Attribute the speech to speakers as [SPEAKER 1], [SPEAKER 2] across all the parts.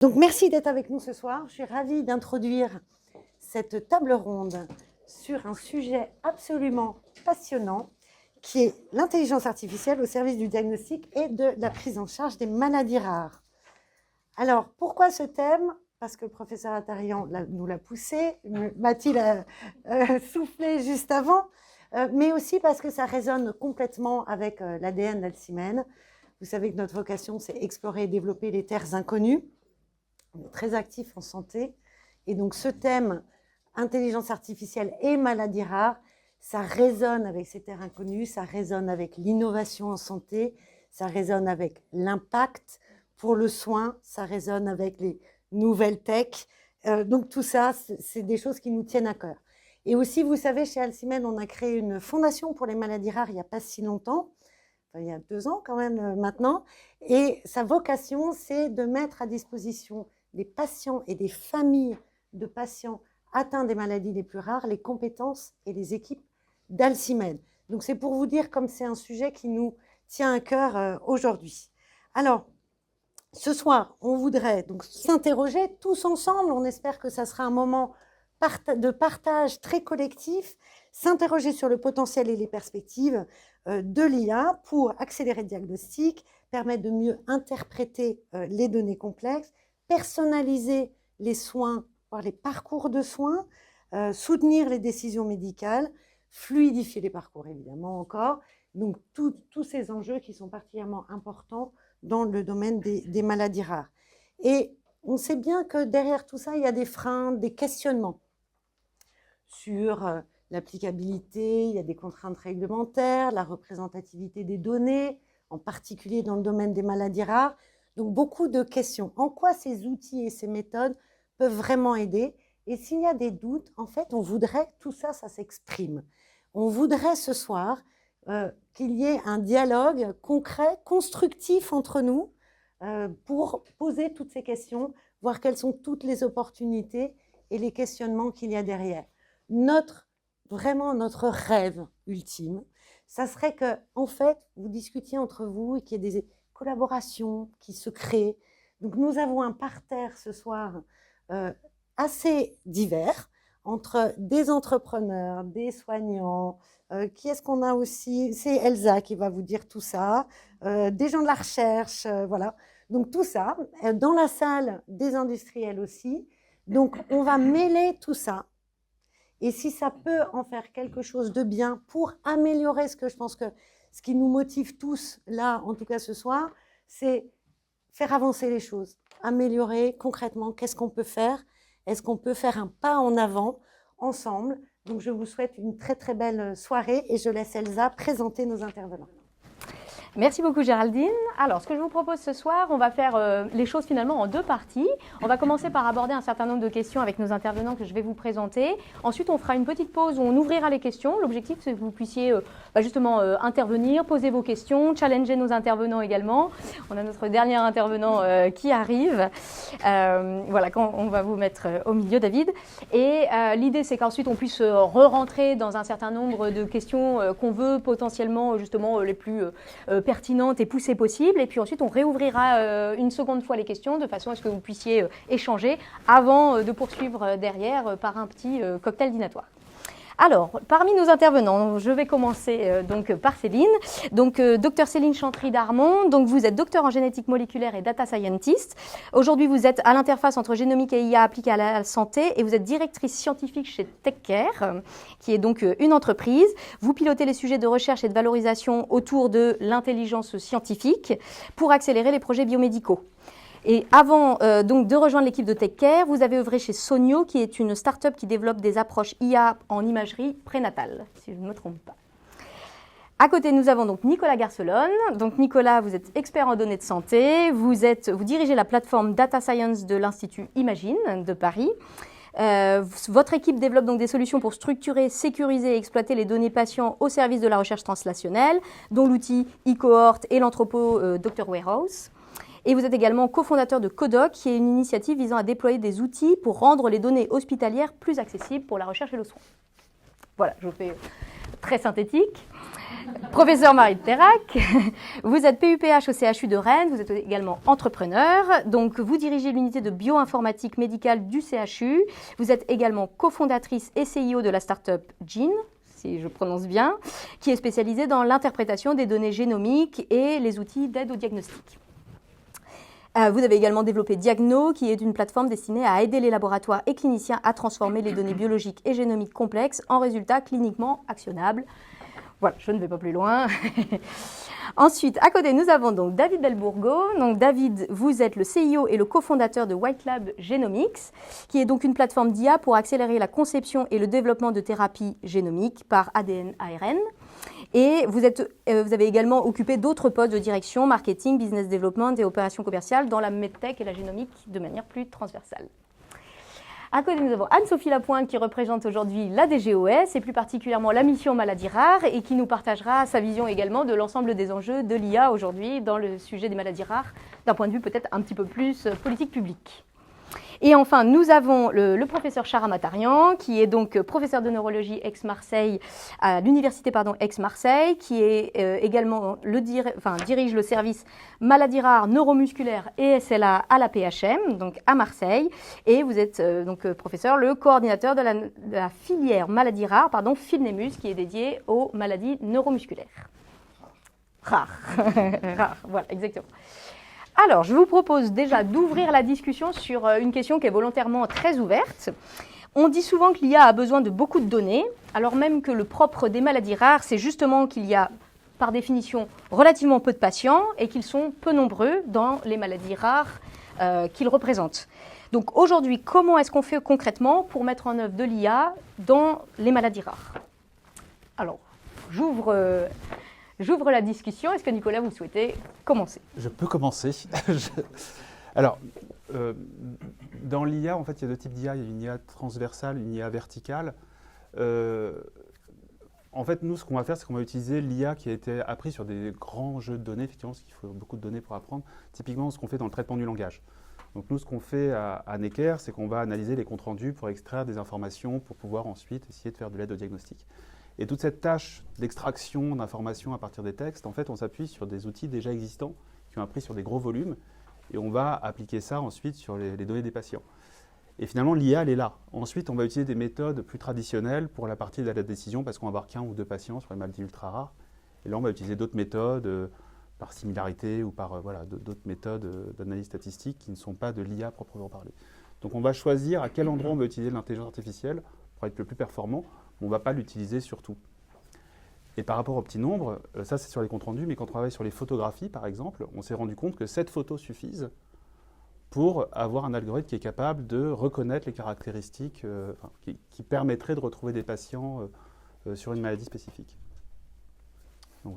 [SPEAKER 1] Donc, merci d'être avec nous ce soir. Je suis ravie d'introduire cette table ronde sur un sujet absolument passionnant qui est l'intelligence artificielle au service du diagnostic et de la prise en charge des maladies rares. Alors, pourquoi ce thème? Parce que le professeur Attarian nous l'a poussé, Mathilde a soufflé juste avant, mais aussi parce que ça résonne complètement avec l'ADN d'Alzheimer. Vous savez que notre vocation, c'est explorer et développer les terres inconnues. On est très actifs en santé. Et donc, ce thème, intelligence artificielle et maladies rares, ça résonne avec ces terres inconnues, ça résonne avec l'innovation en santé, ça résonne avec l'impact pour le soin, ça résonne avec les nouvelles tech. Donc, tout ça, c'est des choses qui nous tiennent à cœur. Et aussi, vous savez, chez Alzheimer, on a créé une fondation pour les maladies rares il n'y a pas si longtemps. Enfin, il y a 2 ans quand même maintenant. Et sa vocation, c'est de mettre à disposition des patients et des familles de patients atteints des maladies les plus rares, les compétences et les équipes d'Alzheimer. Donc, c'est pour vous dire comme c'est un sujet qui nous tient à cœur aujourd'hui. Alors, ce soir, on voudrait donc s'interroger tous ensemble. On espère que ça sera un moment de partage très collectif, s'interroger sur le potentiel et les perspectives de l'IA pour accélérer le diagnostic, permettre de mieux interpréter les données complexes, personnaliser les soins, voire les parcours de soins, soutenir les décisions médicales, fluidifier les parcours évidemment encore. Donc tous ces enjeux qui sont particulièrement importants dans le domaine des maladies rares. Et on sait bien que derrière tout ça, il y a des freins, des questionnements sur l'applicabilité, il y a des contraintes réglementaires, la représentativité des données, en particulier dans le domaine des maladies rares. Donc, beaucoup de questions. En quoi ces outils et ces méthodes peuvent vraiment aider? Et s'il y a des doutes, en fait, on voudrait que tout ça, ça s'exprime. On voudrait ce soir qu'il y ait un dialogue concret, constructif entre nous pour poser toutes ces questions, voir quelles sont toutes les opportunités et les questionnements qu'il y a derrière. Vraiment notre rêve ultime, ça serait que, en fait, vous discutiez entre vous et qu'il y ait des collaborations qui se créent. Donc, nous avons un parterre ce soir assez divers entre des entrepreneurs, des soignants. Qui est-ce qu'on a aussi? C'est Elsa qui va vous dire tout ça. Des gens de la recherche, voilà. Donc, tout ça, dans la salle, des industriels aussi. Donc, on va mêler tout ça. Et si ça peut en faire quelque chose de bien pour améliorer ce qui nous motive tous là, en tout cas ce soir, c'est faire avancer les choses, améliorer concrètement qu'est-ce qu'on peut faire. Est-ce qu'on peut faire un pas en avant ensemble? Donc, je vous souhaite une très, très belle soirée et je laisse Elsa présenter nos intervenants.
[SPEAKER 2] Merci beaucoup Géraldine. Alors, ce que je vous propose ce soir, on va faire les choses finalement en 2 parties. On va commencer par aborder un certain nombre de questions avec nos intervenants que je vais vous présenter. Ensuite, on fera une petite pause où on ouvrira les questions. L'objectif, c'est que vous puissiez justement intervenir, poser vos questions, challenger nos intervenants également. On a notre dernier intervenant qui arrive. Voilà, quand on va vous mettre au milieu, David. Et l'idée, c'est qu'ensuite, on puisse re-rentrer dans un certain nombre de questions qu'on veut potentiellement justement les plus pertinentes et poussées possibles. Et puis ensuite, on réouvrira une seconde fois les questions de façon à ce que vous puissiez échanger avant de poursuivre derrière par un petit cocktail dînatoire. Alors, parmi nos intervenants, je vais commencer donc par Céline. Donc, docteur Céline Chantry-Darmon. Donc, vous êtes docteur en génétique moléculaire et data scientist. Aujourd'hui, vous êtes à l'interface entre génomique et IA appliquée à la santé et vous êtes directrice scientifique chez TechCare, qui est donc une entreprise. Vous pilotez les sujets de recherche et de valorisation autour de l'intelligence scientifique pour accélérer les projets biomédicaux. Et avant donc de rejoindre l'équipe de TechCare, vous avez œuvré chez Sonio, qui est une start-up qui développe des approches IA en imagerie prénatale, si je ne me trompe pas. À côté, nous avons donc Nicolas Garcelon. Donc Nicolas, vous êtes expert en données de santé. Vous dirigez la plateforme Data Science de l'Institut Imagine de Paris. Votre équipe développe donc des solutions pour structurer, sécuriser et exploiter les données patients au service de la recherche translationnelle, dont l'outil eCohort et l'entrepôt Dr Warehouse. Et vous êtes également cofondateur de Codoc, qui est une initiative visant à déployer des outils pour rendre les données hospitalières plus accessibles pour la recherche et le soin. Voilà, je vous fais très synthétique. Professeur Marie de Terrac, vous êtes PUPH au CHU de Rennes, vous êtes également entrepreneur, donc vous dirigez l'unité de bioinformatique médicale du CHU, vous êtes également cofondatrice et CIO de la start-up Gene, si je prononce bien, qui est spécialisée dans l'interprétation des données génomiques et les outils d'aide au diagnostic. Vous avez également développé Diagno, qui est une plateforme destinée à aider les laboratoires et cliniciens à transformer les données biologiques et génomiques complexes en résultats cliniquement actionnables. Voilà, je ne vais pas plus loin. Ensuite, à côté, nous avons donc David Delbourgo. Donc David, vous êtes le CIO et le cofondateur de White Lab Genomics, qui est donc une plateforme d'IA pour accélérer la conception et le développement de thérapies génomiques par ADN-ARN. Et vous avez également occupé d'autres postes de direction, marketing, business development et opérations commerciales dans la medtech et la génomique de manière plus transversale. À côté, nous avons Anne-Sophie Lapointe qui représente aujourd'hui la DGOS et plus particulièrement la mission maladies rares et qui nous partagera sa vision également de l'ensemble des enjeux de l'IA aujourd'hui dans le sujet des maladies rares d'un point de vue peut-être un petit peu plus politique publique. Et enfin, nous avons le professeur Chara Matarian, qui est donc professeur de neurologie ex-Marseille à l'université ex-Marseille, qui est également dirige le service maladies rares neuromusculaires et SLA à la PHM, donc à Marseille. Et vous êtes donc professeur, le coordinateur de la filière maladies rares, FILNEMUS, qui est dédiée aux maladies neuromusculaires. Rares. Rares, voilà, exactement. Alors, je vous propose déjà d'ouvrir la discussion sur une question qui est volontairement très ouverte. On dit souvent que l'IA a besoin de beaucoup de données, alors même que le propre des maladies rares, c'est justement qu'il y a, par définition, relativement peu de patients et qu'ils sont peu nombreux dans les maladies rares qu'ils représentent. Donc aujourd'hui, comment est-ce qu'on fait concrètement pour mettre en œuvre de l'IA dans les maladies rares? Alors, j'ouvre la discussion. Est-ce que Nicolas, vous souhaitez commencer?
[SPEAKER 3] Je peux commencer. Alors, dans l'IA, en fait, il y a deux types d'IA. Il y a une IA transversale, une IA verticale. En fait, nous, ce qu'on va faire, c'est qu'on va utiliser l'IA qui a été appris sur des grands jeux de données, effectivement, parce qu'il faut beaucoup de données pour apprendre. Typiquement, ce qu'on fait dans le traitement du langage. Donc nous, ce qu'on fait à Necker, c'est qu'on va analyser les comptes rendus pour extraire des informations, pour pouvoir ensuite essayer de faire de l'aide au diagnostic. Et toute cette tâche d'extraction d'informations à partir des textes, en fait, on s'appuie sur des outils déjà existants qui ont appris sur des gros volumes et on va appliquer ça ensuite sur les données des patients. Et finalement, l'IA, elle est là. Ensuite, on va utiliser des méthodes plus traditionnelles pour la partie de la décision parce qu'on va avoir qu'un ou deux patients sur les maladies ultra rares. Et là, on va utiliser d'autres méthodes par similarité ou par d'autres méthodes d'analyse statistique qui ne sont pas de l'IA proprement parlée. Donc, on va choisir à quel endroit on va utiliser l'intelligence artificielle pour être le plus performant. On ne va pas l'utiliser sur tout. Et par rapport aux petits nombres, ça c'est sur les comptes rendus, mais quand on travaille sur les photographies par exemple, on s'est rendu compte que 7 photos suffisent pour avoir un algorithme qui est capable de reconnaître les caractéristiques qui permettraient de retrouver des patients sur une maladie spécifique. Donc,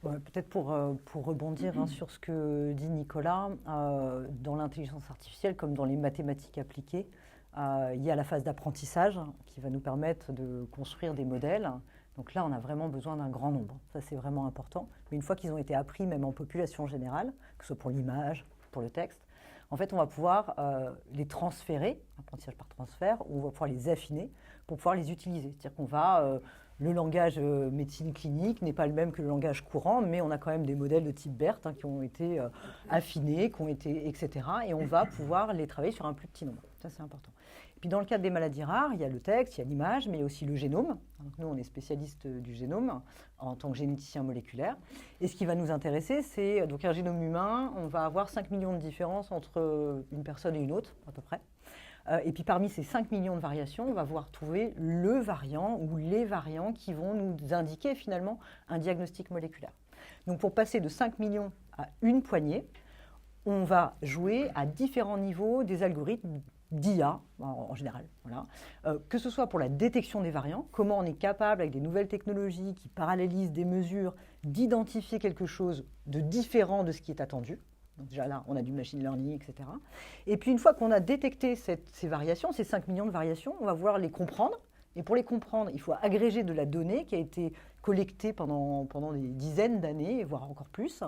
[SPEAKER 4] peut-être pour rebondir sur ce que dit Nicolas, dans l'intelligence artificielle comme dans les mathématiques appliquées, il y a la phase d'apprentissage qui va nous permettre de construire des modèles. Donc là, on a vraiment besoin d'un grand nombre. Ça, c'est vraiment important. Mais une fois qu'ils ont été appris, même en population générale, que ce soit pour l'image, pour le texte, en fait, on va pouvoir les transférer, apprentissage par transfert, ou on va pouvoir les affiner pour pouvoir les utiliser. C'est-à-dire qu'on va... le langage médecine clinique n'est pas le même que le langage courant, mais on a quand même des modèles de type BERT qui ont été affinés, qui ont été, etc. Et on va pouvoir les travailler sur un plus petit nombre. Ça, c'est important. Et puis dans le cadre des maladies rares, il y a le texte, il y a l'image, mais il y a aussi le génome. Donc nous, on est spécialiste du génome en tant que généticien moléculaire. Et ce qui va nous intéresser, c'est donc un génome humain. On va avoir 5 millions de différences entre une personne et une autre, à peu près. Et puis parmi ces 5 millions de variations, on va pouvoir trouver le variant ou les variants qui vont nous indiquer finalement un diagnostic moléculaire. Donc pour passer de 5 millions à une poignée, on va jouer à différents niveaux des algorithmes d'IA en général. Voilà. Que ce soit pour la détection des variants, comment on est capable avec des nouvelles technologies qui parallélisent des mesures d'identifier quelque chose de différent de ce qui est attendu. Donc déjà là, on a du machine learning, etc. Et puis une fois qu'on a détecté ces variations, ces 5 millions de variations, on va vouloir les comprendre. Et pour les comprendre, il faut agréger de la donnée qui a été collectés pendant des dizaines d'années, voire encore plus.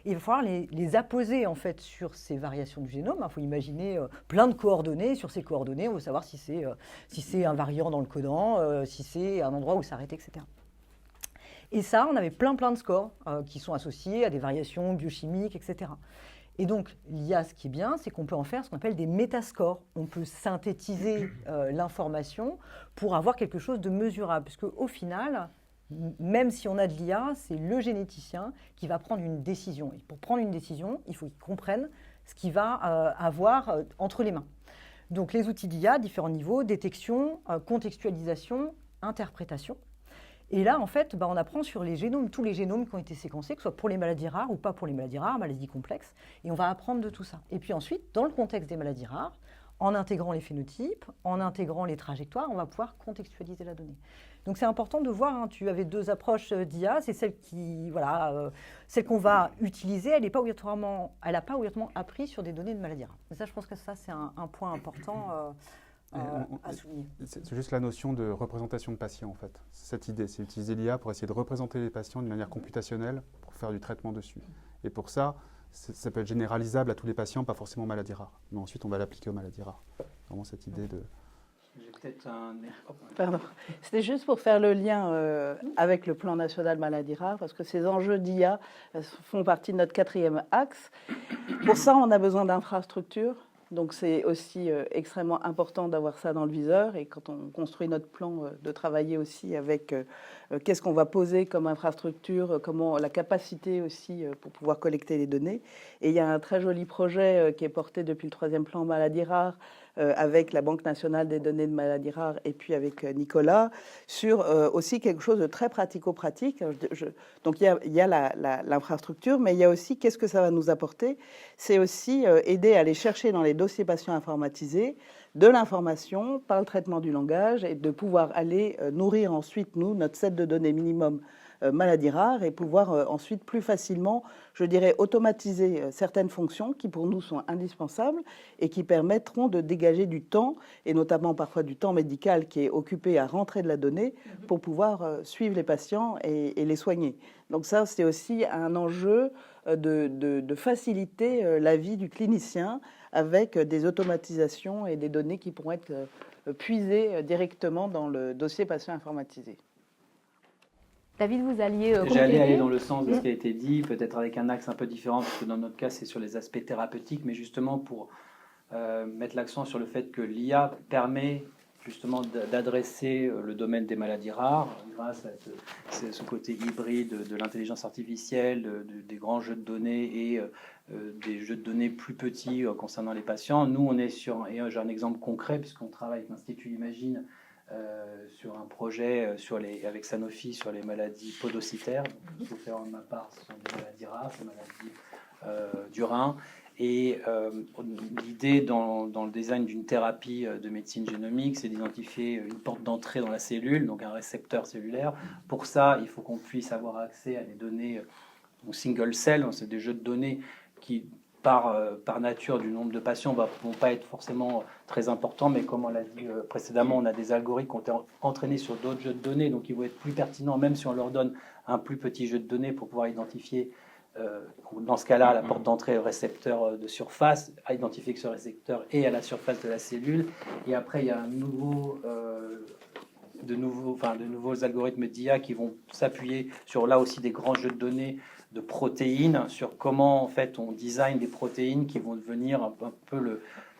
[SPEAKER 4] Et il va falloir les apposer en fait sur ces variations du génome. Il faut imaginer plein de coordonnées. Sur ces coordonnées, on veut savoir si c'est un variant dans le codant, si c'est un endroit où s'arrêter, etc. Et ça, on avait plein de scores qui sont associés à des variations biochimiques, etc. Et donc, l'IA, ce qui est bien, c'est qu'on peut en faire ce qu'on appelle des métascores. On peut synthétiser l'information pour avoir quelque chose de mesurable. Puisque au final, même si on a de l'IA, c'est le généticien qui va prendre une décision. Et pour prendre une décision, il faut qu'il comprenne ce qu'il va avoir entre les mains. Donc, les outils d'IA, différents niveaux, détection, contextualisation, interprétation. Et là, en fait, on apprend sur les génomes, tous les génomes qui ont été séquencés, que ce soit pour les maladies rares ou pas pour les maladies rares, maladies complexes, et on va apprendre de tout ça. Et puis ensuite, dans le contexte des maladies rares, en intégrant les phénotypes, en intégrant les trajectoires, on va pouvoir contextualiser la donnée. Donc c'est important de voir, tu avais 2 approches d'IA, c'est celle celle qu'on va utiliser, elle n'a pas obligatoirement appris sur des données de maladies rares. Et ça, je pense que ça, c'est un point important à souligner.
[SPEAKER 3] C'est juste la notion de représentation de patients, en fait. C'est cette idée, c'est utiliser l'IA pour essayer de représenter les patients d'une manière computationnelle pour faire du traitement dessus. Et pour ça, ça peut être généralisable à tous les patients, pas forcément aux maladies rares. Mais ensuite, on va l'appliquer aux maladies rares. Vraiment cette idée de...
[SPEAKER 5] J'ai peut-être Pardon. C'était juste pour faire le lien avec le plan national maladies rares, parce que ces enjeux d'IA font partie de notre 4e axe. Pour ça, on a besoin d'infrastructures. Donc c'est aussi extrêmement important d'avoir ça dans le viseur, et quand on construit notre plan, de travailler aussi avec qu'est-ce qu'on va poser comme infrastructure, comment la capacité aussi pour pouvoir collecter les données. Et il y a un très joli projet qui est porté depuis le 3e plan maladies rares avec la Banque nationale des données de maladies rares et puis avec Nicolas, sur aussi quelque chose de très pratico-pratique. Donc il y a l'infrastructure, mais il y a aussi qu'est-ce que ça va nous apporter. C'est aussi aider à aller chercher dans les dossiers patients informatisés de l'information par le traitement du langage, et de pouvoir aller nourrir ensuite, nous, notre set de données minimum maladies rares, et pouvoir ensuite plus facilement, je dirais, automatiser certaines fonctions qui pour nous sont indispensables et qui permettront de dégager du temps, et notamment parfois du temps médical qui est occupé à rentrer de la donnée, pour pouvoir suivre les patients et les soigner. Donc ça, c'est aussi un enjeu de faciliter la vie du clinicien avec des automatisations et des données qui pourront être puisées directement dans le dossier patient informatisé.
[SPEAKER 2] David, vous alliez compléter.
[SPEAKER 5] J'allais aller dans le sens de ce qui a été dit, peut-être avec un axe un peu différent, parce que dans notre cas, c'est sur les aspects thérapeutiques, mais justement pour mettre l'accent sur le fait que l'IA permet justement d'adresser le domaine des maladies rares grâce à ce côté hybride de l'intelligence artificielle, des grands jeux de données et des jeux de données plus petits concernant les patients. Nous, on est sur, et j'ai un exemple concret, puisqu'on travaille avec l'Institut Imagine sur un projet avec Sanofi sur les maladies podocytaires. Sauf faire de ma part, ce sont des maladies rares, des maladies du rein. Et l'idée dans le design d'une thérapie de médecine génomique, c'est d'identifier une porte d'entrée dans la cellule, donc un récepteur cellulaire. Pour ça, il faut qu'on puisse avoir accès à des données single cell, c'est des jeux de données qui, par nature du nombre de patients, ne vont pas être forcément très importants, mais comme on l'a dit précédemment, on a des algorithmes qui ont été entraînés sur d'autres jeux de données, donc ils vont être plus pertinents, même si on leur donne un plus petit jeu de données pour pouvoir identifier, dans ce cas-là, la porte d'entrée au récepteur de surface, à identifier que ce récepteur est à la surface de la cellule. Et après, il y a de nouveaux algorithmes d'IA qui vont s'appuyer sur, là aussi, des grands jeux de données de protéines, sur comment en fait on design des protéines qui vont devenir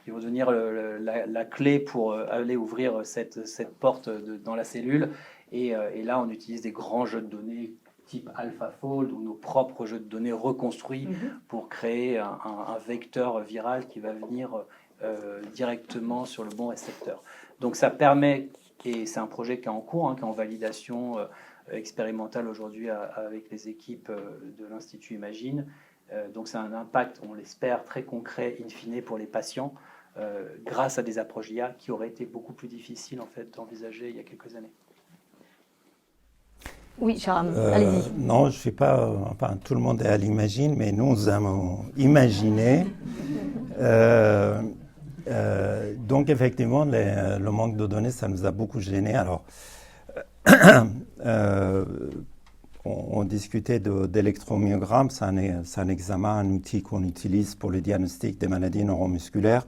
[SPEAKER 5] la clé pour aller ouvrir cette porte dans la cellule. Et là, on utilise des grands jeux de données type AlphaFold ou nos propres jeux de données reconstruits pour créer un vecteur viral qui va venir directement sur le bon récepteur. Donc ça permet, et c'est un projet qui est en cours, qui est en validation expérimentale aujourd'hui avec les équipes de l'Institut Imagine. Donc c'est un impact, on l'espère, très concret in fine pour les patients grâce à des approches IA qui auraient été beaucoup plus difficiles en fait d'envisager il y a quelques années.
[SPEAKER 2] Oui, Sharam, allez-y.
[SPEAKER 6] Non, je ne sais pas, enfin tout le monde est à l'imagine, mais nous avons imaginé. Donc effectivement, le manque de données, ça nous a beaucoup gênés. Alors, on discutait d'électromyogramme, c'est un examen, un outil qu'on utilise pour le diagnostic des maladies neuromusculaires.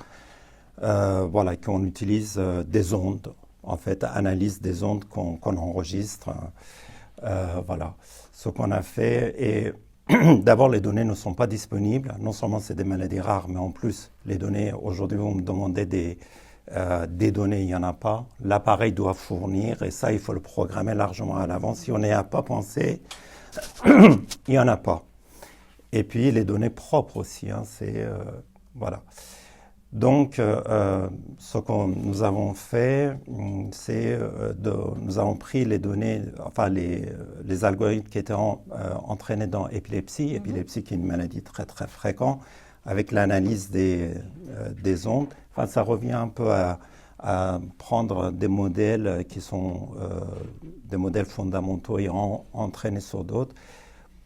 [SPEAKER 6] Voilà, qu'on utilise des ondes, en fait, analyse des ondes qu'on enregistre. Voilà, ce qu'on a fait. Et d'abord, les données ne sont pas disponibles. Non seulement c'est des maladies rares, mais en plus, les données, aujourd'hui, vous me demandez des données, il n'y en a pas. L'appareil doit fournir, et ça, il faut le programmer largement à l'avance. Si on n'y a pas pensé, il n'y en a pas. Et puis, les données propres aussi, hein, voilà. Donc, ce que nous avons fait, c'est nous avons pris les données, enfin les algorithmes qui étaient entraînés dans épilepsie, épilepsie qui est une maladie très très fréquente, avec l'analyse des ondes. Enfin, ça revient un peu à prendre des modèles qui sont des modèles fondamentaux et entraîner sur d'autres,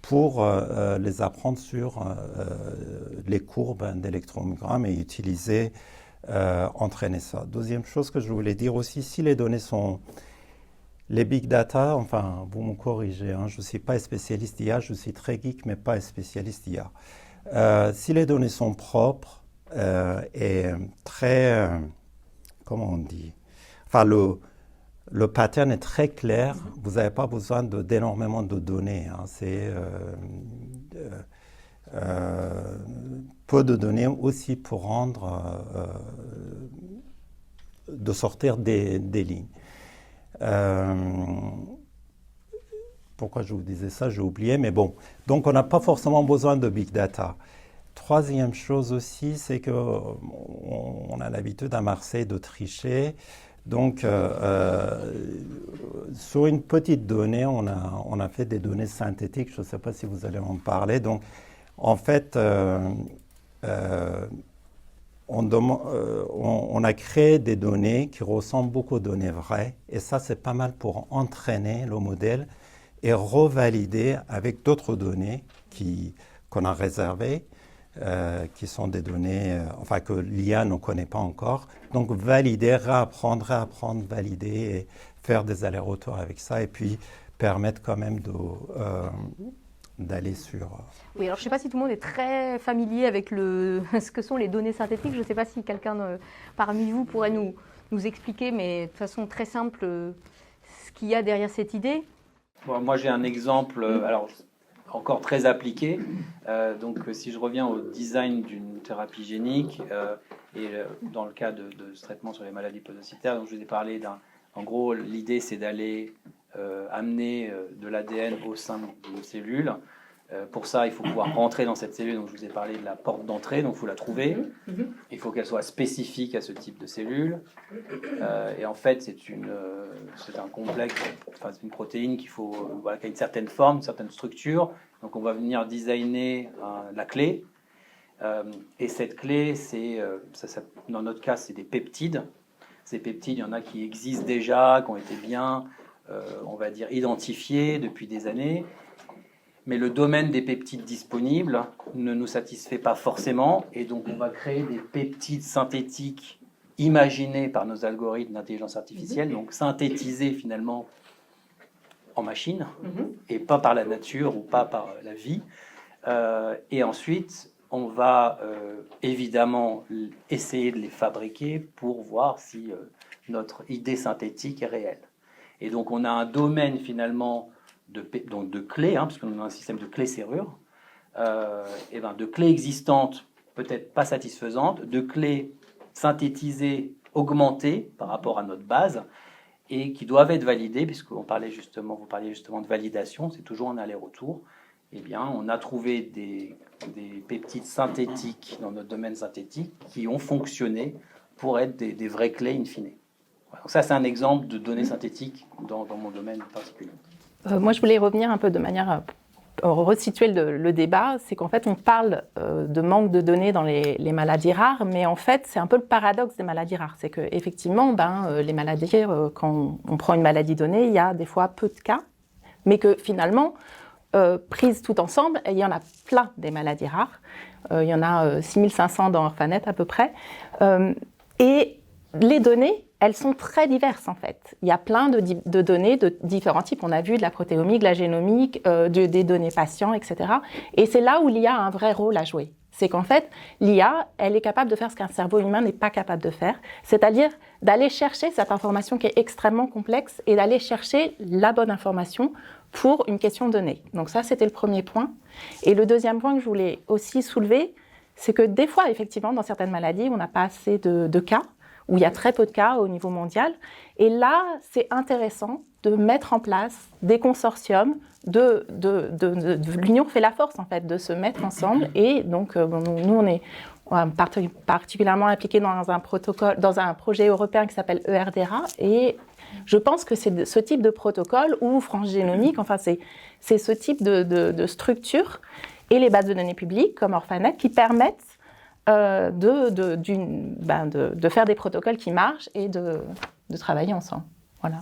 [SPEAKER 6] pour les apprendre sur les courbes d'électromyogramme et utiliser, entraîner ça. Deuxième chose que je voulais dire aussi, si les données sont... Les big data, enfin, vous me corrigez, hein, je ne suis pas spécialiste d'IA, je suis très geek, mais pas spécialiste d'IA. Si les données sont propres et très... comment on dit? Enfin, le pattern est très clair, vous n'avez pas besoin d'énormément de données. Hein. C'est peu de données aussi pour de sortir des lignes. Pourquoi je vous disais ça, j'ai oublié, mais bon. Donc on n'a pas forcément besoin de big data. Troisième chose aussi, c'est qu'on a l'habitude à Marseille de tricher. Donc, sur une petite donnée, on a fait des données synthétiques. Je ne sais pas si vous allez en parler. Donc, en fait, on a créé des données qui ressemblent beaucoup aux données vraies. Et ça, c'est pas mal pour entraîner le modèle et revalider avec d'autres données qu'on a réservées. Qui sont des données enfin, que l'IA ne connaît pas encore. Donc valider, réapprendre, valider et faire des allers-retours avec ça et puis permettre quand même d'aller sur...
[SPEAKER 2] Oui, alors je ne sais pas si tout le monde est très familier avec ce que sont les données synthétiques. Je ne sais pas si quelqu'un parmi vous pourrait nous expliquer, mais de façon très simple, ce qu'il y a derrière cette idée.
[SPEAKER 7] Bon, moi j'ai un exemple... alors, encore très appliqué. Donc, si je reviens au design d'une thérapie génique, et dans le cas de ce traitement sur les maladies podocytaires, donc je vous ai parlé en gros, l'idée c'est d'aller amener de l'ADN au sein d'une cellule. Pour ça, il faut pouvoir rentrer dans cette cellule. Donc, je vous ai parlé de la porte d'entrée, donc il faut la trouver. Il faut qu'elle soit spécifique à ce type de cellule. Et en fait, c'est un complexe, enfin, c'est une protéine qui a une certaine forme, une certaine structure. Donc, on va venir designer la clé. Et cette clé, dans notre cas, c'est des peptides. Ces peptides, il y en a qui existent déjà, qui ont été bien, on va dire, identifiés depuis des années. Mais le domaine des peptides disponibles ne nous satisfait pas forcément, et donc on va créer des peptides synthétiques imaginés par nos algorithmes d'intelligence artificielle, donc synthétisés finalement en machine, et pas par la nature ou pas par la vie. Et ensuite, on va évidemment essayer de les fabriquer pour voir si notre idée synthétique est réelle. Et donc on a un domaine finalement de clés, parce qu'on a un système de clés-serrures, de clés existantes, peut-être pas satisfaisantes, de clés synthétisées, augmentées par rapport à notre base, et qui doivent être validées, puisqu'on parlait justement, vous parliez justement de validation, c'est toujours un aller-retour. Eh bien, on a trouvé des peptides synthétiques dans notre domaine synthétique qui ont fonctionné pour être des vraies clés in fine. Donc ça, c'est un exemple de données synthétiques dans mon domaine particulier.
[SPEAKER 8] Moi, je voulais revenir un peu de manière resituer le débat. C'est qu'en fait, on parle de manque de données dans les maladies rares, mais en fait, c'est un peu le paradoxe des maladies rares. C'est qu'effectivement, les maladies, quand on prend une maladie donnée, il y a des fois peu de cas, mais que finalement, prises tout ensemble, il y en a plein des maladies rares. Il y en a 6500 dans Orphanet à peu près. Et les données, elles sont très diverses en fait. Il y a plein de données de différents types. On a vu de la protéomique, de la génomique, des données patients, etc. Et c'est là où l'IA a un vrai rôle à jouer. C'est qu'en fait, l'IA, elle est capable de faire ce qu'un cerveau humain n'est pas capable de faire, c'est-à-dire d'aller chercher cette information qui est extrêmement complexe et d'aller chercher la bonne information pour une question donnée. Donc ça, c'était le premier point. Et le deuxième point que je voulais aussi soulever, c'est que des fois, effectivement, dans certaines maladies, on n'a pas assez de cas, où il y a très peu de cas au niveau mondial. Et là, c'est intéressant de mettre en place des consortiums, l'union fait la force, en fait, de se mettre ensemble. Et donc, nous, on est particulièrement impliqués dans un protocole, dans un projet européen qui s'appelle ERDERA. Et je pense que c'est ce type de protocole ou France Génomique, enfin, c'est ce type de structure et les bases de données publiques comme Orphanet qui permettent de faire des protocoles qui marchent et de travailler ensemble. Voilà.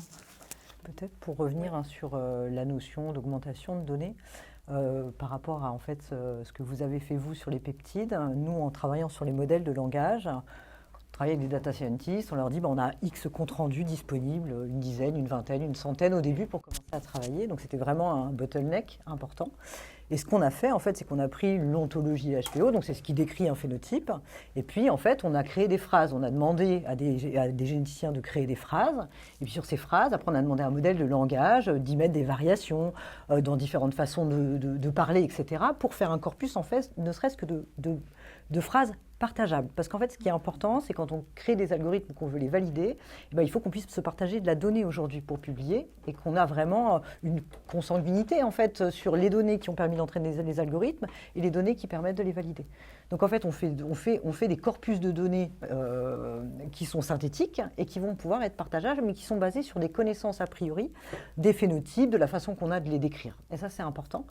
[SPEAKER 4] Peut-être pour revenir sur la notion d'augmentation de données, par rapport à en fait, ce que vous avez fait vous sur les peptides, nous en travaillant sur les modèles de langage, on travaille avec des data scientists, on leur dit on a X comptes rendus disponibles, une dizaine, une vingtaine, une centaine au début pour commencer à travailler, donc c'était vraiment un bottleneck important. Et ce qu'on a fait, en fait, c'est qu'on a pris l'ontologie HPO, donc c'est ce qui décrit un phénotype, et puis, en fait, on a créé des phrases. On a demandé à des généticiens de créer des phrases, et puis sur ces phrases, après, on a demandé à un modèle de langage d'y mettre des variations dans différentes façons de parler, etc., pour faire un corpus, en fait, ne serait-ce que de phrases partageables. Parce qu'en fait, ce qui est important, c'est quand on crée des algorithmes, qu'on veut les valider, il faut qu'on puisse se partager de la donnée aujourd'hui pour publier et qu'on a vraiment une consanguinité en fait sur les données qui ont permis d'entraîner les algorithmes et les données qui permettent de les valider. Donc en fait, on fait des corpus de données qui sont synthétiques et qui vont pouvoir être partageables, mais qui sont basés sur des connaissances a priori, des phénotypes, de la façon qu'on a de les décrire. Et ça, c'est important.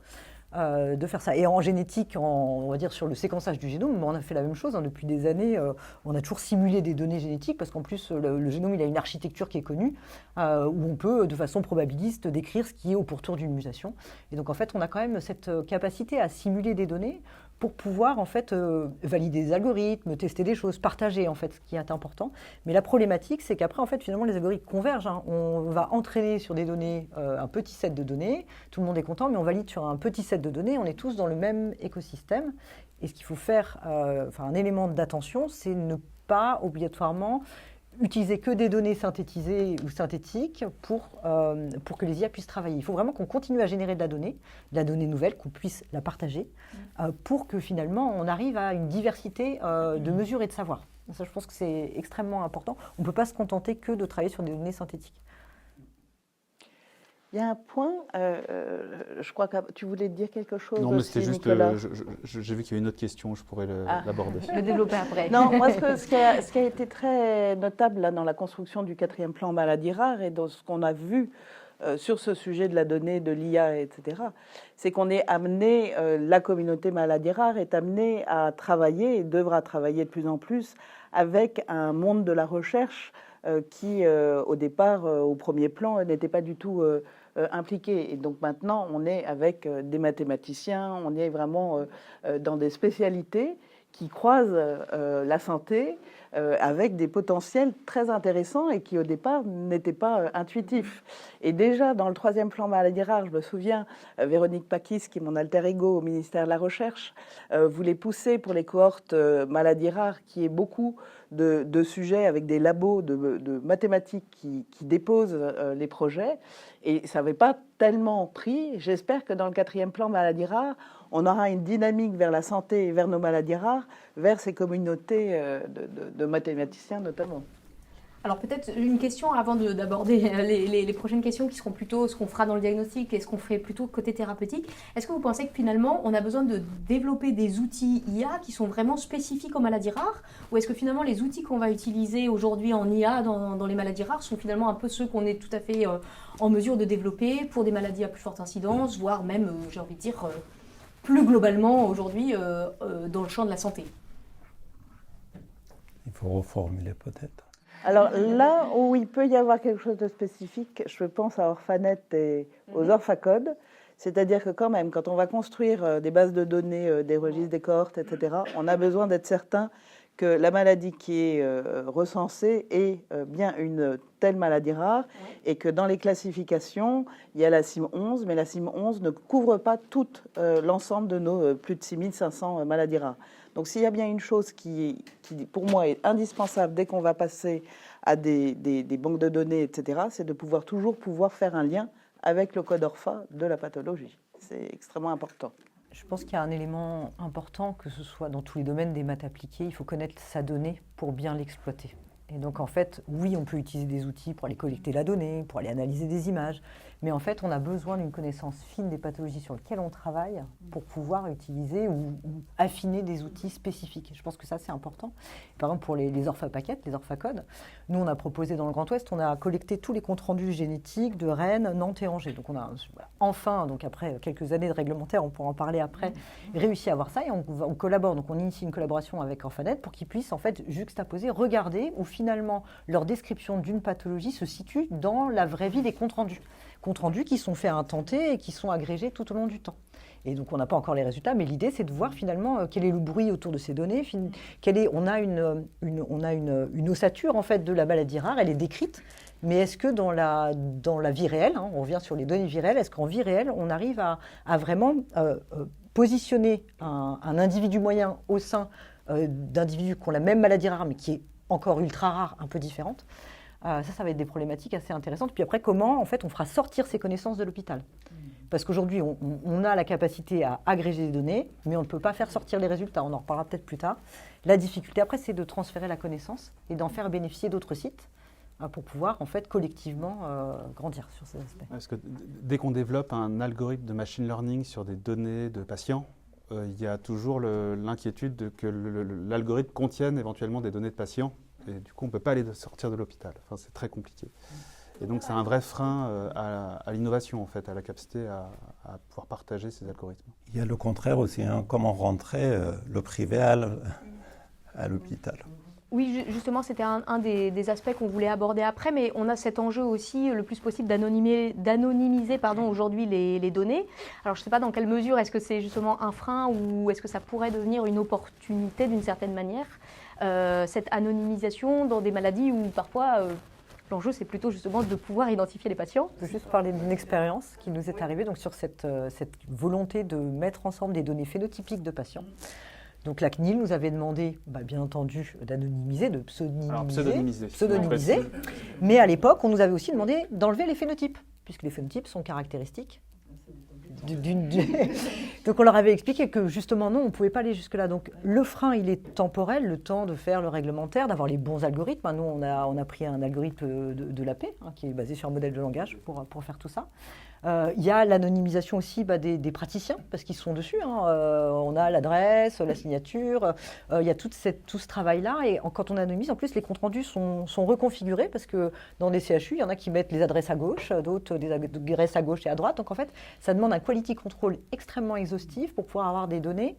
[SPEAKER 4] De faire ça. Et en génétique, on va dire sur le séquençage du génome, on a fait la même chose depuis des années. On a toujours simulé des données génétiques parce qu'en plus, le génome, il a une architecture qui est connue où on peut, de façon probabiliste, décrire ce qui est au pourtour d'une mutation. Et donc, en fait, on a quand même cette capacité à simuler des données pour pouvoir en fait valider des algorithmes, tester des choses, partager en fait ce qui est important. Mais la problématique, c'est qu'après en fait finalement les algorithmes convergent. Hein. On va entraîner sur des données un petit set de données, tout le monde est content, mais on valide sur un petit set de données. On est tous dans le même écosystème. Et ce qu'il faut faire, un élément d'attention, c'est ne pas obligatoirement utiliser que des données synthétisées ou synthétiques pour que les IA puissent travailler. Il faut vraiment qu'on continue à générer de la donnée nouvelle, qu'on puisse la partager, pour que finalement on arrive à une diversité de mesures et de savoirs. Ça, je pense que c'est extrêmement important. On ne peut pas se contenter que de travailler sur des données synthétiques.
[SPEAKER 5] Il y a un point, je crois que tu voulais dire quelque chose.
[SPEAKER 3] Non, mais
[SPEAKER 5] aussi,
[SPEAKER 3] c'était juste, j'ai vu qu'il y avait une autre question, je pourrais l'aborder.
[SPEAKER 2] Le développer après.
[SPEAKER 5] Non, moi, ce qui a été très notable là, dans la construction du 4e plan maladies rares et dans ce qu'on a vu sur ce sujet de la donnée, de l'IA, etc., c'est qu'on est amené, la communauté maladies rares est amenée à travailler et devra travailler de plus en plus avec un monde de la recherche qui, au départ, au premier plan, n'était pas du tout impliqué. Et donc maintenant, on est avec des mathématiciens, on est vraiment dans des spécialités qui croisent la santé avec des potentiels très intéressants et qui, au départ, n'étaient pas intuitifs. Et déjà, dans le 3e plan maladies rares, je me souviens, Véronique Pakis, qui est mon alter ego au ministère de la Recherche, voulait pousser pour les cohortes maladies rares, qui est beaucoup de sujets avec des labos de mathématiques qui déposent les projets. Et ça n'avait pas tellement pris. J'espère que dans le 4e plan maladies rares, on aura une dynamique vers la santé et vers nos maladies rares, vers ces communautés de mathématiciens notamment.
[SPEAKER 2] Alors peut-être une question avant d'aborder les prochaines questions qui seront plutôt ce qu'on fera dans le diagnostic et ce qu'on ferait plutôt côté thérapeutique. Est-ce que vous pensez que finalement on a besoin de développer des outils IA qui sont vraiment spécifiques aux maladies rares, ou est-ce que finalement les outils qu'on va utiliser aujourd'hui en IA dans les maladies rares sont finalement un peu ceux qu'on est tout à fait en mesure de développer pour des maladies à plus forte incidence, voire même, j'ai envie de dire, plus globalement aujourd'hui dans le champ de la santé?
[SPEAKER 6] Il faut reformuler peut-être.
[SPEAKER 5] Alors là où il peut y avoir quelque chose de spécifique, je pense à Orphanet et aux orphacodes, c'est-à-dire que quand même, quand on va construire des bases de données, des registres, des cohortes, etc., on a besoin d'être certain que la maladie qui est recensée est bien une telle maladie rare et que dans les classifications, il y a la CIM 11, mais la CIM 11 ne couvre pas tout l'ensemble de nos plus de 6500 maladies rares. Donc s'il y a bien une chose qui, pour moi, est indispensable dès qu'on va passer à des banques de données, etc., c'est de toujours pouvoir faire un lien avec le code ORFA de la pathologie. C'est extrêmement important.
[SPEAKER 4] Je pense qu'il y a un élément important, que ce soit dans tous les domaines des maths appliquées, il faut connaître sa donnée pour bien l'exploiter. Et donc en fait, oui, on peut utiliser des outils pour aller collecter la donnée, pour aller analyser des images, mais en fait, on a besoin d'une connaissance fine des pathologies sur lesquelles on travaille pour pouvoir utiliser ou affiner des outils spécifiques. Je pense que ça, c'est important. Par exemple, pour les orpha-paquettes, les orpha-codes, nous, on a proposé dans le Grand Ouest, on a collecté tous les comptes rendus génétiques de Rennes, Nantes et Angers. Donc on a enfin, donc après quelques années de réglementaire, on pourra en parler après, réussi à avoir ça et on collabore. Donc on initie une collaboration avec Orphanet pour qu'ils puissent en fait juxtaposer, regarder où finalement leur description d'une pathologie se situe dans la vraie vie des comptes rendus. Comptes rendus qui sont faits à un temps T et qui sont agrégés tout au long du temps. Et donc on n'a pas encore les résultats, mais l'idée c'est de voir finalement quel est le bruit autour de ces données. On a une ossature en fait de la maladie rare, elle est décrite, mais est-ce que dans la vie réelle, on revient sur les données vie réelle, est-ce qu'en vie réelle on arrive à vraiment positionner un individu moyen au sein d'individus qui ont la même maladie rare mais qui est encore ultra rare, un peu différente? Ça va être des problématiques assez intéressantes. Puis après, comment en fait, on fera sortir ces connaissances de l'hôpital? Parce qu'aujourd'hui, on a la capacité à agréger les données, mais on ne peut pas faire sortir les résultats. On en reparlera peut-être plus tard. La difficulté, après, c'est de transférer la connaissance et d'en faire bénéficier d'autres sites pour pouvoir, en fait, collectivement grandir sur ces aspects.
[SPEAKER 3] Parce que dès qu'on développe un algorithme de machine learning sur des données de patients, il y a toujours l'inquiétude que l'algorithme contienne éventuellement des données de patients. Et du coup, on ne peut pas aller sortir de l'hôpital. Enfin, c'est très compliqué. Et donc, c'est un vrai frein à l'innovation, en fait, à la capacité à pouvoir partager ces algorithmes.
[SPEAKER 6] Il y a le contraire aussi, comment rentrer le privé à l'hôpital.
[SPEAKER 2] Oui, justement, c'était un des aspects qu'on voulait aborder après, mais on a cet enjeu aussi le plus possible d'anonymiser aujourd'hui les données. Alors, je ne sais pas dans quelle mesure est-ce que c'est justement un frein ou est-ce que ça pourrait devenir une opportunité d'une certaine manière, cette anonymisation dans des maladies où parfois l'enjeu c'est plutôt justement de pouvoir identifier les patients.
[SPEAKER 4] Je veux juste parler d'une expérience qui nous est arrivée donc sur cette volonté de mettre ensemble des données phénotypiques de patients. Donc la CNIL nous avait demandé, bien entendu, d'anonymiser, de pseudonymiser. Mais à l'époque, on nous avait aussi demandé d'enlever les phénotypes, puisque les phénotypes sont caractéristiques. Donc on leur avait expliqué que justement non, on ne pouvait pas aller jusque-là. Donc le frein, il est temporel, le temps de faire le réglementaire, d'avoir les bons algorithmes. Nous, on a pris un algorithme de l'AP, qui est basé sur un modèle de langage pour faire tout ça. Il y a l'anonymisation aussi des praticiens, parce qu'ils sont dessus. On a l'adresse, la signature, il y a tout ce travail-là. Et quand on anonymise, en plus, les comptes rendus sont reconfigurés, parce que dans des CHU, il y en a qui mettent les adresses à gauche, d'autres des adresses à gauche et à droite. Donc en fait, ça demande un quality control extrêmement exhaustif pour pouvoir avoir des données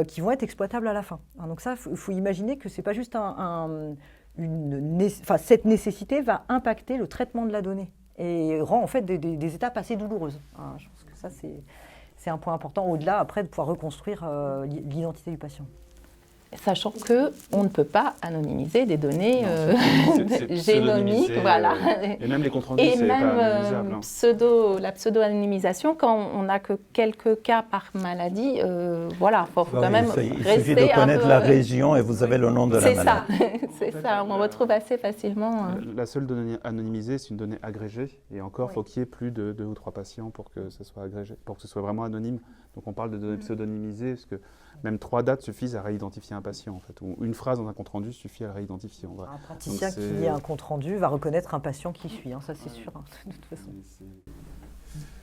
[SPEAKER 4] qui vont être exploitables à la fin. Donc ça, il faut imaginer que ce n'est pas juste cette nécessité va impacter le traitement de la donnée et rend en fait des étapes assez douloureuses. Je pense que ça, c'est un point important, au-delà après de pouvoir reconstruire l'identité du patient.
[SPEAKER 8] Sachant qu'on ne peut pas anonymiser des données génomiques. Voilà.
[SPEAKER 3] Et même les comptes rendus, c'est pas anonymisable.
[SPEAKER 8] La pseudo-anonymisation, quand on n'a que quelques cas par maladie, faut quand même rester
[SPEAKER 6] il suffit de connaître la région et vous avez le nom de la maladie.
[SPEAKER 8] C'est ça, on retrouve assez facilement.
[SPEAKER 3] La seule donnée anonymisée, c'est une donnée agrégée. Et encore, faut qu'il y ait plus de 2 ou 3 patients pour que ce soit agrégé, pour que ce soit vraiment anonyme. Donc on parle de données pseudonymisées, parce que même 3 dates suffisent à réidentifier un patient, en fait. Ou une phrase dans un compte-rendu suffit à le réidentifier, en vrai.
[SPEAKER 4] Un praticien qui lit un compte-rendu va reconnaître un patient qui suit, ça c'est sûr, de toute façon.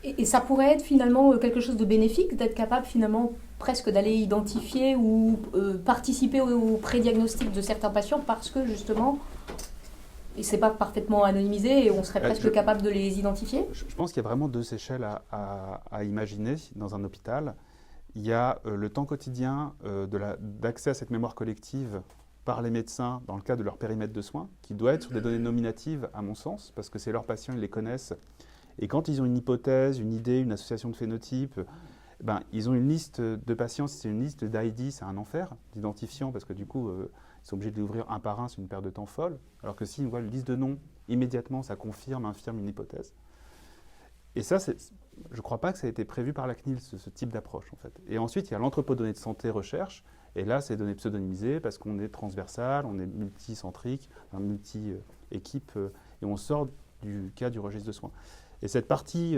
[SPEAKER 9] Et ça pourrait être finalement quelque chose de bénéfique, d'être capable finalement presque d'aller identifier ou participer au pré-diagnostic de certains patients parce que justement, et c'est pas parfaitement anonymisé et on serait presque capable de les identifier.
[SPEAKER 3] Je pense qu'il y a vraiment 2 échelles à imaginer dans un hôpital. Il y a le temps quotidien d'accès à cette mémoire collective par les médecins dans le cadre de leur périmètre de soins, qui doit être sur des données nominatives, à mon sens, parce que c'est leurs patients, ils les connaissent. Et quand ils ont une hypothèse, une idée, une association de phénotypes, Ils ont une liste de patients, c'est une liste d'ID, c'est un enfer, d'identifiants, parce que du coup, ils sont obligés de l'ouvrir un par un, c'est une perte de temps folle. Alors que s'ils voient une liste de noms, immédiatement, ça infirme une hypothèse. Et ça, je ne crois pas que ça a été prévu par la CNIL, ce type d'approche, en fait. Et ensuite, il y a l'entrepôt de données de santé recherche, et là, c'est données pseudonymisées, parce qu'on est transversal, on est multicentrique, multi-équipe, et on sort du cas du registre de soins. Et cette partie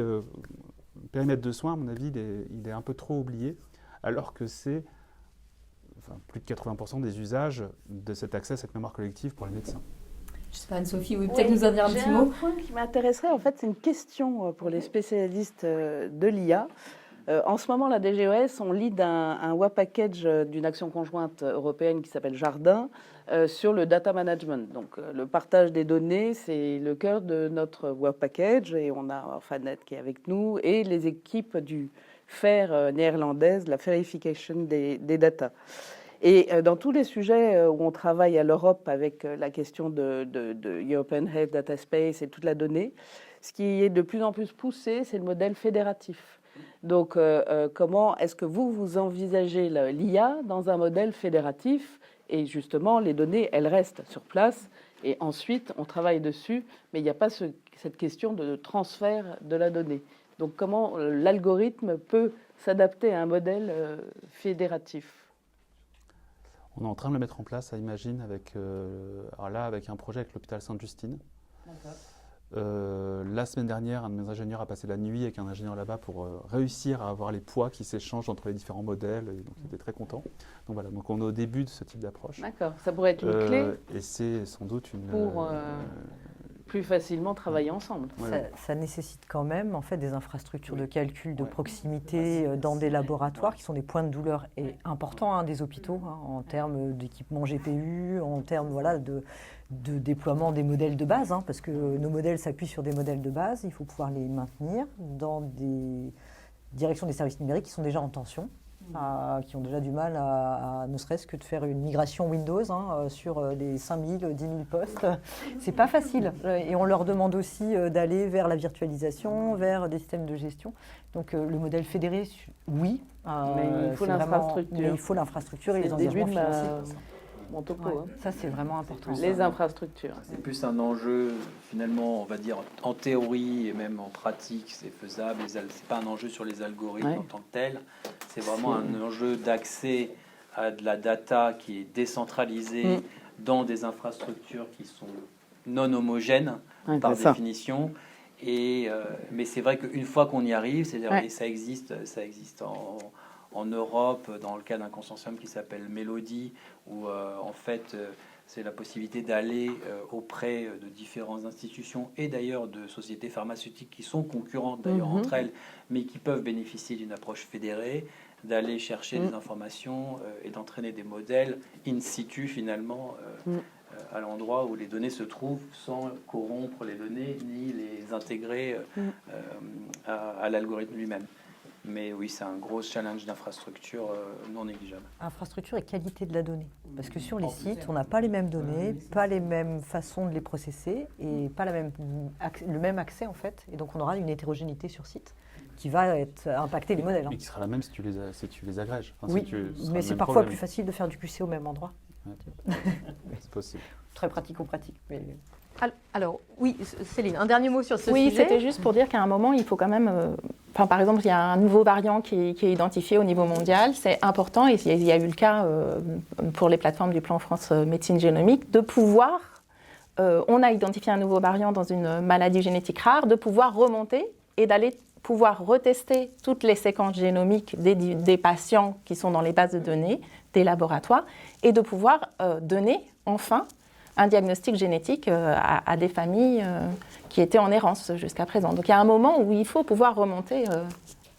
[SPEAKER 3] périmètre de soins, à mon avis, il est un peu trop oublié, alors que c'est plus de 80% des usages de cet accès à cette mémoire collective pour les médecins.
[SPEAKER 9] Je ne sais pas, Anne-Sophie, oui, peut-être nous en dire un petit mot.
[SPEAKER 5] Un point qui m'intéresserait, en fait, c'est une question pour les spécialistes de l'IA. En ce moment, la DGOS, on lead un WA package d'une action conjointe européenne qui s'appelle Jardin sur le data management. Donc, le partage des données, c'est le cœur de notre WA package, et on a Orphanet qui est avec nous et les équipes du FAIR néerlandaise, la Verification des data. Et dans tous les sujets où on travaille à l'Europe avec la question de European Health Data Space et toute la donnée, ce qui est de plus en plus poussé, c'est le modèle fédératif. Donc, comment est-ce que vous envisagez l'IA dans un modèle fédératif? Et justement, les données, elles restent sur place. Et ensuite, on travaille dessus, mais il n'y a pas cette question de transfert de la donnée. Donc, comment l'algorithme peut s'adapter à un modèle fédératif?
[SPEAKER 3] On est en train de le mettre en place à Imagine avec un projet avec l'hôpital Sainte-Justine. La semaine dernière, un de mes ingénieurs a passé la nuit avec un ingénieur là-bas pour réussir à avoir les poids qui s'échangent entre les différents modèles. Et donc, il était très content. Donc voilà, donc on est au début de ce type d'approche.
[SPEAKER 5] D'accord, ça pourrait être une clé
[SPEAKER 3] et c'est sans doute
[SPEAKER 5] pour plus facilement travailler ensemble.
[SPEAKER 4] Ça nécessite quand même en fait des infrastructures de calcul de proximité dans des laboratoires qui sont des points de douleur et importants des hôpitaux en termes d'équipement GPU, en termes de déploiement des modèles de base, parce que nos modèles s'appuient sur des modèles de base, il faut pouvoir les maintenir dans des directions des services numériques qui sont déjà en tension. Qui ont déjà du mal à ne serait-ce que de faire une migration Windows sur les 5000, 10 000 postes. C'est pas facile. Et on leur demande aussi d'aller vers la virtualisation, vers des systèmes de gestion. Donc le modèle fédéré, oui.
[SPEAKER 5] Mais il faut l'infrastructure.
[SPEAKER 4] Mais il faut l'infrastructure et les engagements financiers.
[SPEAKER 5] Mon topo,
[SPEAKER 4] ça, c'est vraiment important.
[SPEAKER 5] Les infrastructures.
[SPEAKER 7] C'est plus un enjeu, finalement, on va dire, en théorie et même en pratique, c'est faisable. C'est pas un enjeu sur les algorithmes en tant que tel. C'est vraiment un enjeu d'accès à de la data qui est décentralisée dans des infrastructures qui sont non homogènes par définition. Mais c'est vrai qu'une fois qu'on y arrive, c'est-à-dire, et ça existe en Europe, dans le cas d'un consortium qui s'appelle Mélodie, où en fait c'est la possibilité d'aller auprès de différentes institutions et d'ailleurs de sociétés pharmaceutiques qui sont concurrentes d'ailleurs entre elles, mais qui peuvent bénéficier d'une approche fédérée, d'aller chercher des informations et d'entraîner des modèles in situ finalement à l'endroit où les données se trouvent sans corrompre les données ni les intégrer à l'algorithme lui-même. Mais oui, c'est un gros challenge d'infrastructure non négligeable.
[SPEAKER 4] Infrastructure et qualité de la donnée. Parce que sur les sites, on n'a pas les mêmes données, pas les mêmes façons de les processer et pas le même accès en fait. Et donc on aura une hétérogénéité sur site qui va impacter les modèles.
[SPEAKER 3] Mais qui sera la même si tu les agrèges.
[SPEAKER 4] Oui, mais c'est parfois plus facile de faire du QC au même endroit.
[SPEAKER 3] Ouais. C'est possible.
[SPEAKER 4] Très pratico-pratique. Mais...
[SPEAKER 2] Alors, oui, Céline, un dernier mot sur ce sujet.
[SPEAKER 8] Oui, c'était juste pour dire qu'à un moment, il faut quand même... par exemple, il y a un nouveau variant qui est identifié au niveau mondial. C'est important, et il y a eu le cas pour les plateformes du plan France Médecine Génomique, de pouvoir... on a identifié un nouveau variant dans une maladie génétique rare, de pouvoir remonter et d'aller pouvoir retester toutes les séquences génomiques des patients qui sont dans les bases de données des laboratoires et de pouvoir donner, enfin, un diagnostic génétique à des familles qui étaient en errance jusqu'à présent. Donc il y a un moment où il faut pouvoir remonter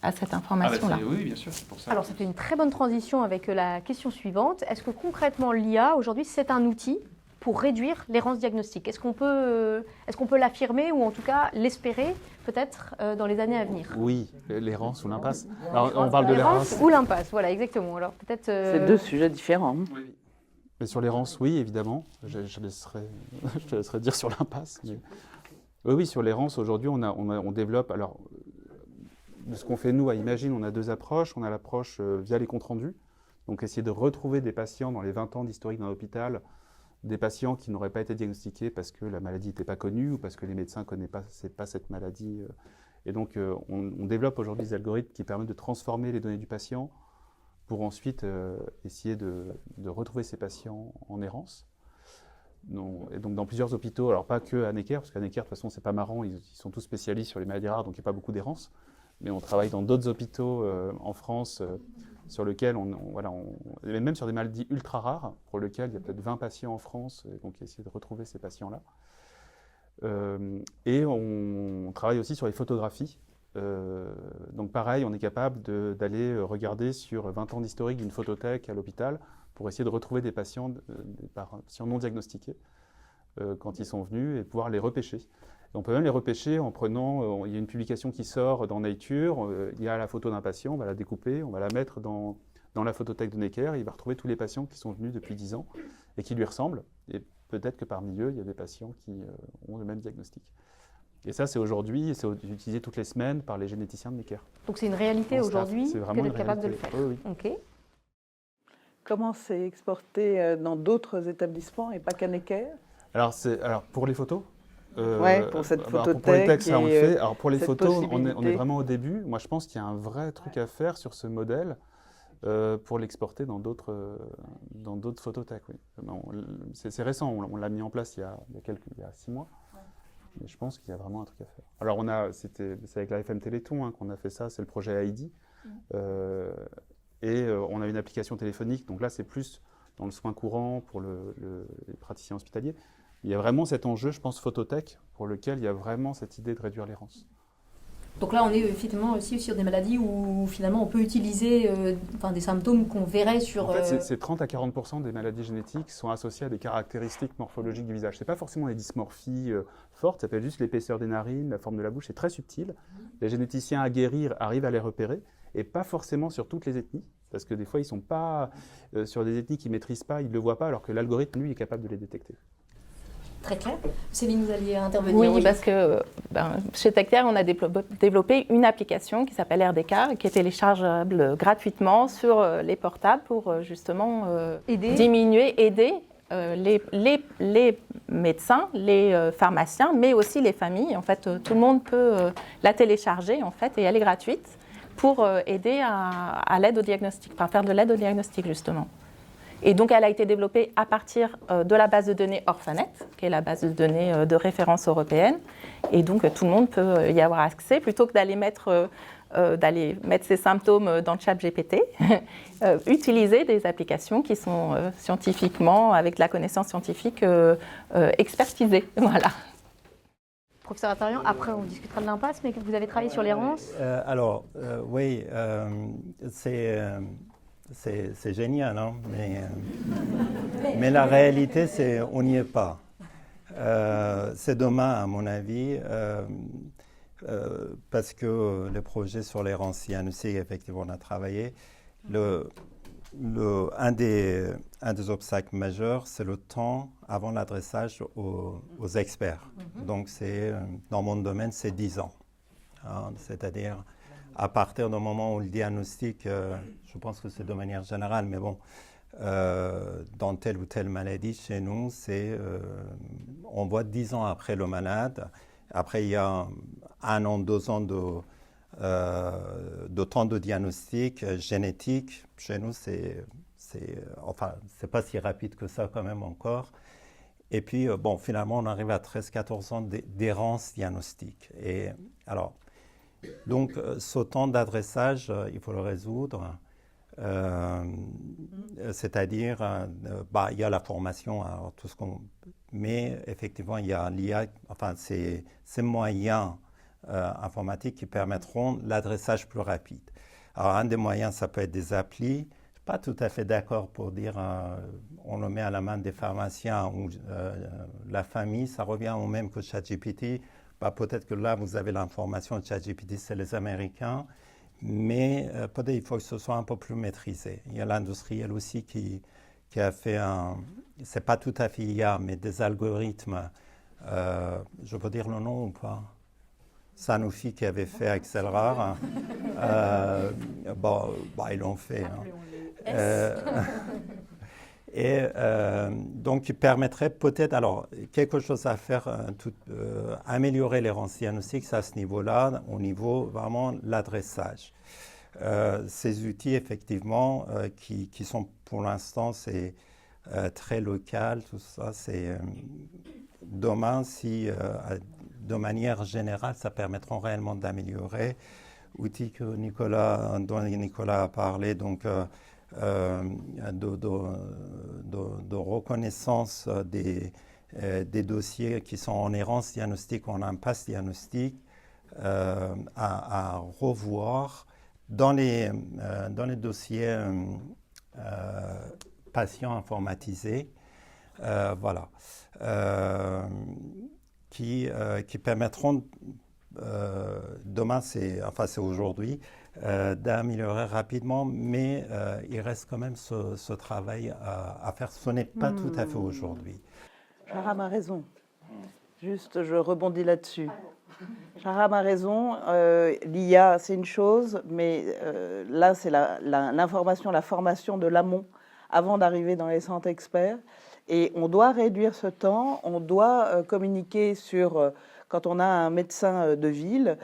[SPEAKER 8] à cette information-là.
[SPEAKER 3] Oui, bien sûr, c'est pour ça.
[SPEAKER 2] Alors ça fait une très bonne transition avec la question suivante. Est-ce que concrètement l'IA, aujourd'hui, c'est un outil pour réduire l'errance diagnostique? Est-ce qu'on peut l'affirmer ou en tout cas l'espérer peut-être dans les années à venir?
[SPEAKER 3] Oui, l'errance ou l'impasse. Alors, on parle de l'errance
[SPEAKER 2] ou l'impasse, voilà, exactement. Alors peut-être.
[SPEAKER 5] C'est deux sujets différents.
[SPEAKER 3] Oui. Mais sur l'errance, oui, évidemment. Je te laisserai dire sur l'impasse. Mais... Oui, sur l'errance, aujourd'hui, on développe. Alors, de ce qu'on fait nous à Imagine, on a deux approches. On a l'approche via les comptes rendus, donc essayer de retrouver des patients dans les 20 ans d'historique d'un hôpital, des patients qui n'auraient pas été diagnostiqués parce que la maladie n'était pas connue ou parce que les médecins ne connaissaient pas cette maladie. Et donc, on développe aujourd'hui des algorithmes qui permettent de transformer les données du patient pour ensuite essayer de retrouver ces patients en errance. Et donc, dans plusieurs hôpitaux, alors pas que à Necker, parce qu'à Necker, de toute façon, c'est pas marrant, ils sont tous spécialistes sur les maladies rares, donc il n'y a pas beaucoup d'errance. Mais on travaille dans d'autres hôpitaux en France sur lesquels et même sur des maladies ultra rares, pour lesquelles il y a peut-être 20 patients en France, et donc essayer de retrouver ces patients-là. Et on travaille aussi sur les photographies. Donc pareil, on est capable d'aller regarder sur 20 ans d'historique d'une photothèque à l'hôpital pour essayer de retrouver des patients non diagnostiqués quand ils sont venus et pouvoir les repêcher. Et on peut même les repêcher en prenant, il y a une publication qui sort dans Nature, il y a la photo d'un patient, on va la découper, on va la mettre dans la photothèque de Necker, et il va retrouver tous les patients qui sont venus depuis 10 ans et qui lui ressemblent. Et peut-être que parmi eux, il y a des patients qui ont le même diagnostic. Et ça, c'est aujourd'hui, c'est utilisé toutes les semaines par les généticiens de Necker.
[SPEAKER 2] Donc c'est une réalité aujourd'hui que d'être capable de le faire.
[SPEAKER 3] Oui, oui.
[SPEAKER 2] Ok.
[SPEAKER 5] Comment c'est exporté dans d'autres établissements et pas qu'à Necker?
[SPEAKER 3] Alors pour les photos
[SPEAKER 5] pour cette photothèque.
[SPEAKER 3] Pour les textes, ça on le fait. Alors pour les
[SPEAKER 5] cette
[SPEAKER 3] photos, on est
[SPEAKER 5] possibilité.
[SPEAKER 3] vraiment au début. Moi, je pense qu'il y a un vrai truc à faire sur ce modèle pour l'exporter dans d'autres photothèques. Oui. C'est récent, on l'a mis en place il y a 6 mois. Mais je pense qu'il y a vraiment un truc à faire. Alors c'est avec la FM Téléthon qu'on a fait ça, c'est le projet AIDI. On a une application téléphonique, donc là c'est plus dans le soin courant pour les praticiens hospitaliers. Il y a vraiment cet enjeu, je pense, photothèque, pour lequel il y a vraiment cette idée de réduire l'errance.
[SPEAKER 9] Donc là, on est effectivement aussi sur des maladies où finalement on peut utiliser des symptômes qu'on verrait sur...
[SPEAKER 3] En fait, c'est 30 à 40% des maladies génétiques sont associées à des caractéristiques morphologiques du visage. Ce n'est pas forcément des dysmorphies fortes, ça peut être juste l'épaisseur des narines, la forme de la bouche, c'est très subtil. Les généticiens aguerris arrivent à les repérer, et pas forcément sur toutes les ethnies, parce que des fois, ils ne sont pas sur des ethnies qu'ils ne maîtrisent pas, ils ne le voient pas, alors que l'algorithme, lui, est capable de les détecter.
[SPEAKER 9] Très clair. Céline, vous alliez intervenir.
[SPEAKER 8] Oui, parce que chez TechCare, on a développé une application qui s'appelle RDK, qui est téléchargeable gratuitement sur les portables pour justement aider les médecins, les pharmaciens, mais aussi les familles. En fait, tout le monde peut la télécharger en fait, et elle est gratuite pour aider à l'aide au diagnostic, enfin faire de l'aide au diagnostic justement. Et donc, elle a été développée à partir de la base de données Orphanet, qui est la base de données de référence européenne. Et donc, tout le monde peut y avoir accès, plutôt que d'aller mettre ses symptômes dans le chat GPT, utiliser des applications qui sont scientifiquement, avec de la connaissance scientifique expertisée. Voilà.
[SPEAKER 2] Professeur Attarian, après on discutera de l'impasse, mais vous avez travaillé sur l'errance.
[SPEAKER 6] Oui, c'est génial, hein, mais la réalité, c'est on n'y est pas. C'est demain, à mon avis, parce que le projet sur l'errance diagnostique, effectivement, on a travaillé. Un des obstacles majeurs, c'est le temps avant l'adressage aux experts. Donc, dans mon domaine, c'est 10 ans. Hein, c'est-à-dire, à partir du moment où le diagnostic, je pense que c'est de manière générale, mais bon, dans telle ou telle maladie, chez nous, on voit 10 ans après le malade. Après, il y a 1 an, 2 ans de temps de diagnostic génétique. Chez nous, c'est pas si rapide que ça quand même encore. Et puis, finalement, on arrive à 13-14 ans d'errance diagnostique. Et alors, donc, ce temps d'adressage, il faut le résoudre. C'est-à-dire, il y a la formation, alors, mais effectivement, il y a l'IA, ces moyens informatiques qui permettront l'adressage plus rapide. Alors, un des moyens, ça peut être des applis. Je ne suis pas tout à fait d'accord pour dire on le met à la main des pharmaciens ou la famille, ça revient au même que ChatGPT. Peut-être que là, vous avez l'information de ChatGPT, c'est les Américains, mais peut-être il faut que ce soit un peu plus maîtrisé. Il y a l'industriel aussi qui a fait c'est pas tout à fait IA, mais des algorithmes, je peux dire le nom ou pas? Sanofi qui avait fait Accelerar. Ils l'ont fait. Donc, il permettrait peut-être, alors, quelque chose à faire, améliorer l'errance diagnostique à ce niveau-là, au niveau vraiment de l'adressage. Ces outils, effectivement, qui sont pour l'instant, c'est très local, tout ça, c'est demain, si de manière générale, ça permettra réellement d'améliorer. Outils dont Nicolas a parlé, donc de reconnaissance des dossiers qui sont en errance diagnostique ou en impasse diagnostique, à revoir dans les dossiers patients informatisés, qui permettront demain, c'est aujourd'hui, d'améliorer rapidement, mais il reste quand même ce travail à faire. Ce n'est pas tout à fait aujourd'hui.
[SPEAKER 5] Shahram a raison. Juste, je rebondis là-dessus. Shahram a raison. L'IA, c'est une chose, mais là, c'est l'information, la formation de l'amont avant d'arriver dans les centres experts. Et on doit réduire ce temps, on doit communiquer sur, quand on a un médecin de ville,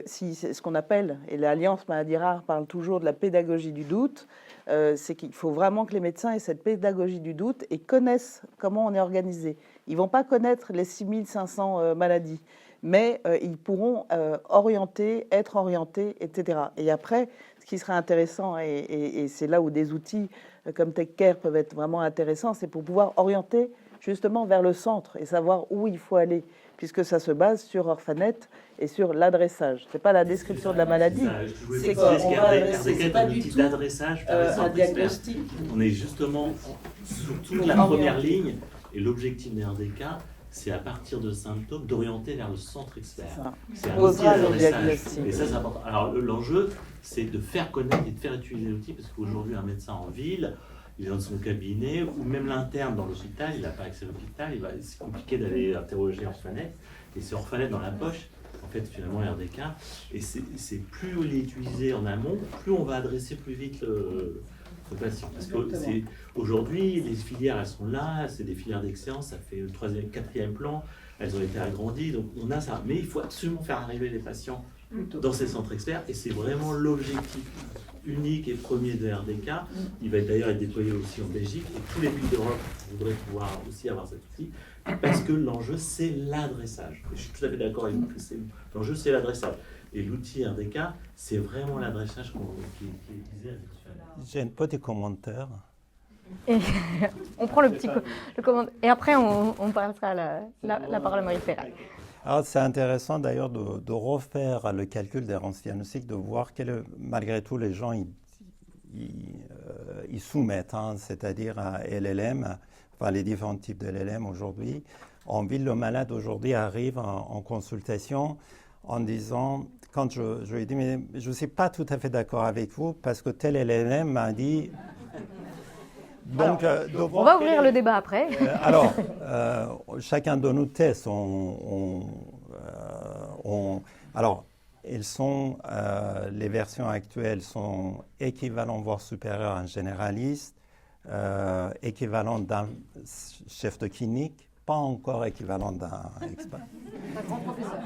[SPEAKER 5] si c'est ce qu'on appelle, et l'Alliance Maladies Rares parle toujours de la pédagogie du doute, c'est qu'il faut vraiment que les médecins aient cette pédagogie du doute et connaissent comment on est organisé. Ils ne vont pas connaître les 6500 maladies, mais ils pourront être orientés, etc. Et après, ce qui serait intéressant, et c'est là où des outils comme TechCare peuvent être vraiment intéressants, c'est pour pouvoir orienter justement vers le centre et savoir où il faut aller, puisque ça se base sur Orphanet et sur l'adressage. C'est pas la description de la maladie.
[SPEAKER 10] C'est un outil d'adressage,
[SPEAKER 5] un diagnostic.
[SPEAKER 10] On est justement sur toute la première ligne, et l'objectif des RDK, c'est à partir de symptômes d'orienter vers le centre expert. C'est un outil d'adressage. Et ça, c'est important. Alors l'enjeu, c'est de faire connaître et de faire utiliser l'outil, parce qu'aujourd'hui, un médecin en ville, il est dans son cabinet, ou même l'interne dans l'hôpital, il n'a pas accès à l'hôpital, c'est compliqué d'aller interroger Orphanet, et c'est Orphanet dans la poche, en fait, finalement, RDK, et c'est plus on est utilisé en amont, plus on va adresser plus vite le patient. Parce qu'aujourd'hui, les filières, elles sont là, c'est des filières d'excellence, ça fait le 3e, 4e plan, elles ont été agrandies, donc on a ça. Mais il faut absolument faire arriver les patients dans ces centres experts, et c'est vraiment l'objectif unique et premier de RDK. Il va d'ailleurs être déployé aussi en Belgique, et tous les pays d'Europe voudraient pouvoir aussi avoir cet outil, parce que l'enjeu, c'est l'adressage. Je suis tout à fait d'accord avec vous que l'enjeu, c'est l'adressage. Et l'outil RDK, c'est vraiment l'adressage qui est visé avec.
[SPEAKER 6] J'ai un petit commentaire.
[SPEAKER 2] Et on prend le commentaire. Et après, on passera la parole à Marie Ferral.
[SPEAKER 6] Alors, c'est intéressant d'ailleurs de refaire le calcul d'errance diagnostique, de voir malgré tout les gens ils soumettent, c'est-à-dire à LLM, enfin les différents types de LLM aujourd'hui. En ville, le malade aujourd'hui arrive en consultation en disant, quand je lui ai dit, mais je ne suis pas tout à fait d'accord avec vous parce que tel LLM m'a dit...
[SPEAKER 2] Donc, on va ouvrir le débat après.
[SPEAKER 6] Chacun de nous teste. Alors, les versions actuelles sont équivalentes, voire supérieures à un généraliste, équivalent d'un chef de clinique, pas encore équivalent d'un expert.
[SPEAKER 9] Un grand professeur.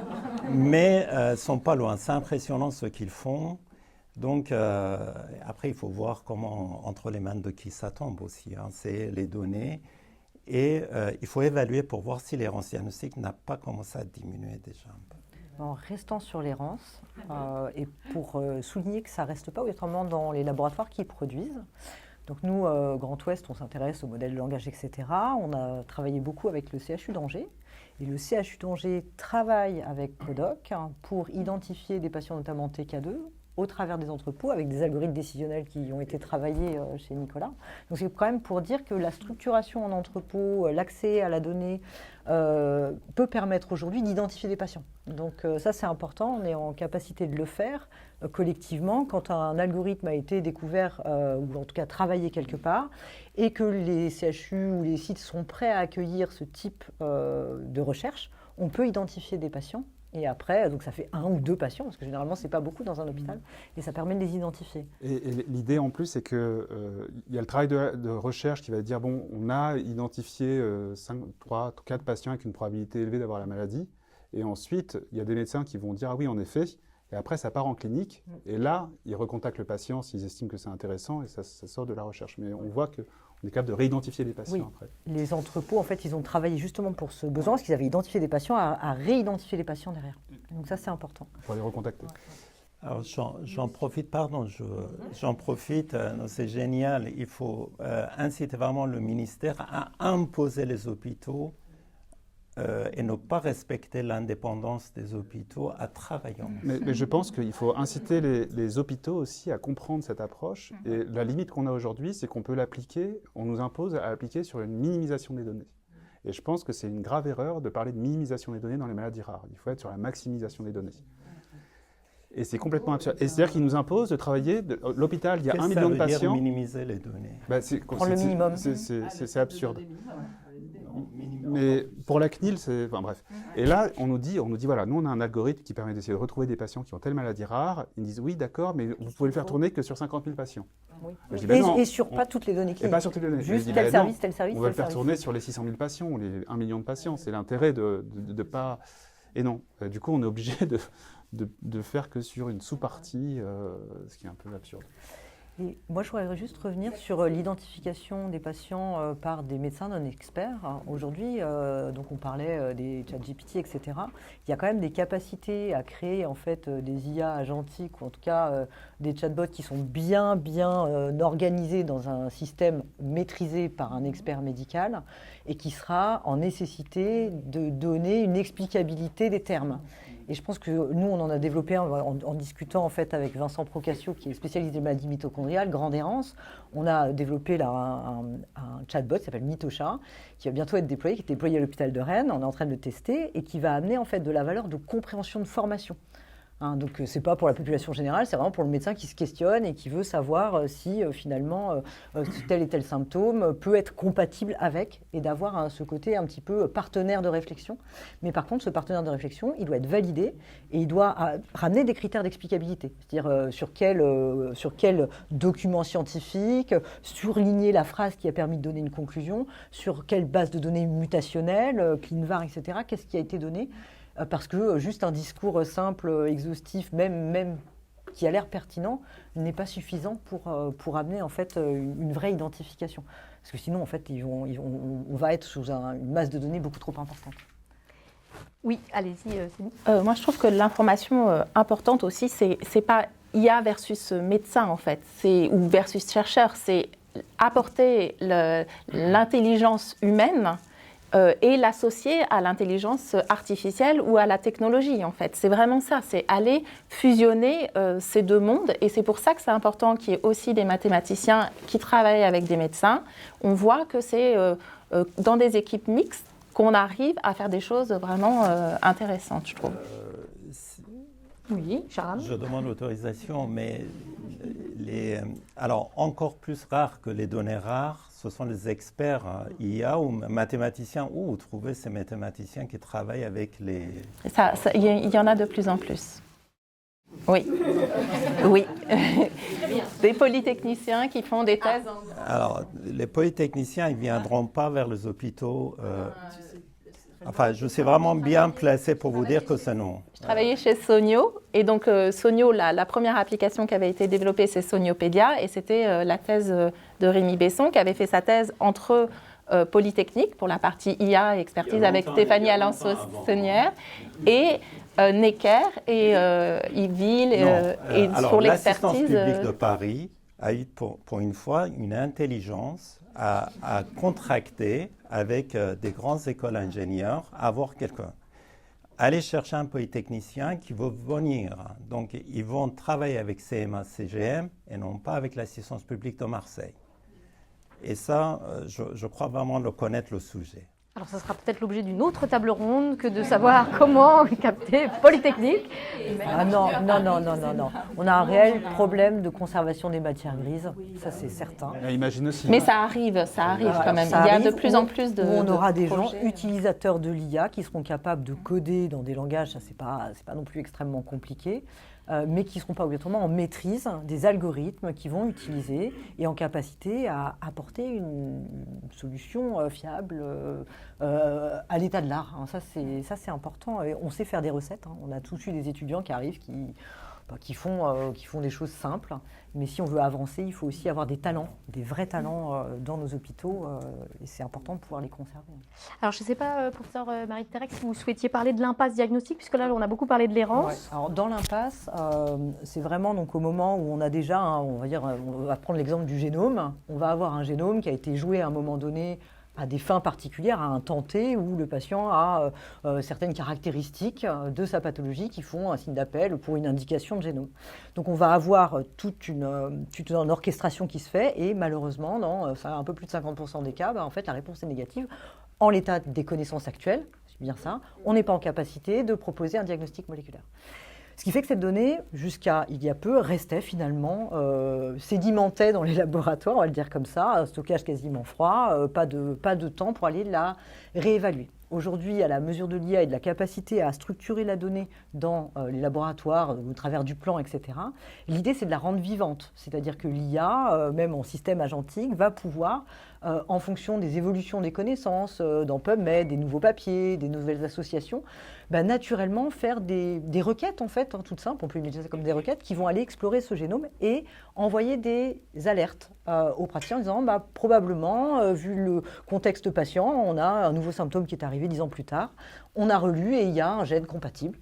[SPEAKER 6] Mais ne sont pas loin. C'est impressionnant ce qu'ils font. Donc, après, il faut voir comment, entre les mains de qui ça tombe aussi. C'est les données. Et il faut évaluer pour voir si l'errance diagnostique n'a pas commencé à diminuer déjà un peu.
[SPEAKER 4] En restant sur l'errance, et pour souligner que ça ne reste pas autrement dans les laboratoires qui produisent. Donc nous, Grand Ouest, on s'intéresse au modèle de langage, etc. On a travaillé beaucoup avec le CHU d'Angers. Et le CHU d'Angers travaille avec Codoc pour identifier des patients, notamment TK2, au travers des entrepôts, avec des algorithmes décisionnels qui ont été travaillés chez Nicolas. Donc c'est quand même pour dire que la structuration en entrepôt, l'accès à la donnée peut permettre aujourd'hui d'identifier des patients. Donc ça c'est important, on est en capacité de le faire collectivement quand un algorithme a été découvert ou en tout cas travaillé quelque part et que les CHU ou les sites sont prêts à accueillir ce type de recherche. On peut identifier des patients Et après, donc ça fait 1 ou 2 patients, parce que généralement, ce n'est pas beaucoup dans un hôpital, et ça permet de les identifier.
[SPEAKER 3] Et l'idée en plus, c'est qu'il y a le travail de recherche qui va dire, bon, on a identifié 3, 4 patients avec une probabilité élevée d'avoir la maladie, et ensuite, il y a des médecins qui vont dire, ah oui, en effet, et après, ça part en clinique, et là, ils recontactent le patient s'ils estiment que c'est intéressant, et ça sort de la recherche. Mais on voit qu'on est capable de réidentifier les patients après.
[SPEAKER 4] Les entrepôts, en fait, ils ont travaillé justement pour ce besoin, parce qu'ils avaient identifié des patients, à réidentifier les patients derrière. Donc ça, c'est important.
[SPEAKER 3] Pour les recontacter.
[SPEAKER 6] Alors j'en profite, j'en profite, c'est génial, il faut inciter vraiment le ministère à imposer les hôpitaux et ne pas respecter l'indépendance des hôpitaux à travailler ensemble.
[SPEAKER 3] Mais je pense qu'il faut inciter les hôpitaux aussi à comprendre cette approche. Et la limite qu'on a aujourd'hui, c'est qu'on peut l'appliquer, on nous impose à l'appliquer sur une minimisation des données. Et je pense que c'est une grave erreur de parler de minimisation des données dans les maladies rares. Il faut être sur la maximisation des données. Et c'est complètement absurde. Et c'est-à-dire qu'ils nous imposent de travailler. L'hôpital, il y a 1 million de patients.
[SPEAKER 6] Ça veut dire minimiser les données.
[SPEAKER 4] Prendre le minimum.
[SPEAKER 3] C'est absurde. Mais pour la CNIL, c'est... Enfin bref. Et là, on nous dit, voilà, nous on a un algorithme qui permet d'essayer de retrouver des patients qui ont telle maladie rare. Ils disent, oui, d'accord, mais vous pouvez le faire tourner que sur 50 000 patients.
[SPEAKER 4] Oui.
[SPEAKER 3] Je dis,
[SPEAKER 4] et sur pas toutes les données cliniques.
[SPEAKER 3] Et pas sur toutes les données.
[SPEAKER 4] Juste
[SPEAKER 3] dis,
[SPEAKER 4] tel service, tel service,
[SPEAKER 3] on va le faire tourner sur les 600 000 patients, ou les 1 million de patients. C'est l'intérêt de pas... Et non. Du coup, on est obligé de faire que sur une sous-partie, ce qui est un peu absurde.
[SPEAKER 4] Et moi, je voudrais juste revenir sur l'identification des patients par des médecins non experts. Aujourd'hui, donc on parlait des ChatGPT, etc. Il y a quand même des capacités à créer en fait des IA agentiques, ou en tout cas des chatbots qui sont bien organisés dans un système maîtrisé par un expert médical et qui sera en nécessité de donner une explicabilité des termes. Et je pense que nous, on en a développé un en discutant en fait avec Vincent Procascio, qui est spécialiste des maladies mitochondriales, grande errance. On a développé là un chatbot qui s'appelle Mitosha, qui va bientôt être déployé, qui est déployé à l'hôpital de Rennes. On est en train de le tester et qui va amener en fait de la valeur de compréhension de formation. Donc c'est pas pour la population générale, c'est vraiment pour le médecin qui se questionne et qui veut savoir si finalement tel et tel symptôme peut être compatible avec, et d'avoir ce côté un petit peu partenaire de réflexion. Mais par contre, ce partenaire de réflexion, il doit être validé et il doit ramener des critères d'explicabilité, c'est-à-dire sur quel document scientifique, surligner la phrase qui a permis de donner une conclusion, sur quelle base de données mutationnelle, ClinVar, etc. Qu'est-ce qui a été donné ? Parce que juste un discours simple, exhaustif, même qui a l'air pertinent, n'est pas suffisant pour amener en fait une vraie identification. Parce que sinon, en fait, on va être sous une masse de données beaucoup trop importante.
[SPEAKER 2] Oui, allez-y, Céline.
[SPEAKER 8] Moi, je trouve que l'information importante aussi, c'est pas IA versus médecin, en fait, ou versus chercheur, c'est apporter l'intelligence humaine et l'associer à l'intelligence artificielle ou à la technologie, en fait. C'est vraiment ça, c'est aller fusionner ces deux mondes. Et c'est pour ça que c'est important qu'il y ait aussi des mathématiciens qui travaillent avec des médecins. On voit que c'est dans des équipes mixtes qu'on arrive à faire des choses vraiment intéressantes, je trouve.
[SPEAKER 2] Oui, Charles.
[SPEAKER 6] Je demande l'autorisation, mais alors encore plus rare que les données rares, ce sont les experts IA ou mathématiciens. Où vous trouvez ces mathématiciens qui travaillent avec les...
[SPEAKER 8] Il y en a de plus en plus. Oui. Oui. Des polytechniciens qui font des thèses.
[SPEAKER 6] Alors, les polytechniciens, ils ne viendront pas vers les hôpitaux. Enfin, je suis vraiment bien placé pour vous dire que c'est non.
[SPEAKER 8] Je travaillais chez Sonio, et donc Sonio, la première application qui avait été développée, c'est Soniopédia, et c'était la thèse de Rémi Besson, qui avait fait sa thèse entre Polytechnique, pour la partie IA et expertise, avec Stéphanie Alonso-Senière, et Necker et Yville, et
[SPEAKER 6] alors,
[SPEAKER 8] pour l'expertise...
[SPEAKER 6] L'assistance publique de Paris a eu pour une fois une intelligence à contracter avec des grandes écoles d'ingénieurs, avoir quelqu'un. Aller chercher un polytechnicien qui veut venir. Donc, ils vont travailler avec CMA, CGM et non pas avec l'assistance publique de Marseille. Et ça, je crois vraiment connaître le sujet.
[SPEAKER 2] Alors, ça sera peut-être l'objet d'une autre table ronde que de savoir comment capter Polytechnique.
[SPEAKER 4] Ah non. On a un réel problème de conservation des matières grises, ça c'est certain.
[SPEAKER 3] Imagine aussi.
[SPEAKER 8] Mais ça arrive quand même. Il y a de plus en plus de
[SPEAKER 4] on aura des gens
[SPEAKER 8] projets.
[SPEAKER 4] utilisateurs de l'IA qui seront capables de coder dans des langages, ça c'est pas non plus extrêmement compliqué, mais qui ne seront pas obligatoirement en maîtrise des algorithmes qu'ils vont utiliser et en capacité à apporter une solution fiable à l'état de l'art. Ça c'est important. Et on sait faire des recettes. On a tous eu des étudiants qui arrivent, qui font des choses simples. Mais si on veut avancer, il faut aussi avoir des talents, des vrais talents dans nos hôpitaux. Et c'est important de pouvoir les conserver.
[SPEAKER 2] Alors, je ne sais pas, professeur Marie-Thérèse, si vous souhaitiez parler de l'impasse diagnostique, puisque là, on a beaucoup parlé de l'errance.
[SPEAKER 4] Ouais. Alors, dans l'impasse, c'est vraiment donc, au moment où on a déjà, on va prendre l'exemple du génome. On va avoir un génome qui a été joué à un moment donné à des fins particulières, à un temps T où le patient a certaines caractéristiques de sa pathologie qui font un signe d'appel pour une indication de génome. Donc on va avoir toute une orchestration qui se fait et malheureusement, dans un peu plus de 50% des cas, en fait, la réponse est négative. En l'état des connaissances actuelles, c'est bien ça, on n'est pas en capacité de proposer un diagnostic moléculaire. Ce qui fait que cette donnée, jusqu'à il y a peu, restait finalement, sédimentait dans les laboratoires, on va le dire comme ça, un stockage quasiment froid, pas de temps pour aller la réévaluer. Aujourd'hui, à la mesure de l'IA et de la capacité à structurer la donnée dans les laboratoires, au travers du plan, etc., l'idée c'est de la rendre vivante. C'est-à-dire que l'IA, même en système agentique, va pouvoir, en fonction des évolutions des connaissances, dans PubMed, des nouveaux papiers, des nouvelles associations, naturellement faire des requêtes, en fait, toutes simples, on peut imaginer ça comme des requêtes, qui vont aller explorer ce génome et envoyer des alertes aux praticiens en disant, probablement, vu le contexte patient, on a un nouveau symptôme qui est arrivé 10 ans plus tard, on a relu et il y a un gène compatible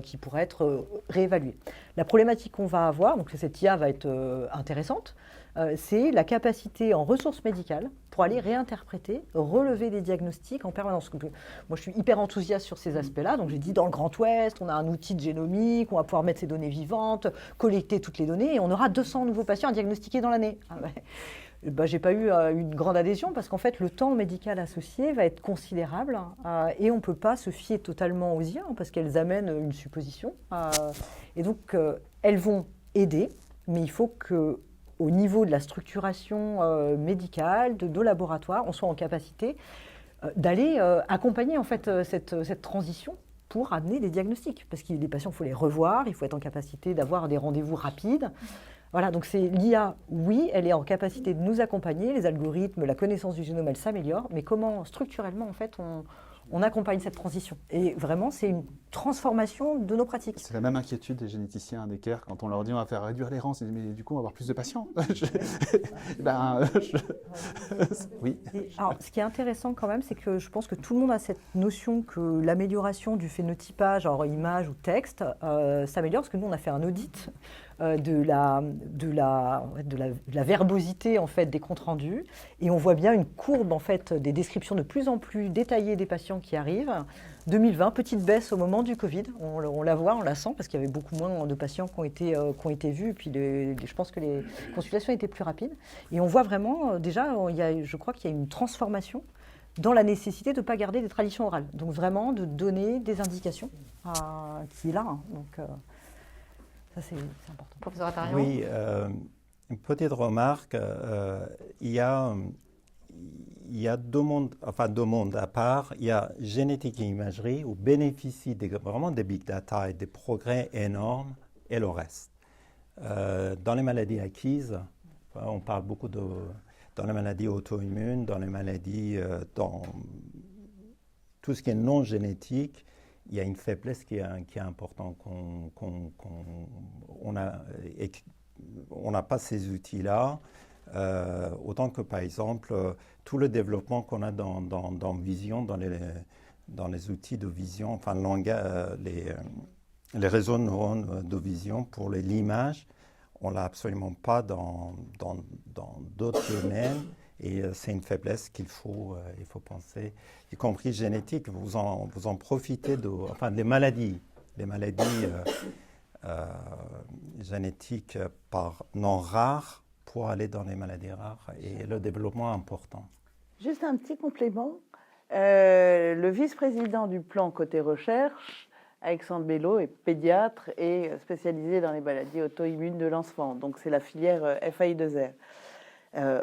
[SPEAKER 4] qui pourrait être réévalué. La problématique qu'on va avoir, donc cette IA va être intéressante, c'est la capacité en ressources médicales pour aller réinterpréter, relever des diagnostics en permanence. Moi, je suis hyper enthousiaste sur ces aspects-là. Donc, j'ai dit, dans le Grand Ouest, on a un outil de génomique, on va pouvoir mettre ces données vivantes, collecter toutes les données, et on aura 200 nouveaux patients à diagnostiquer dans l'année. Je n'ai pas eu une grande adhésion parce qu'en fait, le temps médical associé va être considérable et on ne peut pas se fier totalement aux IA parce qu'elles amènent une supposition. Et donc, elles vont aider, mais il faut que au niveau de la structuration médicale, de nos laboratoires, on soit en capacité d'aller accompagner en fait, cette transition pour amener des diagnostics. Parce que les patients, il faut les revoir, il faut être en capacité d'avoir des rendez-vous rapides. Voilà, donc c'est l'IA, oui, elle est en capacité de nous accompagner, les algorithmes, la connaissance du génome, elle s'améliore, mais comment structurellement, en fait, on accompagne cette transition. Et vraiment, c'est une transformation de nos pratiques.
[SPEAKER 3] C'est la même inquiétude des généticiens à Necker quand on leur dit on va faire réduire l'errance. Ils disent mais du coup on va avoir plus de patients. Oui.
[SPEAKER 4] Alors, ce qui est intéressant quand même, c'est que je pense que tout le monde a cette notion que l'amélioration du phénotypage, alors image ou texte, s'améliore parce que nous on a fait un audit de la verbosité en fait des comptes rendus et on voit bien une courbe en fait des descriptions de plus en plus détaillées des patients qui arrivent. 2020, petite baisse au moment du Covid, on la voit, on la sent parce qu'il y avait beaucoup moins de patients qui ont été vus et puis je pense que les consultations étaient plus rapides et on voit vraiment déjà, je crois qu'il y a une transformation dans la nécessité de ne pas garder des traditions orales, donc vraiment de donner des indications qui est là, donc ça c'est important.
[SPEAKER 2] Professeur Attarian.
[SPEAKER 6] Oui, une petite remarque, il y a deux mondes à part. Il y a génétique et imagerie où bénéficient vraiment des big data et des progrès énormes et le reste. Dans les maladies acquises, on parle beaucoup dans les maladies auto-immunes, dans les maladies, dans tout ce qui est non génétique, il y a une faiblesse qui est importante. On n'a pas ces outils-là. Autant que par exemple tout le développement qu'on a dans Vision, dans les outils de vision, enfin les réseaux de neurones de vision pour l'image, on l'a absolument pas dans d'autres domaines et c'est une faiblesse il faut penser, y compris génétique. Vous en profitez des maladies génétiques par non rares pour aller dans les maladies rares et le développement important.
[SPEAKER 5] Juste un petit complément. Le vice-président du plan côté recherche, Alexandre Bello, est pédiatre et spécialisé dans les maladies auto-immunes de l'enfant. Donc c'est la filière FAI2R.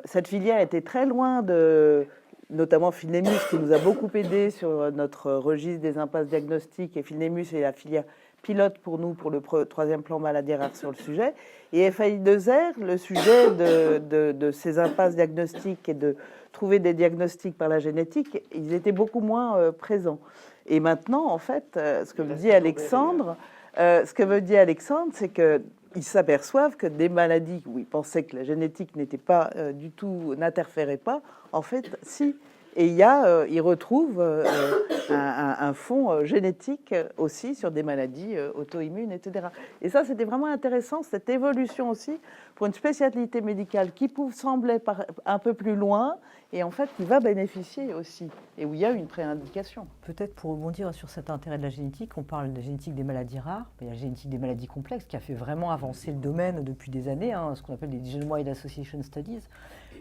[SPEAKER 5] Cette filière était très loin de, notamment Filnemus, qui nous a beaucoup aidé sur notre registre des impasses diagnostiques. Et Filnemus est la filière pilote pour nous, pour le troisième plan maladie rare sur le sujet. Et FAI2R, le sujet de ces impasses diagnostiques et de trouver des diagnostics par la génétique, ils étaient beaucoup moins présents. Et maintenant, en fait, ce que me dit Alexandre, c'est qu'ils s'aperçoivent que des maladies où ils pensaient que la génétique n'était pas du tout, n'interférait pas, en fait, si. Et ils retrouvent un fond génétique aussi sur des maladies auto-immunes, etc. Et ça, c'était vraiment intéressant, cette évolution aussi, pour une spécialité médicale qui semblait un peu plus loin, et en fait, qui va bénéficier aussi, et où il y a une préindication.
[SPEAKER 4] Peut-être pour rebondir sur cet intérêt de la génétique, on parle de la génétique des maladies rares, mais il y a la génétique des maladies complexes qui a fait vraiment avancer le domaine depuis des années, ce qu'on appelle les Genome-Wide Association Studies,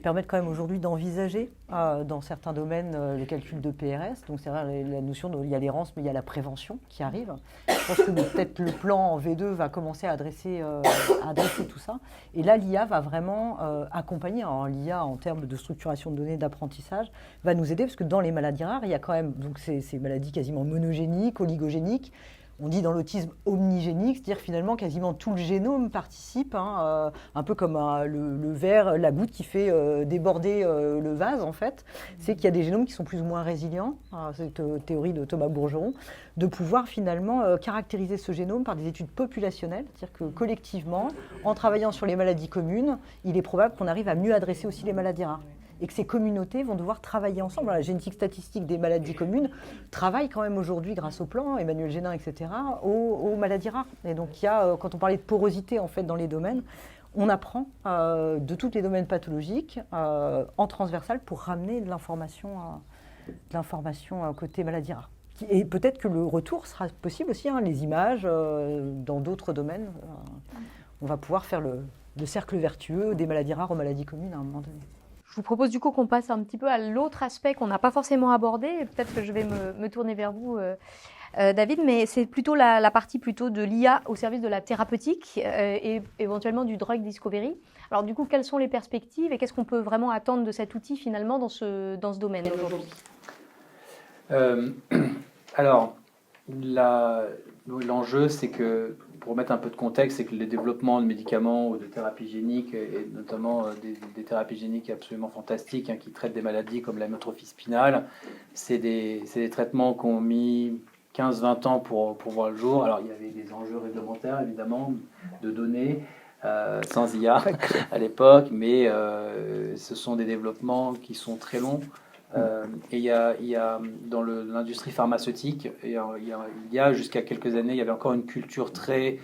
[SPEAKER 4] permettent quand même aujourd'hui d'envisager dans certains domaines le calcul de PRS. Donc c'est vrai, la notion il y a l'errance, mais il y a la prévention qui arrive. Je pense que peut-être le plan en V2 va commencer à adresser tout ça. Et là, l'IA va vraiment accompagner. Alors, l'IA, en termes de structuration de données, d'apprentissage, va nous aider, parce que dans les maladies rares, il y a quand même donc, ces maladies quasiment monogéniques, oligogéniques. On dit dans l'autisme omnigénique, c'est-à-dire finalement quasiment tout le génome participe, un peu comme le verre, la goutte qui fait déborder le vase en fait. C'est qu'il y a des génomes qui sont plus ou moins résilients, cette théorie de Thomas Bourgeron, de pouvoir finalement caractériser ce génome par des études populationnelles, c'est-à-dire que collectivement, en travaillant sur les maladies communes, il est probable qu'on arrive à mieux adresser aussi les maladies rares. Et que ces communautés vont devoir travailler ensemble. La génétique statistique des maladies communes travaille quand même aujourd'hui, grâce au plan, Emmanuel Génin, etc., aux maladies rares. Et donc, il y a, quand on parlait de porosité en fait, dans les domaines, on apprend de tous les domaines pathologiques en transversal pour ramener de l'information côté maladies rares. Et peut-être que le retour sera possible aussi, les images dans d'autres domaines. On va pouvoir faire le cercle vertueux des maladies rares aux maladies communes à un moment donné.
[SPEAKER 2] Je vous propose du coup qu'on passe un petit peu à l'autre aspect qu'on n'a pas forcément abordé. Peut-être que je vais me tourner vers vous, David, mais c'est plutôt la partie plutôt de l'IA au service de la thérapeutique et éventuellement du drug discovery. Alors du coup, quelles sont les perspectives et qu'est-ce qu'on peut vraiment attendre de cet outil finalement dans ce domaine aujourd'hui ?
[SPEAKER 7] Alors, l'enjeu, c'est que, pour mettre un peu de contexte, c'est que les développements de médicaments ou de thérapies géniques, et notamment des thérapies géniques absolument fantastiques qui traitent des maladies comme la l'amyotrophie spinale, c'est des traitements qui ont mis 15-20 ans pour voir le jour. Alors, il y avait des enjeux réglementaires, évidemment, de données, sans IA à l'époque, mais ce sont des développements qui sont très longs. Et il y a dans l'industrie pharmaceutique, il y a jusqu'à quelques années, il y avait encore une culture très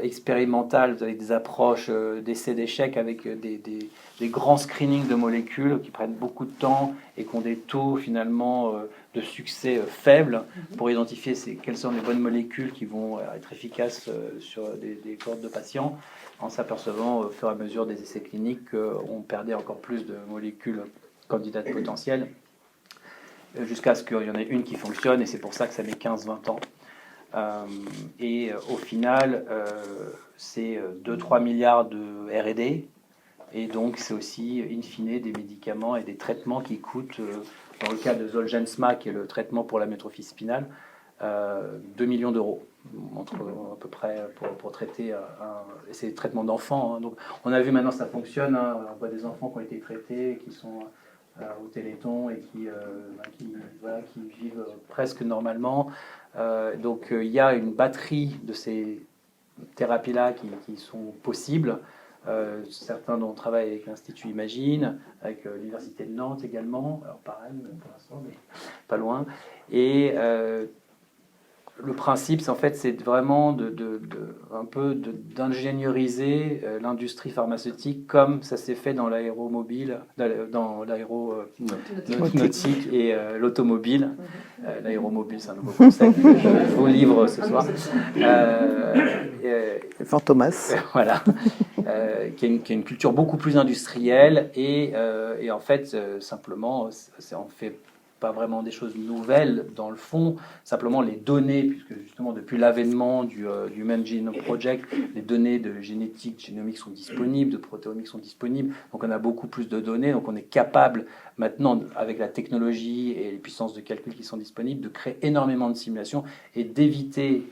[SPEAKER 7] expérimentale, avec des approches d'essais d'échecs, avec des grands screenings de molécules qui prennent beaucoup de temps et qui ont des taux finalement de succès faibles pour identifier quelles sont les bonnes molécules qui vont être efficaces sur des cohortes de patients, en s'apercevant au fur et à mesure des essais cliniques qu'on perdait encore plus de molécules candidates potentielles, jusqu'à ce qu'il y en ait une qui fonctionne, et c'est pour ça que ça met 15-20 ans. Et au final, c'est 2-3 milliards de R&D, et donc c'est aussi, in fine, des médicaments et des traitements qui coûtent, dans le cas de Zolgensma, qui est le traitement pour l'amyotrophie spinale, 2 millions d'euros, à peu près, pour traiter c'est des traitements d'enfants. Donc on a vu maintenant ça fonctionne, on voit des enfants qui ont été traités, qui sont au Téléthon et qui vivent presque normalement. Donc il y a une batterie de ces thérapies-là qui sont possibles. Certains dont on travaille avec l'Institut Imagine, avec l'Université de Nantes également, alors pas Rennes pour l'instant, mais pas loin. Et le principe, c'est vraiment un peu d'ingénieriser l'industrie pharmaceutique comme ça s'est fait dans l'aéromobile, dans l'aéronautique et l'automobile. L'aéromobile, c'est un nouveau concept que je vous livre ce soir.
[SPEAKER 5] Fantomas.
[SPEAKER 7] Voilà. Qui est une culture beaucoup plus industrielle et en fait, simplement, on fait pas vraiment des choses nouvelles dans le fond, simplement les données, puisque justement depuis l'avènement du Human Genome Project, les données de génétique, génomique sont disponibles, de protéomique sont disponibles, donc on a beaucoup plus de données, donc on est capable maintenant, avec la technologie et les puissances de calcul qui sont disponibles, de créer énormément de simulations et d'éviter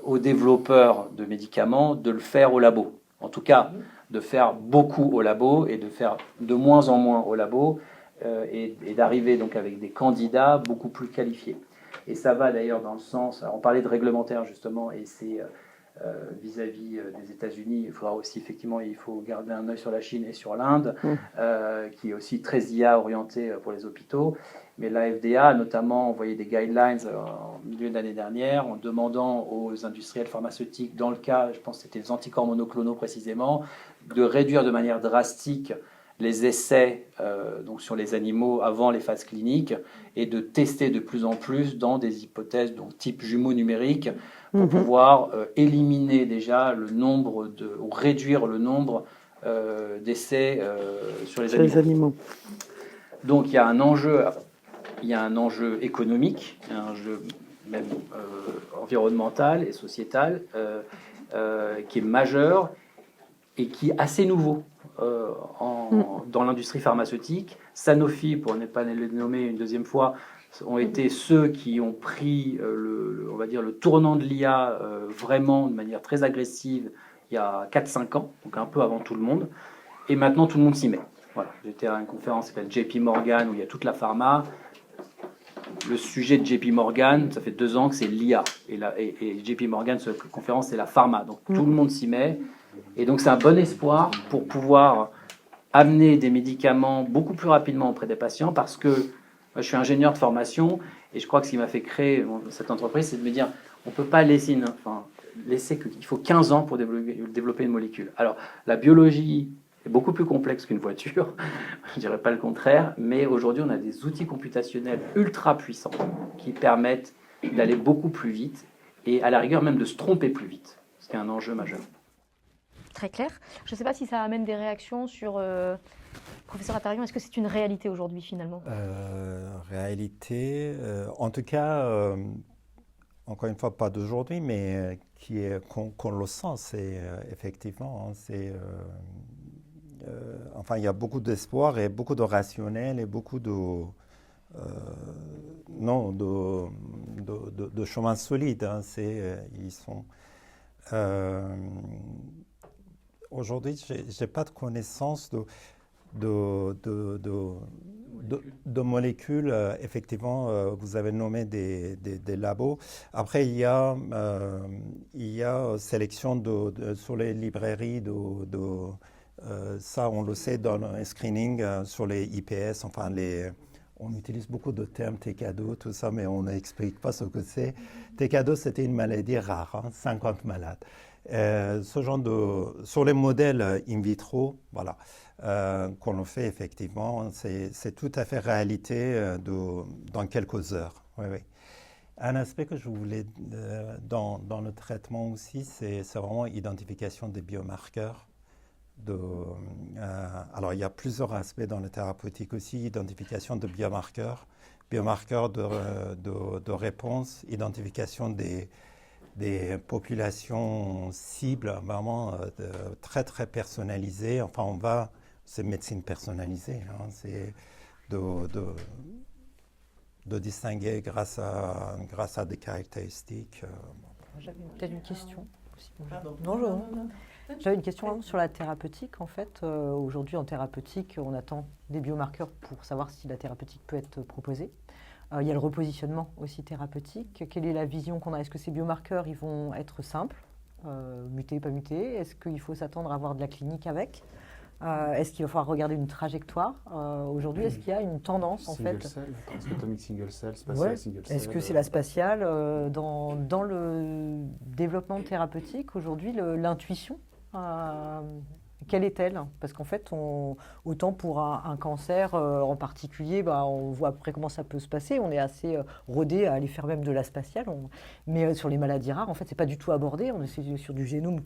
[SPEAKER 7] aux développeurs de médicaments de le faire au labo. En tout cas, de faire beaucoup au labo et de faire de moins en moins au labo, et d'arriver donc avec des candidats beaucoup plus qualifiés. Et ça va d'ailleurs dans le sens, alors on parlait de réglementaire justement, et c'est vis-à-vis des États-Unis, il faudra aussi effectivement, il faut garder un œil sur la Chine et sur l'Inde, qui est aussi très IA orienté pour les hôpitaux. Mais la FDA a notamment envoyé des guidelines en milieu d'année dernière en demandant aux industriels pharmaceutiques, dans le cas, je pense que c'était les anticorps monoclonaux précisément, de réduire de manière drastique les essais donc sur les animaux avant les phases cliniques et de tester de plus en plus dans des hypothèses donc type jumeaux numériques pour pouvoir éliminer déjà le nombre ou réduire le nombre d'essais sur les animaux. Donc il y a un enjeu économique, un enjeu même environnemental et sociétal qui est majeur et qui est assez nouveau. Dans l'industrie pharmaceutique. Sanofi, pour ne pas le nommer une deuxième fois, ont été ceux qui ont pris on va dire le tournant de l'IA vraiment de manière très agressive il y a 4-5 ans, donc un peu avant tout le monde. Et maintenant, tout le monde s'y met. Voilà. J'étais à une conférence qui s'appelle JP Morgan, où il y a toute la pharma. Le sujet de JP Morgan, ça fait 2 ans que c'est l'IA. Et JP Morgan, cette conférence, c'est la pharma. Donc tout le monde s'y met. Et donc c'est un bon espoir pour pouvoir amener des médicaments beaucoup plus rapidement auprès des patients, parce que moi, je suis ingénieur de formation et je crois que ce qui m'a fait créer cette entreprise, c'est de me dire on ne peut pas laisser il faut 15 ans pour développer une molécule. Alors la biologie est beaucoup plus complexe qu'une voiture, je ne dirais pas le contraire, mais aujourd'hui on a des outils computationnels ultra puissants qui permettent d'aller beaucoup plus vite et à la rigueur même de se tromper plus vite, ce qui est un enjeu majeur.
[SPEAKER 2] Très clair. Je ne sais pas si ça amène des réactions sur... Professeur Attarion, est-ce que c'est une réalité aujourd'hui finalement?
[SPEAKER 6] Réalité, en tout cas, encore une fois, pas d'aujourd'hui, mais qu'on le sent, c'est effectivement, enfin, il y a beaucoup d'espoir et beaucoup de rationnel et beaucoup de chemin solide. Hein, ils sont... Aujourd'hui, je n'ai pas de connaissance de molécules. Effectivement, vous avez nommé des labos. Après, il y a sélection sur les librairies ça, on le sait dans le screening sur les IPS. Enfin, on utilise beaucoup de termes TK2, tout ça, mais on n'explique pas ce que c'est. TK2, c'était une maladie rare, 50 malades. Ce genre sur les modèles in vitro, voilà, qu'on fait effectivement, c'est tout à fait réalité dans quelques heures. Oui, oui. Un aspect que je voulais dans le traitement aussi, c'est vraiment l'identification des biomarqueurs. Alors, il y a plusieurs aspects dans le thérapeutique aussi, identification de biomarqueurs de réponse, identification des populations cibles vraiment très très personnalisées. Enfin, c'est médecine personnalisée, hein, c'est de distinguer grâce à des caractéristiques.
[SPEAKER 4] J'avais peut-être une question. Non. J'avais une question sur la thérapeutique. En fait, aujourd'hui en thérapeutique, on attend des biomarqueurs pour savoir si la thérapeutique peut être proposée. Il y a le repositionnement aussi thérapeutique. Quelle est la vision qu'on a? Est-ce que ces biomarqueurs ils vont être simples, mutés, pas mutés? Est-ce qu'il faut s'attendre à avoir de la clinique avec? Est-ce qu'il va falloir regarder une trajectoire? Aujourd'hui, est-ce qu'il y a une tendance en fait?
[SPEAKER 3] Transcriptomique single cell, spatial single cell.
[SPEAKER 4] Est-ce que c'est la spatiale dans le développement thérapeutique aujourd'hui, l'intuition quelle est-elle? Parce qu'en fait, autant pour un cancer en particulier, on voit après comment ça peut se passer. On est assez rodé à aller faire même de la spatiale. Mais sur les maladies rares, en fait, c'est pas du tout abordé. On est sur du génome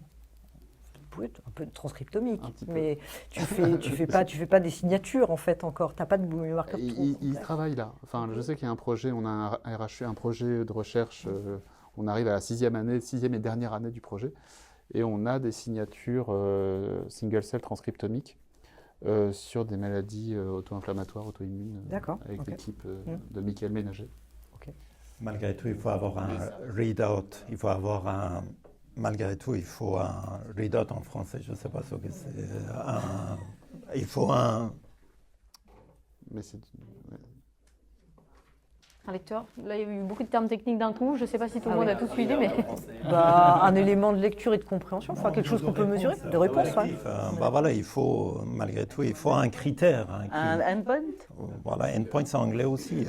[SPEAKER 4] Oui, un peu de transcriptomique,
[SPEAKER 3] Un petit peu.
[SPEAKER 4] mais tu fais pas des signatures en fait encore. T'as pas de marqueur.
[SPEAKER 3] Il travaille là. Enfin, je sais qu'il y a un projet, on a un RHU, un projet de recherche. On arrive à la 6e et dernière année du projet, et on a des signatures single cell transcriptomiques sur des maladies auto-inflammatoires, auto-immunes, avec l'équipe de Michael Ménager.
[SPEAKER 6] Malgré tout, il faut avoir un readout. Malgré tout, il faut un readout en français. Je ne sais pas ce que c'est. Il faut un.
[SPEAKER 3] Mais c'est.
[SPEAKER 2] Un lecteur. Là, il y a eu beaucoup de termes techniques d'un coup. Je ne sais pas si tout le monde a tout suivi, mais...
[SPEAKER 4] Un élément de lecture et de compréhension, quelque chose qu'on peut mesurer, de réponse.
[SPEAKER 6] Voilà, il faut, malgré tout, il faut un critère.
[SPEAKER 5] Un endpoint.
[SPEAKER 6] Voilà, endpoint, c'est anglais aussi.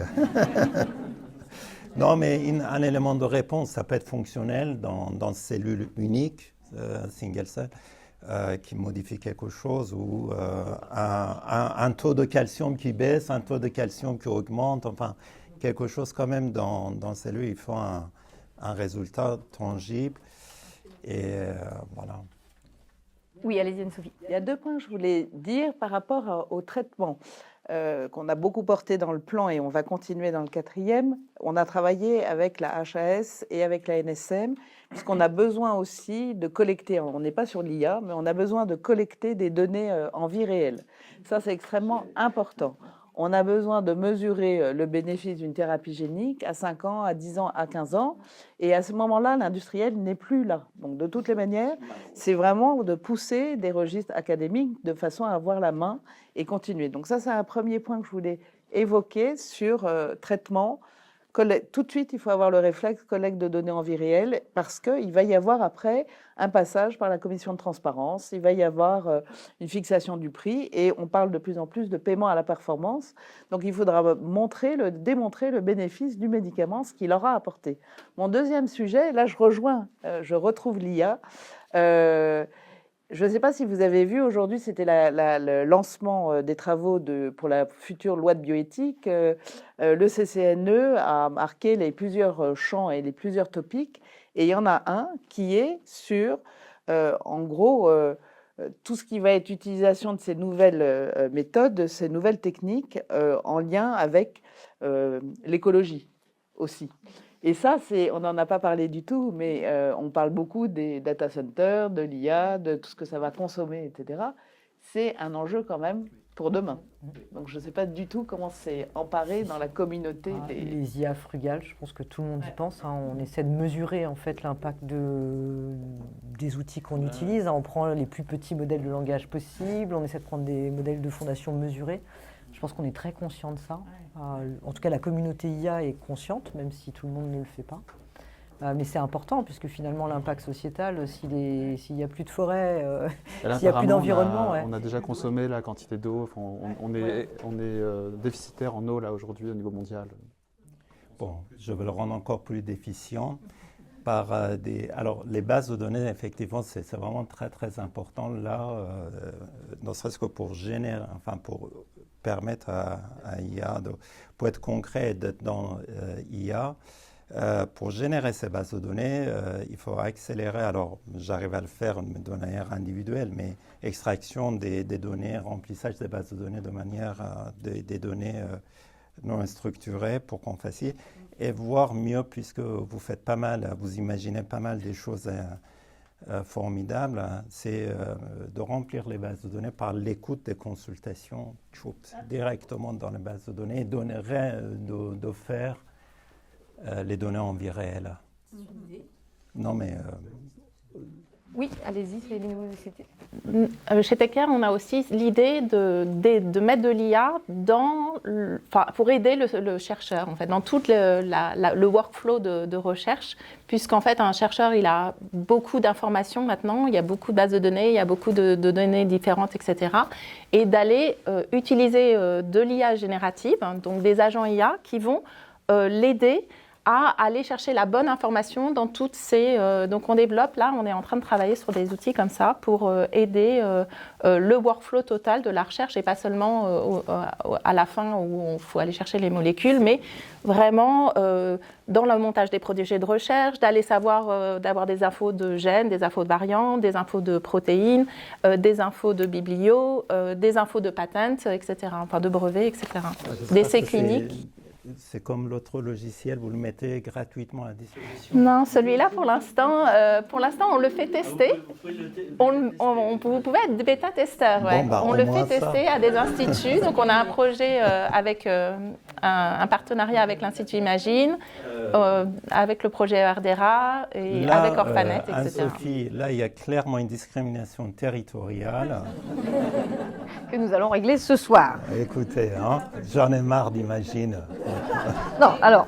[SPEAKER 6] Non, mais un élément de réponse, ça peut être fonctionnel dans cellule unique, single cell, qui modifie quelque chose, ou un taux de calcium qui baisse, un taux de calcium qui augmente, enfin, quelque chose quand même dans cellule, il faut un résultat tangible. Et voilà.
[SPEAKER 2] Oui, allez-y, Anne-Sophie.
[SPEAKER 5] Il y a 2 points que je voulais dire par rapport au traitement. Qu'on a beaucoup porté dans le plan et on va continuer dans le 4e. On a travaillé avec la HAS et avec la NSM, puisqu'on a besoin aussi de collecter, on n'est pas sur l'IA, mais on a besoin de collecter des données en vie réelle. Ça, c'est extrêmement important. On a besoin de mesurer le bénéfice d'une thérapie génique à 5 ans, à 10 ans, à 15 ans. Et à ce moment-là, l'industriel n'est plus là. Donc, de toutes les manières, c'est vraiment de pousser des registres académiques de façon à avoir la main et continuer. Donc ça, c'est un premier point que je voulais évoquer sur traitement. Tout de suite, il faut avoir le réflexe collecte de données en vie réelle parce qu'il va y avoir après un passage par la commission de transparence, il va y avoir une fixation du prix et on parle de plus en plus de paiement à la performance. Donc il faudra démontrer le bénéfice du médicament, ce qu'il aura apporté. Mon deuxième sujet, là je retrouve l'IA. Je ne sais pas si vous avez vu, aujourd'hui, c'était le lancement des travaux pour la future loi de bioéthique. Le CCNE a marqué les plusieurs champs et les plusieurs topics. Et il y en a un qui est sur, en gros, tout ce qui va être utilisation de ces nouvelles méthodes, de ces nouvelles techniques en lien avec l'écologie aussi. Et ça, on n'en a pas parlé du tout, mais on parle beaucoup des data centers, de l'IA, de tout ce que ça va consommer, etc. C'est un enjeu quand même pour demain. Donc je ne sais pas du tout comment c'est emparé dans la communauté.
[SPEAKER 4] Les IA frugales, je pense que tout le monde y pense. On essaie de mesurer en fait l'impact des outils qu'on utilise. On prend les plus petits modèles de langage possibles, on essaie de prendre des modèles de fondation mesurés. Je pense qu'on est très conscient de ça. En tout cas, la communauté IA est consciente, même si tout le monde ne le fait pas. Mais c'est important, puisque finalement, l'impact sociétal, s'il n'y a plus de forêt, s'il n'y a plus d'environnement...
[SPEAKER 3] On a déjà consommé la quantité d'eau. On est déficitaire en eau là aujourd'hui au niveau mondial.
[SPEAKER 6] Bon, je vais le rendre encore plus déficient. Alors, les bases de données, effectivement, c'est vraiment très, très important. Là, ne serait-ce que pour permettre à IA, pour être concret et d'être dans IA, pour générer ces bases de données, il faut accélérer, alors j'arrive à le faire de manière individuelle, mais extraction des données, remplissage des bases de données de manière des données non structurées pour qu'on fasse et voir mieux, puisque vous faites pas mal, vous imaginez pas mal des choses formidable, c'est de remplir les bases de données par l'écoute des consultations directement dans les bases de données et de faire les données en vie réelle. Non, mais...
[SPEAKER 2] Oui, allez-y, c'est les nouveaux sociétés.
[SPEAKER 8] Chez TechCare, on a aussi l'idée de mettre de l'IA pour aider le chercheur, en fait, dans tout le workflow de recherche, puisqu'en fait, un chercheur, il a beaucoup d'informations maintenant, il y a beaucoup de bases de données, il y a beaucoup de données différentes, etc. Et d'aller utiliser de l'IA générative, donc des agents IA qui vont l'aider à aller chercher la bonne information dans toutes ces... donc on développe, là, on est en train de travailler sur des outils comme ça pour aider le workflow total de la recherche et pas seulement à la fin où il faut aller chercher les molécules, mais vraiment dans le montage des projets de recherche, d'aller savoir, d'avoir des infos de gènes, des infos de variants, des infos de protéines, des infos de biblio, des infos de patents, etc., enfin de brevets, etc., d'essais cliniques.
[SPEAKER 6] C'est comme l'autre logiciel, vous le mettez gratuitement à disposition?
[SPEAKER 8] Non, celui-là, pour l'instant, on le fait tester. Vous pouvez être bêta-testeur, ouais.
[SPEAKER 6] Bon, bah,
[SPEAKER 8] on le fait tester à des instituts. Donc, on a un projet avec un partenariat avec l'Institut Imagine, avec le projet RDRA et
[SPEAKER 6] là,
[SPEAKER 8] avec Orphanet, etc.
[SPEAKER 6] Anne-Sophie, là, il y a clairement une discrimination territoriale.
[SPEAKER 2] Que nous allons régler ce soir.
[SPEAKER 6] Écoutez, hein, j'en ai marre d'Imagine.
[SPEAKER 2] Non, alors...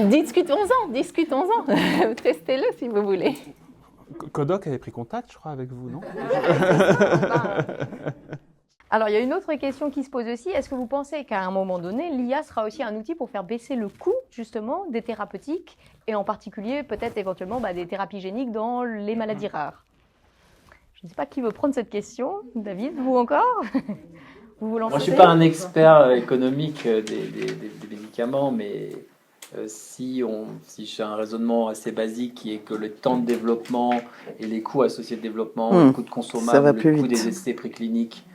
[SPEAKER 8] Discutons-en. Testez-le si vous voulez.
[SPEAKER 3] Codoc avait pris contact, je crois, avec vous, non?
[SPEAKER 2] Alors, il y a une autre question qui se pose aussi. Est-ce que vous pensez qu'à un moment donné, l'IA sera aussi un outil pour faire baisser le coût, justement, des thérapeutiques, et en particulier, peut-être éventuellement, des thérapies géniques dans les maladies rares? Je ne sais pas qui veut prendre cette question. David, vous encore? Vous vous lancez?
[SPEAKER 7] Moi, je ne suis pas un expert économique des médicaments, mais si j'ai un raisonnement assez basique qui est que le temps de développement et les coûts associés au développement, les coûts de consommables, le coût des essais précliniques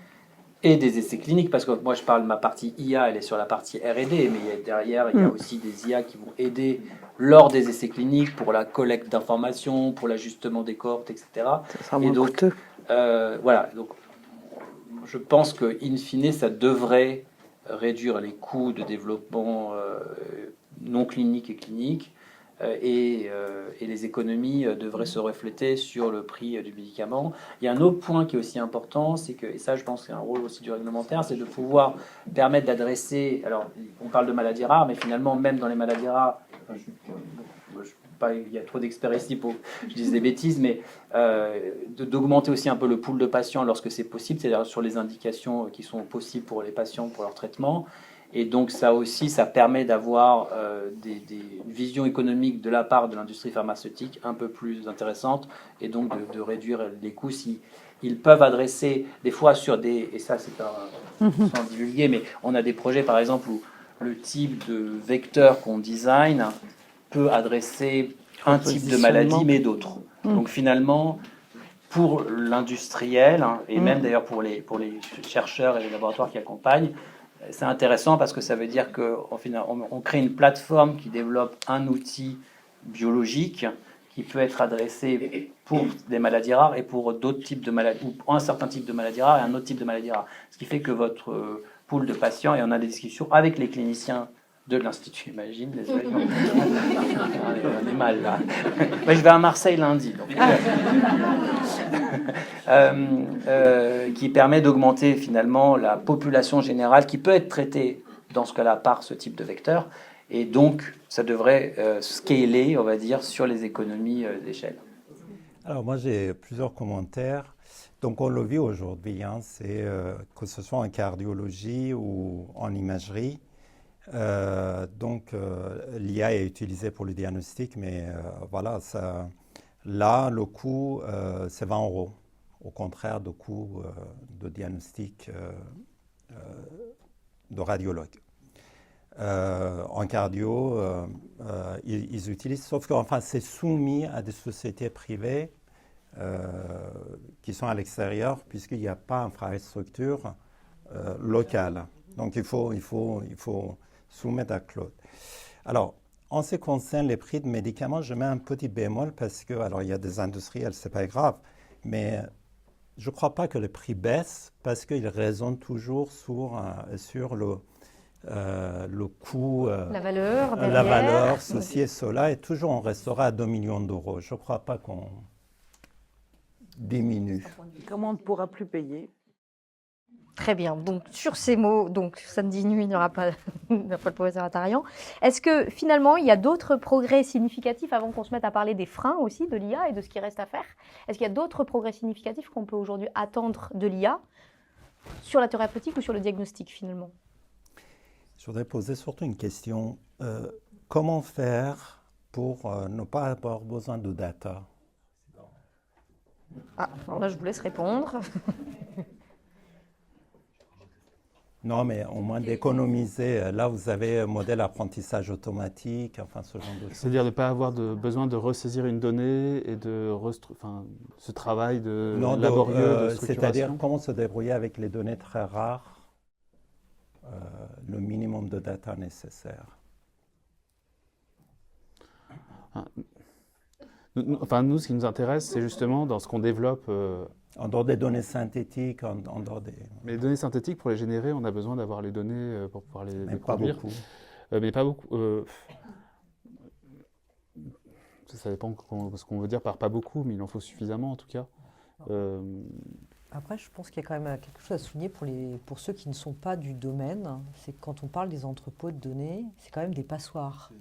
[SPEAKER 7] et des essais cliniques, parce que moi je parle de ma partie IA, elle est sur la partie R&D, mais derrière il y a aussi des IA qui vont aider lors des essais cliniques pour la collecte d'informations, pour l'ajustement des cohortes, etc. Et donc, voilà, donc je pense que in fine ça devrait réduire les coûts de développement non cliniques et cliniques, et les économies devraient se refléter sur le prix du médicament. Il y a un autre point qui est aussi important, c'est que, et ça je pense que c'est un rôle aussi du réglementaire, c'est de pouvoir permettre d'adresser, alors on parle de maladies rares, mais finalement même dans les maladies rares, il y a trop d'experts ici pour que je dise des bêtises, mais d'augmenter aussi un peu le pool de patients lorsque c'est possible, c'est-à-dire sur les indications qui sont possibles pour les patients pour leur traitement. Et donc ça aussi, ça permet d'avoir une vision économique de la part de l'industrie pharmaceutique un peu plus intéressante, et donc de réduire les coûts si ils peuvent adresser des fois sur des, et ça c'est sans divulguer, mais on a des projets par exemple où le type de vecteur qu'on design peut adresser un type de maladie mais d'autres. Donc finalement, pour l'industriel, et même d'ailleurs pour les chercheurs et les laboratoires qui accompagnent, c'est intéressant parce que ça veut dire qu'on crée une plateforme qui développe un outil biologique qui peut être adressé pour des maladies rares et pour d'autres types de maladies, ou un certain type de maladie rare et un autre type de maladie rare. Ce qui fait que votre pool de patients, et on a des discussions avec les cliniciens de l'Institut Imagine, désolé, on est mal là. Mais je vais à Marseille lundi. Donc, qui permet d'augmenter finalement la population générale qui peut être traitée dans ce cas-là par ce type de vecteur, et donc ça devrait scaler, on va dire, sur les économies d'échelle.
[SPEAKER 6] Alors moi j'ai plusieurs commentaires. Donc on le vit aujourd'hui, hein, c'est que ce soit en cardiologie ou en imagerie. L'IA est utilisée pour le diagnostic, mais voilà, là le coût c'est 20 €. Au contraire du coût de diagnostic de radiologue. En cardio, ils utilisent, sauf que enfin, c'est soumis à des sociétés privées qui sont à l'extérieur, puisqu'il n'y a pas d'infrastructure locale. Donc il faut soumettre à Claude. Alors, en ce qui concerne les prix de médicaments, je mets un petit bémol parce que, alors il y a des industriels, c'est pas grave, mais je ne crois pas que les prix baissent parce qu'ils raisonnent toujours sur le coût,
[SPEAKER 2] la valeur,
[SPEAKER 6] ceci et cela, et toujours on restera à 2 millions d'euros. Je ne crois pas qu'on diminue.
[SPEAKER 5] Comment on ne pourra plus payer?
[SPEAKER 2] Très bien. Donc, sur ces mots, donc samedi nuit, il n'y aura pas le professeur Attarian. Est-ce que finalement, il y a d'autres progrès significatifs avant qu'on se mette à parler des freins aussi de l'IA et de ce qui reste à faire? Est-ce qu'il y a d'autres progrès significatifs qu'on peut aujourd'hui attendre de l'IA sur la thérapeutique ou sur le diagnostic finalement?
[SPEAKER 6] Je voudrais poser surtout une question. comment faire pour ne pas avoir besoin de data?
[SPEAKER 2] Ah, alors là, je vous laisse répondre.
[SPEAKER 6] Non, mais au moins d'économiser. Là, vous avez un modèle apprentissage automatique, enfin ce genre de choses.
[SPEAKER 3] C'est-à-dire de ne pas avoir besoin de ressaisir une donnée et de ce travail laborieux de structuration.
[SPEAKER 6] C'est-à-dire comment se débrouiller avec les données très rares, le minimum de data nécessaire.
[SPEAKER 3] Nous, ce qui nous intéresse, c'est justement dans ce qu'on développe.
[SPEAKER 6] En dehors des données synthétiques, en dehors des...
[SPEAKER 3] Mais les données synthétiques, pour les générer, on a besoin d'avoir les données pour pouvoir les produire.
[SPEAKER 6] Pas beaucoup.
[SPEAKER 3] Mais pas beaucoup. Ça dépend ce qu'on veut dire par pas beaucoup, mais il en faut suffisamment en tout cas.
[SPEAKER 4] Après, je pense qu'il y a quand même quelque chose à souligner pour ceux qui ne sont pas du domaine. C'est que quand on parle des entrepôts de données, c'est quand même des passoires.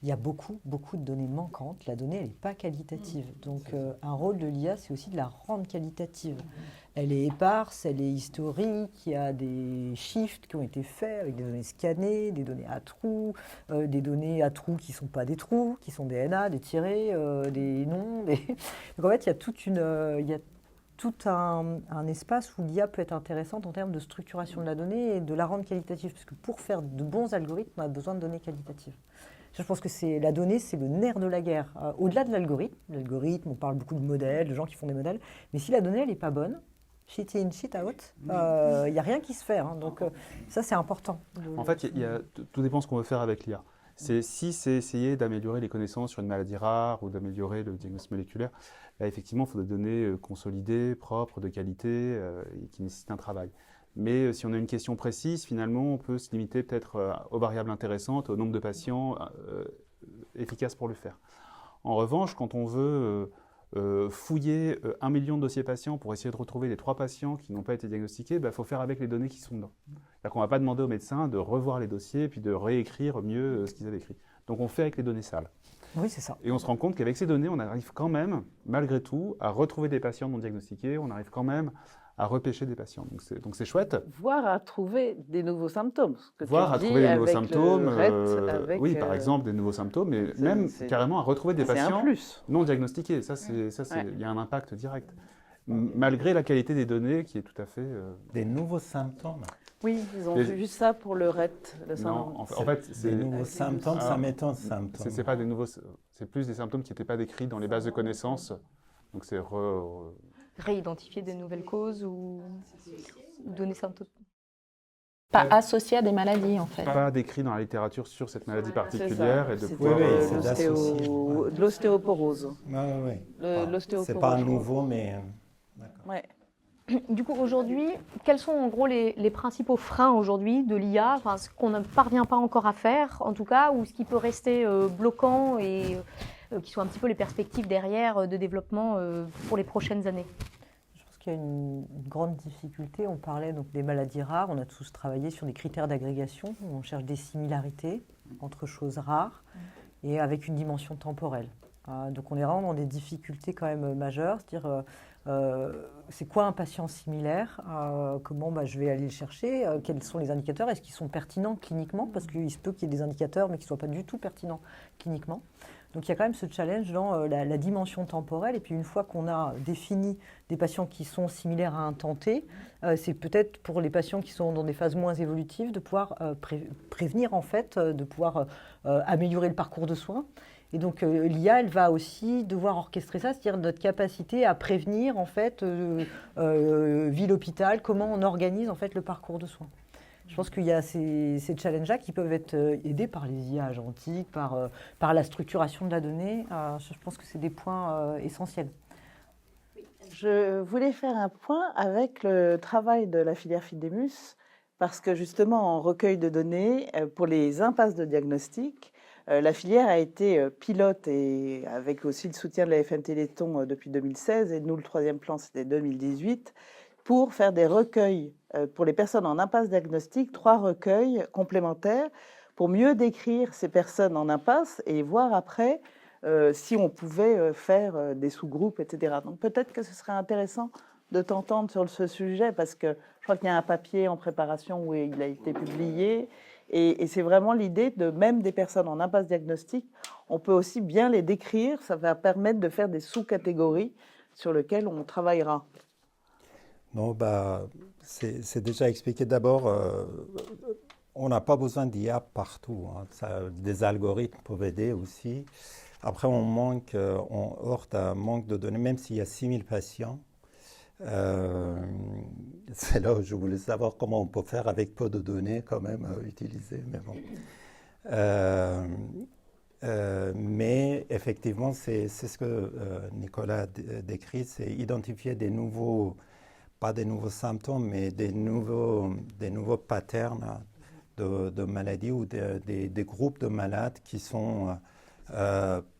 [SPEAKER 4] Il y a beaucoup de données manquantes. La donnée, elle n'est pas qualitative. Donc, un rôle de l'IA, c'est aussi de la rendre qualitative. Elle est éparse, elle est historique, il y a des shifts qui ont été faits avec des données scannées, des données à trous qui ne sont pas des trous, qui sont des NA, des tirés, des noms. Donc, en fait, il y a tout un espace où l'IA peut être intéressante en termes de structuration de la donnée et de la rendre qualitative. Parce que pour faire de bons algorithmes, on a besoin de données qualitatives. Je pense que la donnée, c'est le nerf de la guerre. Au-delà de l'algorithme, on parle beaucoup de modèles, de gens qui font des modèles, mais si la donnée, elle n'est pas bonne, shit in, shit out, il n'y a rien qui se fait. Donc ça, c'est important.
[SPEAKER 3] En fait, tout dépend de ce qu'on veut faire avec l'IA. Si c'est essayer d'améliorer les connaissances sur une maladie rare ou d'améliorer le diagnostic moléculaire, là, effectivement, il faut des données consolidées, propres, de qualité, et qui nécessitent un travail. Mais si on a une question précise, finalement, on peut se limiter peut-être aux variables intéressantes, au nombre de patients efficaces pour le faire. En revanche, quand on veut fouiller 1 million de dossiers patients pour essayer de retrouver les 3 patients qui n'ont pas été diagnostiqués, il faut faire avec les données qui sont dedans. C'est-à-dire qu'on ne va pas demander aux médecins de revoir les dossiers et puis de réécrire mieux ce qu'ils avaient écrit. Donc on fait avec les données sales.
[SPEAKER 4] Oui, c'est ça.
[SPEAKER 3] Et on se rend compte qu'avec ces données, on arrive quand même, malgré tout, à retrouver des patients non diagnostiqués, on arrive quand même à repêcher des patients. Donc c'est chouette.
[SPEAKER 5] Voire à trouver des nouveaux symptômes.
[SPEAKER 3] Voire à trouver des nouveaux symptômes.
[SPEAKER 5] Oui,
[SPEAKER 3] par exemple, des nouveaux symptômes, mais même carrément à retrouver des patients non diagnostiqués. Il y a un impact direct. Malgré la qualité des données qui est tout à fait...
[SPEAKER 6] Des nouveaux symptômes?
[SPEAKER 5] Oui, ils ont vu ça pour le RET.
[SPEAKER 3] Non, en fait,
[SPEAKER 6] des nouveaux symptômes, ça m'étonne, symptômes.
[SPEAKER 3] C'est pas des nouveaux... C'est plus des symptômes qui n'étaient pas décrits dans les bases de connaissances. Donc c'est
[SPEAKER 2] réidentifier des nouvelles causes ou donner symptômes.
[SPEAKER 8] Pas associé à des maladies, en fait.
[SPEAKER 3] Pas décrit dans la littérature sur cette maladie particulière. Et de
[SPEAKER 6] pouvoir,
[SPEAKER 5] de l'ostéoporose.
[SPEAKER 6] C'est pas nouveau, mais...
[SPEAKER 5] Ouais.
[SPEAKER 2] Du coup, aujourd'hui, quels sont en gros les principaux freins aujourd'hui de l'IA, ce qu'on ne parvient pas encore à faire, en tout cas, ou ce qui peut rester bloquant et qui sont un petit peu les perspectives derrière de développement pour les prochaines années?
[SPEAKER 4] Je pense qu'il y a une grande difficulté. On parlait donc des maladies rares. On a tous travaillé sur des critères d'agrégation. On cherche des similarités entre choses rares et avec une dimension temporelle. Donc on est vraiment dans des difficultés quand même majeures. C'est-à-dire, c'est quoi un patient similaire? Comment je vais aller le chercher? Quels sont les indicateurs? Est-ce qu'ils sont pertinents cliniquement? Parce qu'il se peut qu'il y ait des indicateurs, mais qui ne soient pas du tout pertinents cliniquement. Donc il y a quand même ce challenge dans la dimension temporelle. Et puis une fois qu'on a défini des patients qui sont similaires à un temps T, c'est peut-être pour les patients qui sont dans des phases moins évolutives de pouvoir prévenir en fait, de pouvoir améliorer le parcours de soins. Et donc l'IA, elle va aussi devoir orchestrer ça, c'est-à-dire notre capacité à prévenir en fait ville-hôpital, comment on organise en fait le parcours de soins. Je pense qu'il y a ces challenges-là qui peuvent être aidés par les IA agentiques, par la structuration de la donnée. Je pense que c'est des points essentiels.
[SPEAKER 5] Je voulais faire un point avec le travail de la filière Fidemus, parce que justement, en recueil de données, pour les impasses de diagnostic, la filière a été pilote, et avec aussi le soutien de la FN Téléthon depuis 2016, et nous, le 3e plan, c'était 2018, pour faire des recueils pour les personnes en impasse diagnostique, 3 recueils complémentaires pour mieux décrire ces personnes en impasse et voir après si on pouvait faire des sous-groupes, etc. Donc peut-être que ce serait intéressant de t'entendre sur ce sujet, parce que je crois qu'il y a un papier en préparation où il a été publié, Et c'est vraiment l'idée de même des personnes en impasse diagnostique, on peut aussi bien les décrire, ça va permettre de faire des sous-catégories sur lesquelles on travaillera.
[SPEAKER 6] Non, c'est déjà expliqué. D'abord, on n'a pas besoin d'IA partout. Des algorithmes peuvent aider aussi. Après, on heurte à un manque de données, même s'il y a 6000 patients. C'est là où je voulais savoir comment on peut faire avec peu de données quand même utilisées. Mais bon. Mais effectivement, c'est ce que Nicolas décrit, c'est identifier pas des nouveaux symptômes, mais des nouveaux patterns de maladies ou des groupes de malades qui sont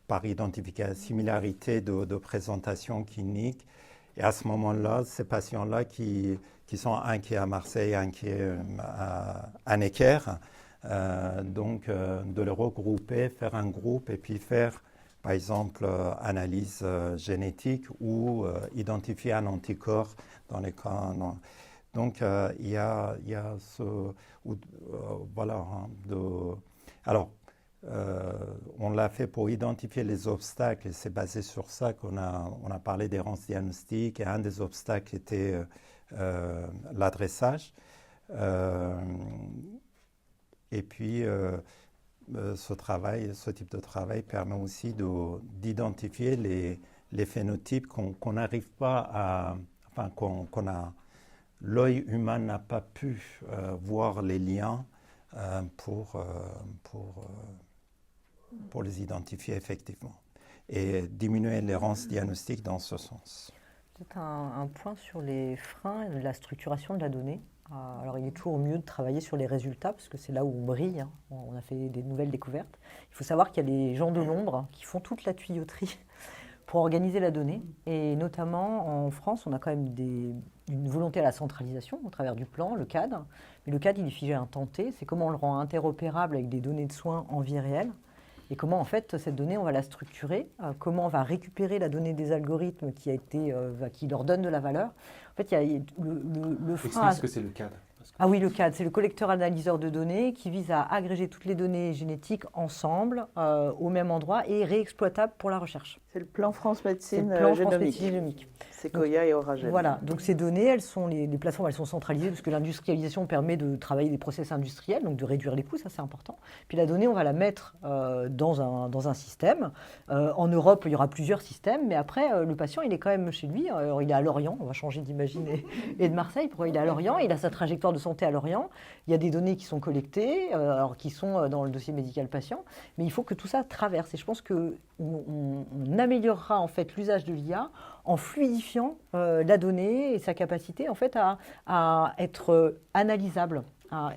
[SPEAKER 6] par identification, similarité de présentation clinique. Et à ce moment-là, ces patients-là qui sont inquiets à Marseille, inquiets à Necker, donc de les regrouper, faire un groupe et puis faire, par exemple, analyse génétique ou identifier un anticorps dans les cas. Non. Donc il y a ce... voilà. Alors, on l'a fait pour identifier les obstacles et c'est basé sur ça qu'on a parlé d'errance diagnostique et un des obstacles était l'adressage. Et puis, ce type de travail permet aussi d'identifier les phénotypes qu'on n'arrive pas à... Enfin, l'œil humain n'a pas pu voir les liens pour les identifier effectivement et diminuer l'errance diagnostique dans ce sens.
[SPEAKER 4] Peut-être un point sur les freins et la structuration de la donnée. Alors il est toujours mieux de travailler sur les résultats parce que c'est là où on brille, hein. On a fait des nouvelles découvertes. Il faut savoir qu'il y a des gens de l'ombre qui font toute la tuyauterie pour organiser la donnée et notamment en France on a quand même une volonté à la centralisation au travers du plan, le CAD. Mais le CAD il est figé à un temps T, c'est comment on le rend interopérable avec des données de soins en vie réelle. Et comment, en fait, cette donnée, on va la structurer, comment on va récupérer la donnée des algorithmes qui leur donne de la valeur. En fait, il y a le frein...
[SPEAKER 3] Explique ce que c'est le CAD.
[SPEAKER 4] Ah oui, le CAD, c'est le collecteur analyseur de données qui vise à agréger toutes les données génétiques ensemble, au même endroit et réexploitables pour la recherche.
[SPEAKER 5] C'est le plan France Médecine
[SPEAKER 4] génomique.
[SPEAKER 5] Sequoia et Oragel.
[SPEAKER 4] Voilà, donc ces données, les plateformes, elles sont centralisées parce que l'industrialisation permet de travailler des process industriels, donc de réduire les coûts, ça c'est important. Puis la donnée, on va la mettre dans un système. En Europe, il y aura plusieurs systèmes, mais après, le patient, il est quand même chez lui. Alors, il est à Lorient, on va changer d'imagine et de Marseille. Pourquoi il est à Lorient? Il a sa trajectoire de santé à Lorient. Il y a des données qui sont collectées, alors qui sont dans le dossier médical patient, mais il faut que tout ça traverse. Et je pense qu'on améliorera en fait l'usage de l'IA en fluidifiant la donnée et sa capacité en fait à être analysable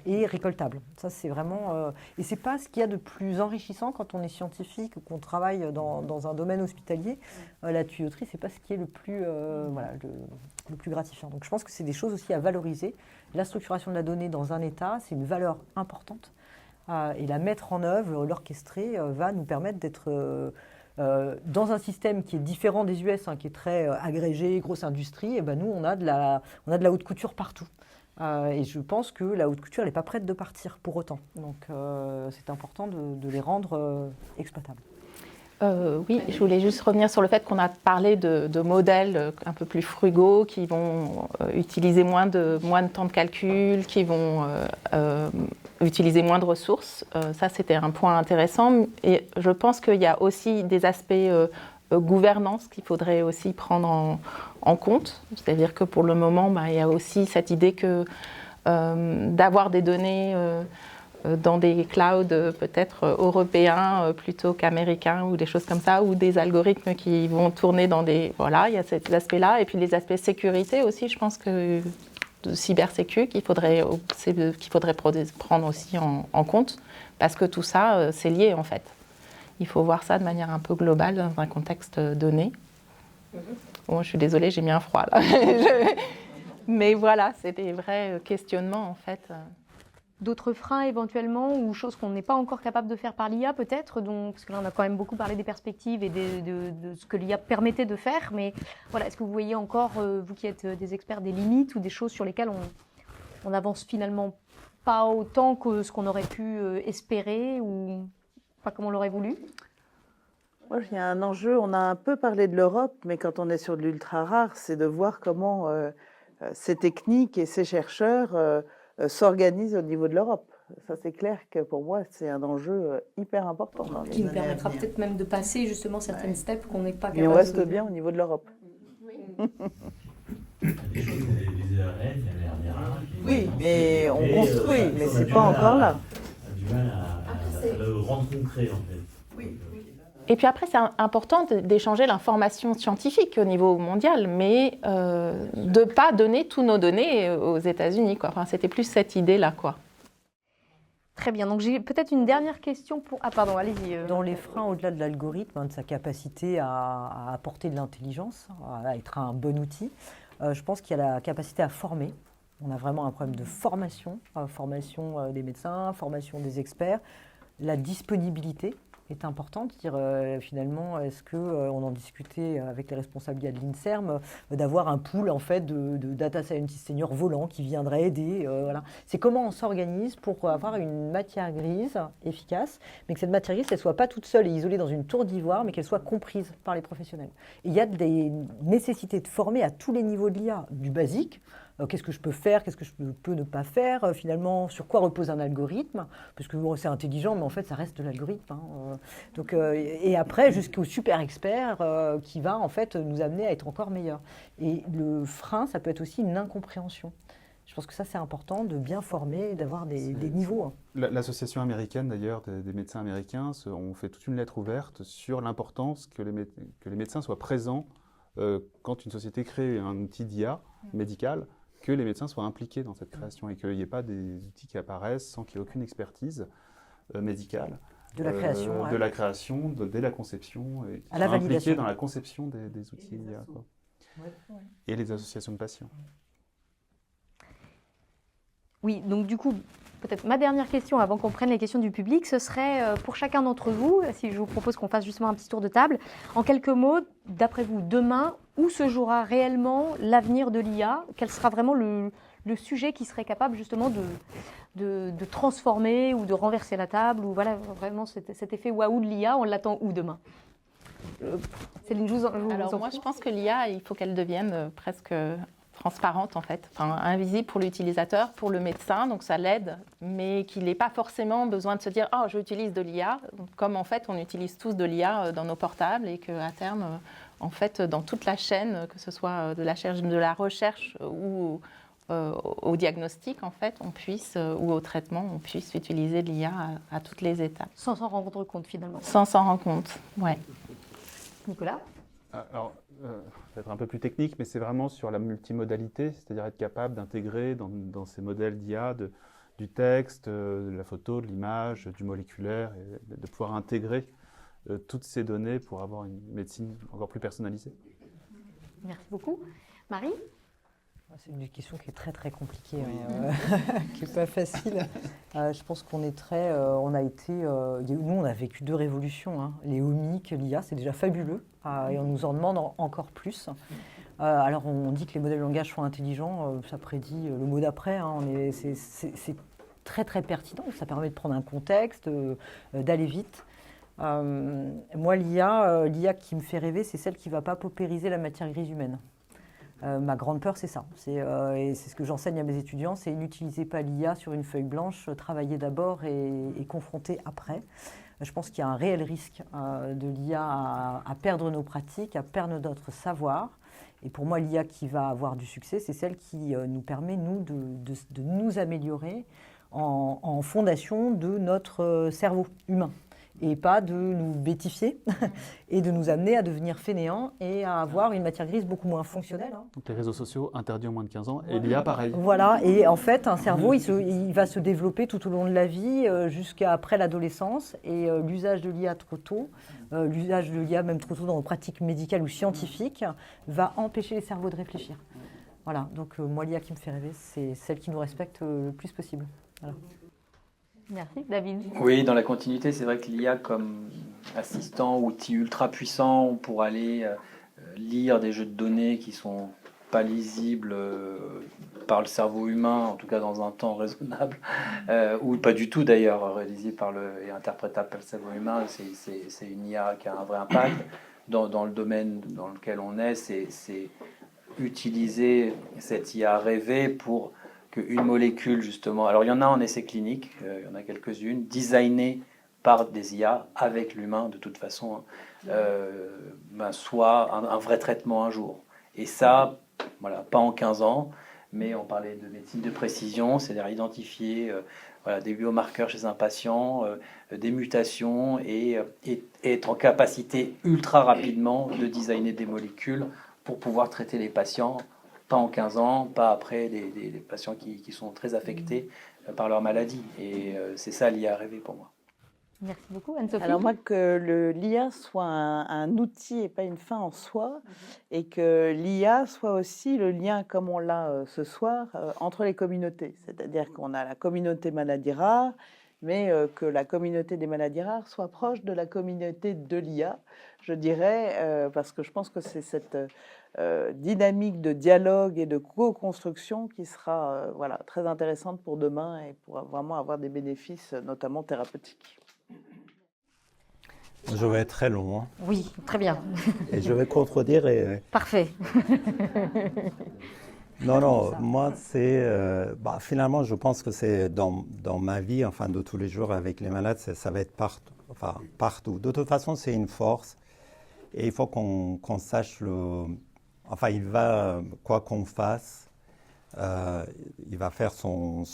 [SPEAKER 4] et récoltable. Ça c'est vraiment et c'est pas ce qu'il y a de plus enrichissant quand on est scientifique ou qu'on travaille dans un domaine hospitalier. La tuyauterie c'est pas ce qui est le plus le plus gratifiant. Donc je pense que c'est des choses aussi à valoriser. La structuration de la donnée dans un état c'est une valeur importante et la mettre en œuvre, l'orchestrer va nous permettre d'être dans un système qui est différent des US, qui est très agrégé, grosse industrie, et ben nous, on a de la haute couture partout. Et je pense que la haute couture, elle n'est pas prête de partir pour autant. Donc, c'est important de les rendre exploitables.
[SPEAKER 8] Oui, je voulais juste revenir sur le fait qu'on a parlé de modèles un peu plus frugaux qui vont utiliser moins de temps de calcul, qui vont utiliser moins de ressources. Ça, c'était un point intéressant. Et je pense qu'il y a aussi des aspects gouvernance qu'il faudrait aussi prendre en compte. C'est-à-dire que pour le moment, il y a aussi cette idée que d'avoir des données... dans des clouds peut-être européens plutôt qu'américains ou des choses comme ça, ou des algorithmes qui vont tourner dans des... Voilà, il y a cet aspect-là. Et puis les aspects sécurité aussi, je pense que de cybersécu qu'il faudrait prendre aussi en compte, parce que tout ça, c'est lié en fait. Il faut voir ça de manière un peu globale dans un contexte donné. Bon, je suis désolée, j'ai mis un froid là. Mais voilà, c'est des vrais questionnements en fait.
[SPEAKER 2] D'autres freins éventuellement ou choses qu'on n'est pas encore capable de faire par l'IA peut-être, donc, parce que là on a quand même beaucoup parlé des perspectives et de ce que l'IA permettait de faire, mais voilà, est-ce que vous voyez encore, vous qui êtes des experts, des limites ou des choses sur lesquelles on avance finalement pas autant que ce qu'on aurait pu espérer ou pas comme on l'aurait voulu?
[SPEAKER 5] Moi, il y a un enjeu, on a un peu parlé de l'Europe, mais quand on est sur de l'ultra rare, c'est de voir comment ces techniques et ces chercheurs s'organisent au niveau de l'Europe. Ça, c'est clair que pour moi, c'est un enjeu hyper important.
[SPEAKER 9] Qui nous permettra peut-être même de passer justement certaines steps qu'on n'est pas capable de...
[SPEAKER 5] Mais on reste bien au niveau de l'Europe. Oui, mais on construit, mais c'est pas encore là.
[SPEAKER 10] On a du mal à le rendre concret, en fait.
[SPEAKER 8] Et puis après, c'est important d'échanger l'information scientifique au niveau mondial, mais de ne pas donner tous nos données aux États-Unis, quoi. Enfin, c'était plus cette idée-là, quoi.
[SPEAKER 2] Très bien, donc j'ai peut-être une dernière question pour... Ah pardon, allez-y.
[SPEAKER 4] Dans les freins au-delà de l'algorithme, de sa capacité à apporter de l'intelligence, à être un bon outil, je pense qu'il y a la capacité à former. On a vraiment un problème de formation, formation des médecins, formation des experts. La disponibilité est importante. Finalement, est-ce qu'on en discutait avec les responsables de l'INSERM, d'avoir un pool en fait, de data scientists seniors volants qui viendraient aider. Voilà. C'est comment on s'organise pour avoir une matière grise efficace, mais que cette matière grise ne soit pas toute seule et isolée dans une tour d'ivoire, mais qu'elle soit comprise par les professionnels. Et il y a des nécessités de former à tous les niveaux de l'IA, du basique. Qu'est-ce que je peux faire, qu'est-ce que je peux ne pas faire, finalement, sur quoi repose un algorithme, parce que bon, c'est intelligent, mais en fait, ça reste de l'algorithme. Donc, et après, jusqu'au super expert qui va en fait nous amener à être encore meilleurs. Et le frein, ça peut être aussi une incompréhension. Je pense que ça, c'est important de bien former, d'avoir des niveaux.
[SPEAKER 3] L'association américaine, d'ailleurs, des médecins américains, ont fait toute une lettre ouverte sur l'importance que les médecins soient présents quand une société crée un outil d'IA médical, que les médecins soient impliqués dans cette création et qu'il n'y ait pas des outils qui apparaissent sans qu'il y ait aucune expertise médicale.
[SPEAKER 4] De la création.
[SPEAKER 3] De la création, dès la conception, et
[SPEAKER 4] à la validation.
[SPEAKER 3] Impliqués dans la conception des outils IA. Et les associations de patients.
[SPEAKER 2] Oui, donc du coup, peut-être ma dernière question avant qu'on prenne les questions du public, ce serait pour chacun d'entre vous, si je vous propose qu'on fasse justement un petit tour de table, en quelques mots, d'après vous, demain, où se jouera réellement l'avenir de l'IA? Quel sera vraiment le sujet qui serait capable justement de transformer ou de renverser la table, ou voilà, vraiment cet effet waouh de l'IA, on l'attend où demain? Céline,
[SPEAKER 8] Alors moi, je pense que l'IA, il faut qu'elle devienne presque transparente en fait, enfin, invisible pour l'utilisateur, pour le médecin, donc ça l'aide, mais qu'il n'ait pas forcément besoin de se dire « Oh, j'utilise de l'IA », comme en fait on utilise tous de l'IA dans nos portables et qu'à terme, en fait, dans toute la chaîne, que ce soit de la recherche ou au diagnostic, en fait, on puisse, ou au traitement, on puisse utiliser l'IA à toutes les étapes.
[SPEAKER 2] Sans s'en rendre compte finalement.
[SPEAKER 8] Sans s'en rendre compte, ouais.
[SPEAKER 2] Nicolas?
[SPEAKER 3] Alors, ça va être un peu plus technique, mais c'est vraiment sur la multimodalité, c'est-à-dire être capable d'intégrer dans ces modèles d'IA du texte, de la photo, de l'image, du moléculaire, et de pouvoir intégrer toutes ces données pour avoir une médecine encore plus personnalisée.
[SPEAKER 2] Merci beaucoup. Marie?
[SPEAKER 4] C'est une question qui est très très compliquée, qui n'est pas facile. Je pense qu'on est très, on a été, nous on a vécu deux révolutions, les omics, l'IA, c'est déjà fabuleux, et on nous en demande encore plus. Alors on dit que les modèles de langage sont intelligents, ça prédit le mot d'après, c'est très très pertinent, ça permet de prendre un contexte, d'aller vite. Moi l'IA qui me fait rêver, c'est celle qui ne va pas paupériser la matière grise humaine. Ma grande peur, c'est ça. Et c'est ce que j'enseigne à mes étudiants, c'est n'utilisez pas l'IA sur une feuille blanche, travaillez d'abord et confrontez après. Je pense qu'il y a un réel risque de l'IA à perdre nos pratiques, à perdre notre savoir. Et pour moi, l'IA qui va avoir du succès, c'est celle qui nous permet, nous, de nous améliorer en fondation de notre cerveau humain. Et pas de nous bêtifier et de nous amener à devenir fainéants et à avoir une matière grise beaucoup moins fonctionnelle.
[SPEAKER 3] Donc les réseaux sociaux interdits en moins de 15 ans et l'IA pareil.
[SPEAKER 4] Voilà, et en fait, un cerveau, il va se développer tout au long de la vie jusqu'à après l'adolescence. Et l'usage de l'IA trop tôt, l'usage de l'IA même trop tôt dans nos pratiques médicales ou scientifiques, va empêcher les cerveaux de réfléchir. Voilà, donc moi, l'IA qui me fait rêver, c'est celle qui nous respecte le plus possible. Voilà.
[SPEAKER 2] Merci. David?
[SPEAKER 7] Oui, dans la continuité, c'est vrai que l'IA comme assistant, outil ultra puissant pour aller lire des jeux de données qui sont pas lisible par le cerveau humain, en tout cas dans un temps raisonnable, ou pas du tout d'ailleurs lisible et interprétable par le cerveau humain. C'est une IA qui a un vrai impact. Dans le domaine dans lequel on est, c'est utiliser cette IA rêvée pour qu'une molécule, justement, alors il y en a en essai clinique, il y en a quelques-unes, designées par des IA avec l'humain de toute façon, soit un vrai traitement un jour. Et ça, voilà, pas en 15 ans, mais on parlait de médecine de précision, c'est-à-dire identifier des biomarqueurs chez un patient, des mutations et être en capacité ultra rapidement de designer des molécules pour pouvoir traiter les patients, pas en 15 ans, pas après des patients qui sont très affectés par leur maladie. Et c'est ça l'IA rêvé pour moi.
[SPEAKER 2] Merci beaucoup, Anne-Sophie.
[SPEAKER 5] Alors moi, que l'IA soit un outil et pas une fin en soi, et que l'IA soit aussi le lien, comme on l'a ce soir, entre les communautés. C'est-à-dire qu'on a la communauté maladies rares, mais que la communauté des maladies rares soit proche de la communauté de l'IA, je dirais, parce que je pense que c'est cette dynamique de dialogue et de co-construction qui sera très intéressante pour demain et pour vraiment avoir des bénéfices, notamment thérapeutiques.
[SPEAKER 6] Je vais être très long. Hein.
[SPEAKER 2] Oui, très bien.
[SPEAKER 6] Et je vais contredire.
[SPEAKER 2] Parfait.
[SPEAKER 6] Non, moi, c'est... finalement, je pense que c'est dans ma vie, enfin, de tous les jours avec les malades, ça va être partout. Enfin, partout. De toute façon, c'est une force. Et il faut qu'on sache Enfin, il va, quoi qu'on fasse, il va faire son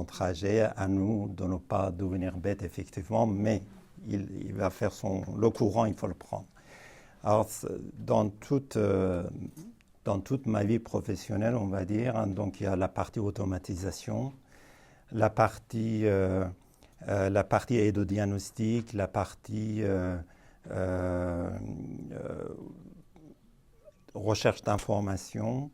[SPEAKER 6] trajet. À nous de ne pas devenir bête, effectivement, mais il va faire le courant, il faut le prendre. Alors, dans toute ma vie professionnelle, on va dire, hein, donc il y a la partie automatisation, la partie aide au diagnostic, la partie recherche d'informations.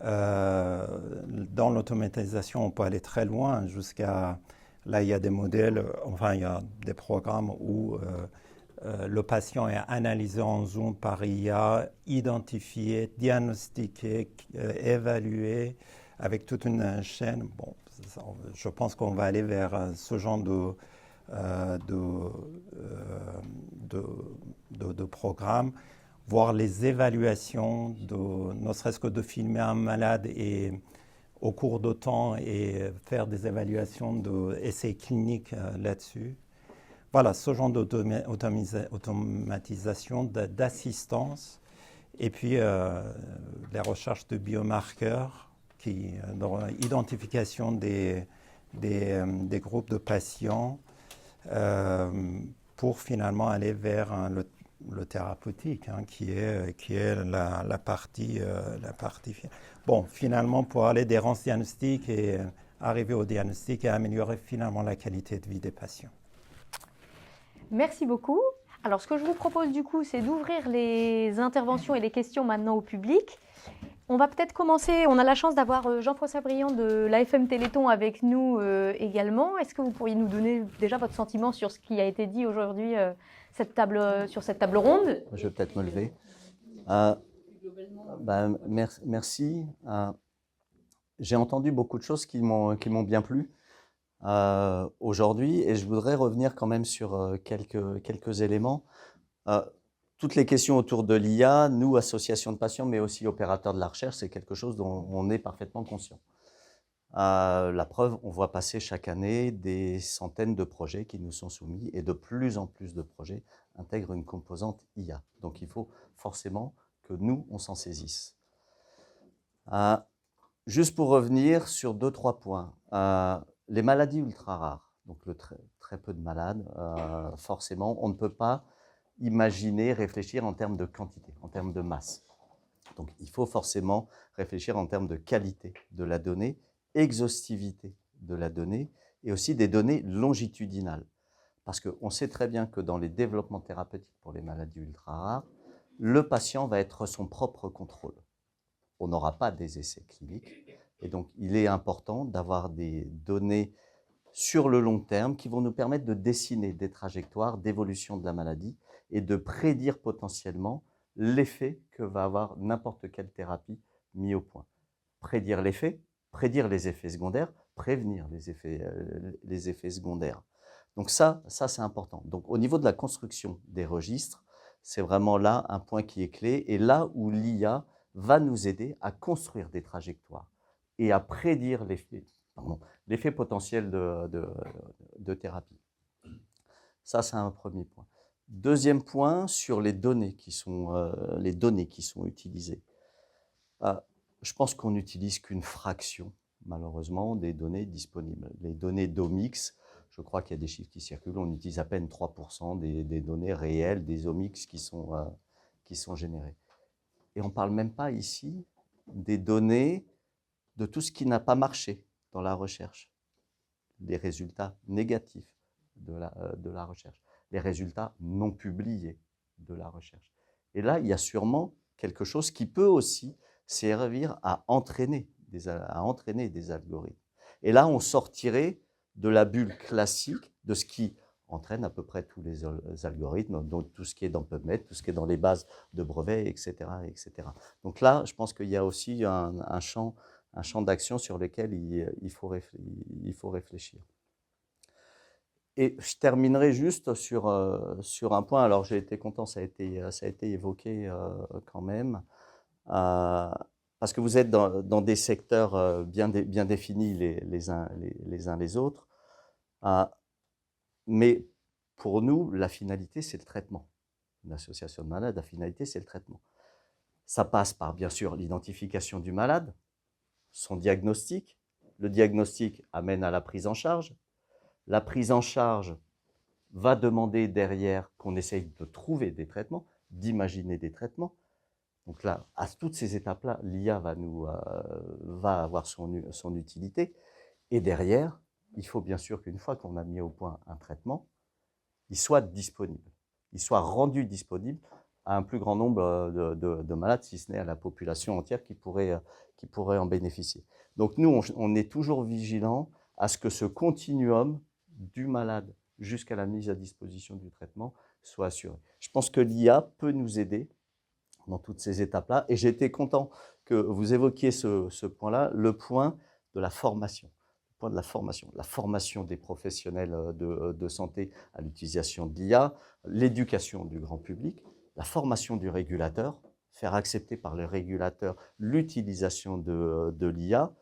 [SPEAKER 6] Dans l'automatisation, on peut aller très loin jusqu'à... Là, il y a des modèles, enfin, il y a des programmes où le patient est analysé en Zoom par IA, identifié, diagnostiqué, évalué, avec toute une chaîne. Bon, je pense qu'on va aller vers ce genre de programme, voir les évaluations, ne serait-ce que de filmer un malade et au cours de temps et faire des évaluations d'essais cliniques là-dessus. Voilà, ce genre d'automatisation, d'assistance. Et puis, les recherches de biomarqueurs, identification des groupes de patients pour finalement aller vers le thérapeutique, hein, qui est la partie bon, finalement, pour aller d'errance diagnostique et arriver au diagnostic et améliorer finalement la qualité de vie des patients.
[SPEAKER 2] Merci beaucoup. Alors, ce que je vous propose du coup, c'est d'ouvrir les interventions et les questions maintenant au public. On va peut-être commencer, on a la chance d'avoir Jean-François Briand de l'AFM Téléthon avec nous également. Est-ce que vous pourriez nous donner déjà votre sentiment sur ce qui a été dit aujourd'hui sur cette table ronde?
[SPEAKER 11] Je vais peut-être me lever. Merci. J'ai entendu beaucoup de choses qui m'ont bien plu aujourd'hui et je voudrais revenir quand même sur quelques éléments. Toutes les questions autour de l'IA, nous, associations de patients, mais aussi opérateurs de la recherche, c'est quelque chose dont on est parfaitement conscient. La preuve, on voit passer chaque année des centaines de projets qui nous sont soumis et de plus en plus de projets intègrent une composante IA. Donc il faut forcément que nous, on s'en saisisse. Juste pour revenir sur 2-3 points. Les maladies ultra rares, donc très peu de malades, forcément, on ne peut pas imaginer, réfléchir en termes de quantité, en termes de masse. Donc il faut forcément réfléchir en termes de qualité de la donnée, exhaustivité de la donnée et aussi des données longitudinales. Parce qu'on sait très bien que dans les développements thérapeutiques pour les maladies ultra rares, le patient va être son propre contrôle. On n'aura pas des essais cliniques. Et donc, il est important d'avoir des données sur le long terme qui vont nous permettre de dessiner des trajectoires d'évolution de la maladie et de prédire potentiellement l'effet que va avoir n'importe quelle thérapie mis au point. Prédire l'effet, prédire les effets secondaires, prévenir les effets secondaires. Donc ça c'est important. Donc au niveau de la construction des registres, c'est vraiment là un point qui est clé, et là où l'IA va nous aider à construire des trajectoires et à prédire l'effet potentiel de thérapie. Ça, c'est un premier point. Deuxième point, sur les données qui sont utilisées. Je pense qu'on n'utilise qu'une fraction, malheureusement, des données disponibles. Les données d'Omics, je crois qu'il y a des chiffres qui circulent, on utilise à peine 3% des données réelles des Omics qui sont générées. Et on ne parle même pas ici des données de tout ce qui n'a pas marché dans la recherche, les résultats négatifs de la recherche, les résultats non publiés de la recherche. Et là, il y a sûrement quelque chose qui peut aussi servir à entraîner des algorithmes. Et là, on sortirait de la bulle classique de ce qui entraîne à peu près tous les algorithmes, donc tout ce qui est dans PubMed, tout ce qui est dans les bases de brevets, etc. etc. Donc là, je pense qu'il y a aussi un champ d'action sur lequel il faut réfléchir. Et je terminerai juste sur un point, alors j'ai été content, ça a été évoqué quand même, parce que vous êtes dans des secteurs bien définis les uns les autres, mais pour nous, la finalité, c'est le traitement. Une association de malades, la finalité, c'est le traitement. Ça passe par, bien sûr, l'identification du malade, son diagnostic. Le diagnostic amène à la prise en charge. La prise en charge va demander derrière qu'on essaye de trouver des traitements, d'imaginer des traitements. Donc là, à toutes ces étapes-là, l'IA va avoir son utilité. Et derrière, il faut bien sûr qu'une fois qu'on a mis au point un traitement, il soit disponible, il soit rendu disponible à un plus grand nombre de malades, si ce n'est à la population entière qui pourrait en bénéficier. Donc nous, on est toujours vigilants à ce que ce continuum du malade jusqu'à la mise à disposition du traitement soit assuré. Je pense que l'IA peut nous aider dans toutes ces étapes-là, et j'ai été content que vous évoquiez ce point-là, le point de la formation. De la formation des professionnels de santé à l'utilisation de l'IA, l'éducation du grand public, la formation du régulateur, faire accepter par le régulateur l'utilisation de l'IA,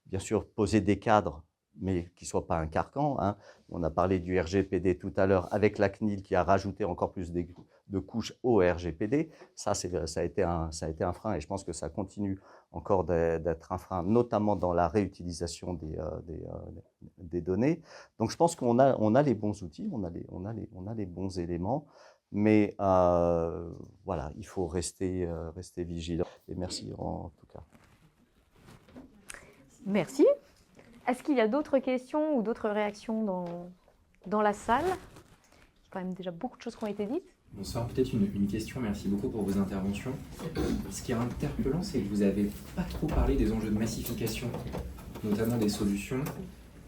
[SPEAKER 11] bien sûr poser des cadres, mais qui ne soient pas un carcan. Hein. On a parlé du RGPD tout à l'heure, avec la CNIL qui a rajouté encore plus de couches au RGPD. Ça a été un frein, et je pense que ça continue encore d'être un frein, notamment dans la réutilisation des données. Donc je pense qu'on a les bons outils, on a les bons éléments, mais voilà, il faut rester vigilant. Et merci en tout cas.
[SPEAKER 2] Merci. Est-ce qu'il y a d'autres questions ou d'autres réactions dans la salle? Il y a quand même déjà beaucoup de choses qui ont été dites.
[SPEAKER 12] Bonsoir, peut-être une question, merci beaucoup pour vos interventions. Ce qui est interpellant, c'est que vous n'avez pas trop parlé des enjeux de massification, notamment des solutions.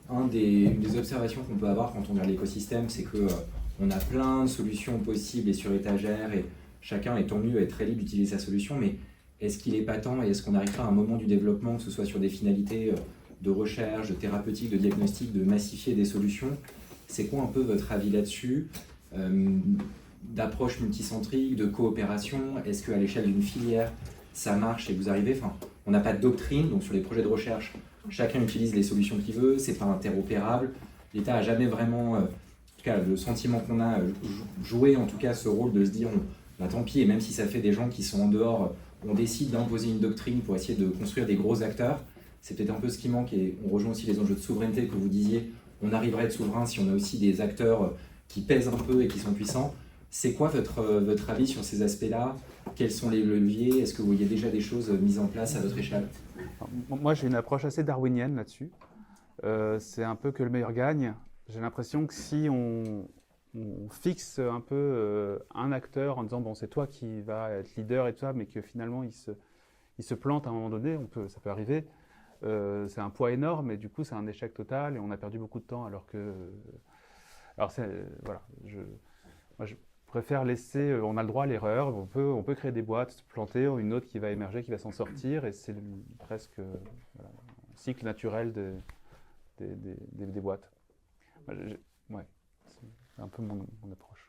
[SPEAKER 12] Une des observations qu'on peut avoir quand on regarde l'écosystème, c'est qu'on a plein de solutions possibles et sur étagère, et chacun est tant mieux à être très libre d'utiliser sa solution, mais est-ce qu'il n'est pas temps, et est-ce qu'on arrivera à un moment du développement, que ce soit sur des finalités de recherche, de thérapeutique, de diagnostic, de massifier des solutions? C'est quoi un peu votre avis là-dessus, d'approche multicentrique, de coopération? Est-ce qu'à l'échelle d'une filière, ça marche et vous arrivez, on n'a pas de doctrine, donc sur les projets de recherche, chacun utilise les solutions qu'il veut, c'est pas interopérable. L'État n'a jamais vraiment, en tout cas le sentiment qu'on a, joué en tout cas ce rôle de se dire, bah, tant pis, et même si ça fait des gens qui sont en dehors, on décide d'imposer une doctrine pour essayer de construire des gros acteurs. C'est peut-être un peu ce qui manque, et on rejoint aussi les enjeux de souveraineté que vous disiez. On arriverait à être souverain si on a aussi des acteurs qui pèsent un peu et qui sont puissants. C'est quoi votre avis sur ces aspects-là? Quels sont les leviers? Est-ce que vous voyez déjà des choses mises en place à votre échelle?
[SPEAKER 3] Moi, j'ai une approche assez darwinienne là-dessus. C'est un peu que le meilleur gagne. J'ai l'impression que si on fixe un peu un acteur en disant bon, c'est toi qui vas être leader et tout ça, mais que finalement il se plante à un moment donné, ça peut arriver. C'est un poids énorme, et du coup c'est un échec total et on a perdu beaucoup de temps, alors que voilà, préfère laisser, on a le droit à l'erreur, on peut créer des boîtes, se planter, une autre qui va émerger, qui va s'en sortir, et c'est presque un cycle naturel des boîtes. Ouais, c'est un peu mon approche.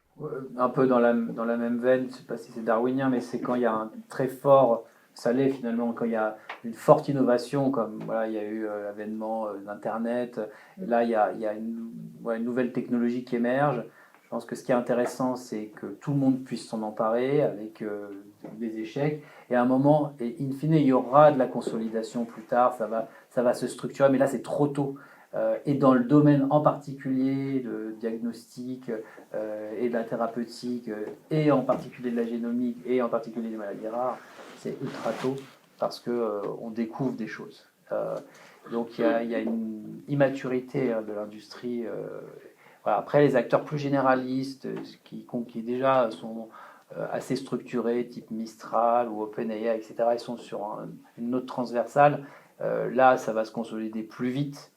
[SPEAKER 7] Un peu dans la même veine, je ne sais pas si c'est darwinien, mais c'est quand il y a un très fort, ça l'est finalement, quand il y a une forte innovation, comme voilà, il y a eu l'avènement d'Internet, là il y a une nouvelle technologie qui émerge. Je pense que ce qui est intéressant, c'est que tout le monde puisse s'en emparer avec des échecs, et à un moment, et in fine, il y aura de la consolidation plus tard, ça va se structurer, mais là c'est trop tôt. Et dans le domaine en particulier de diagnostic et de la thérapeutique, et en particulier de la génomique, et en particulier des maladies rares, c'est ultra tôt parce qu'on découvre des choses. Donc il y a une immaturité de l'industrie. Voilà. Après, les acteurs plus généralistes, qui déjà sont assez structurés, type Mistral ou OpenAI, etc., ils sont sur une note transversale. Là, ça va se consolider plus vite.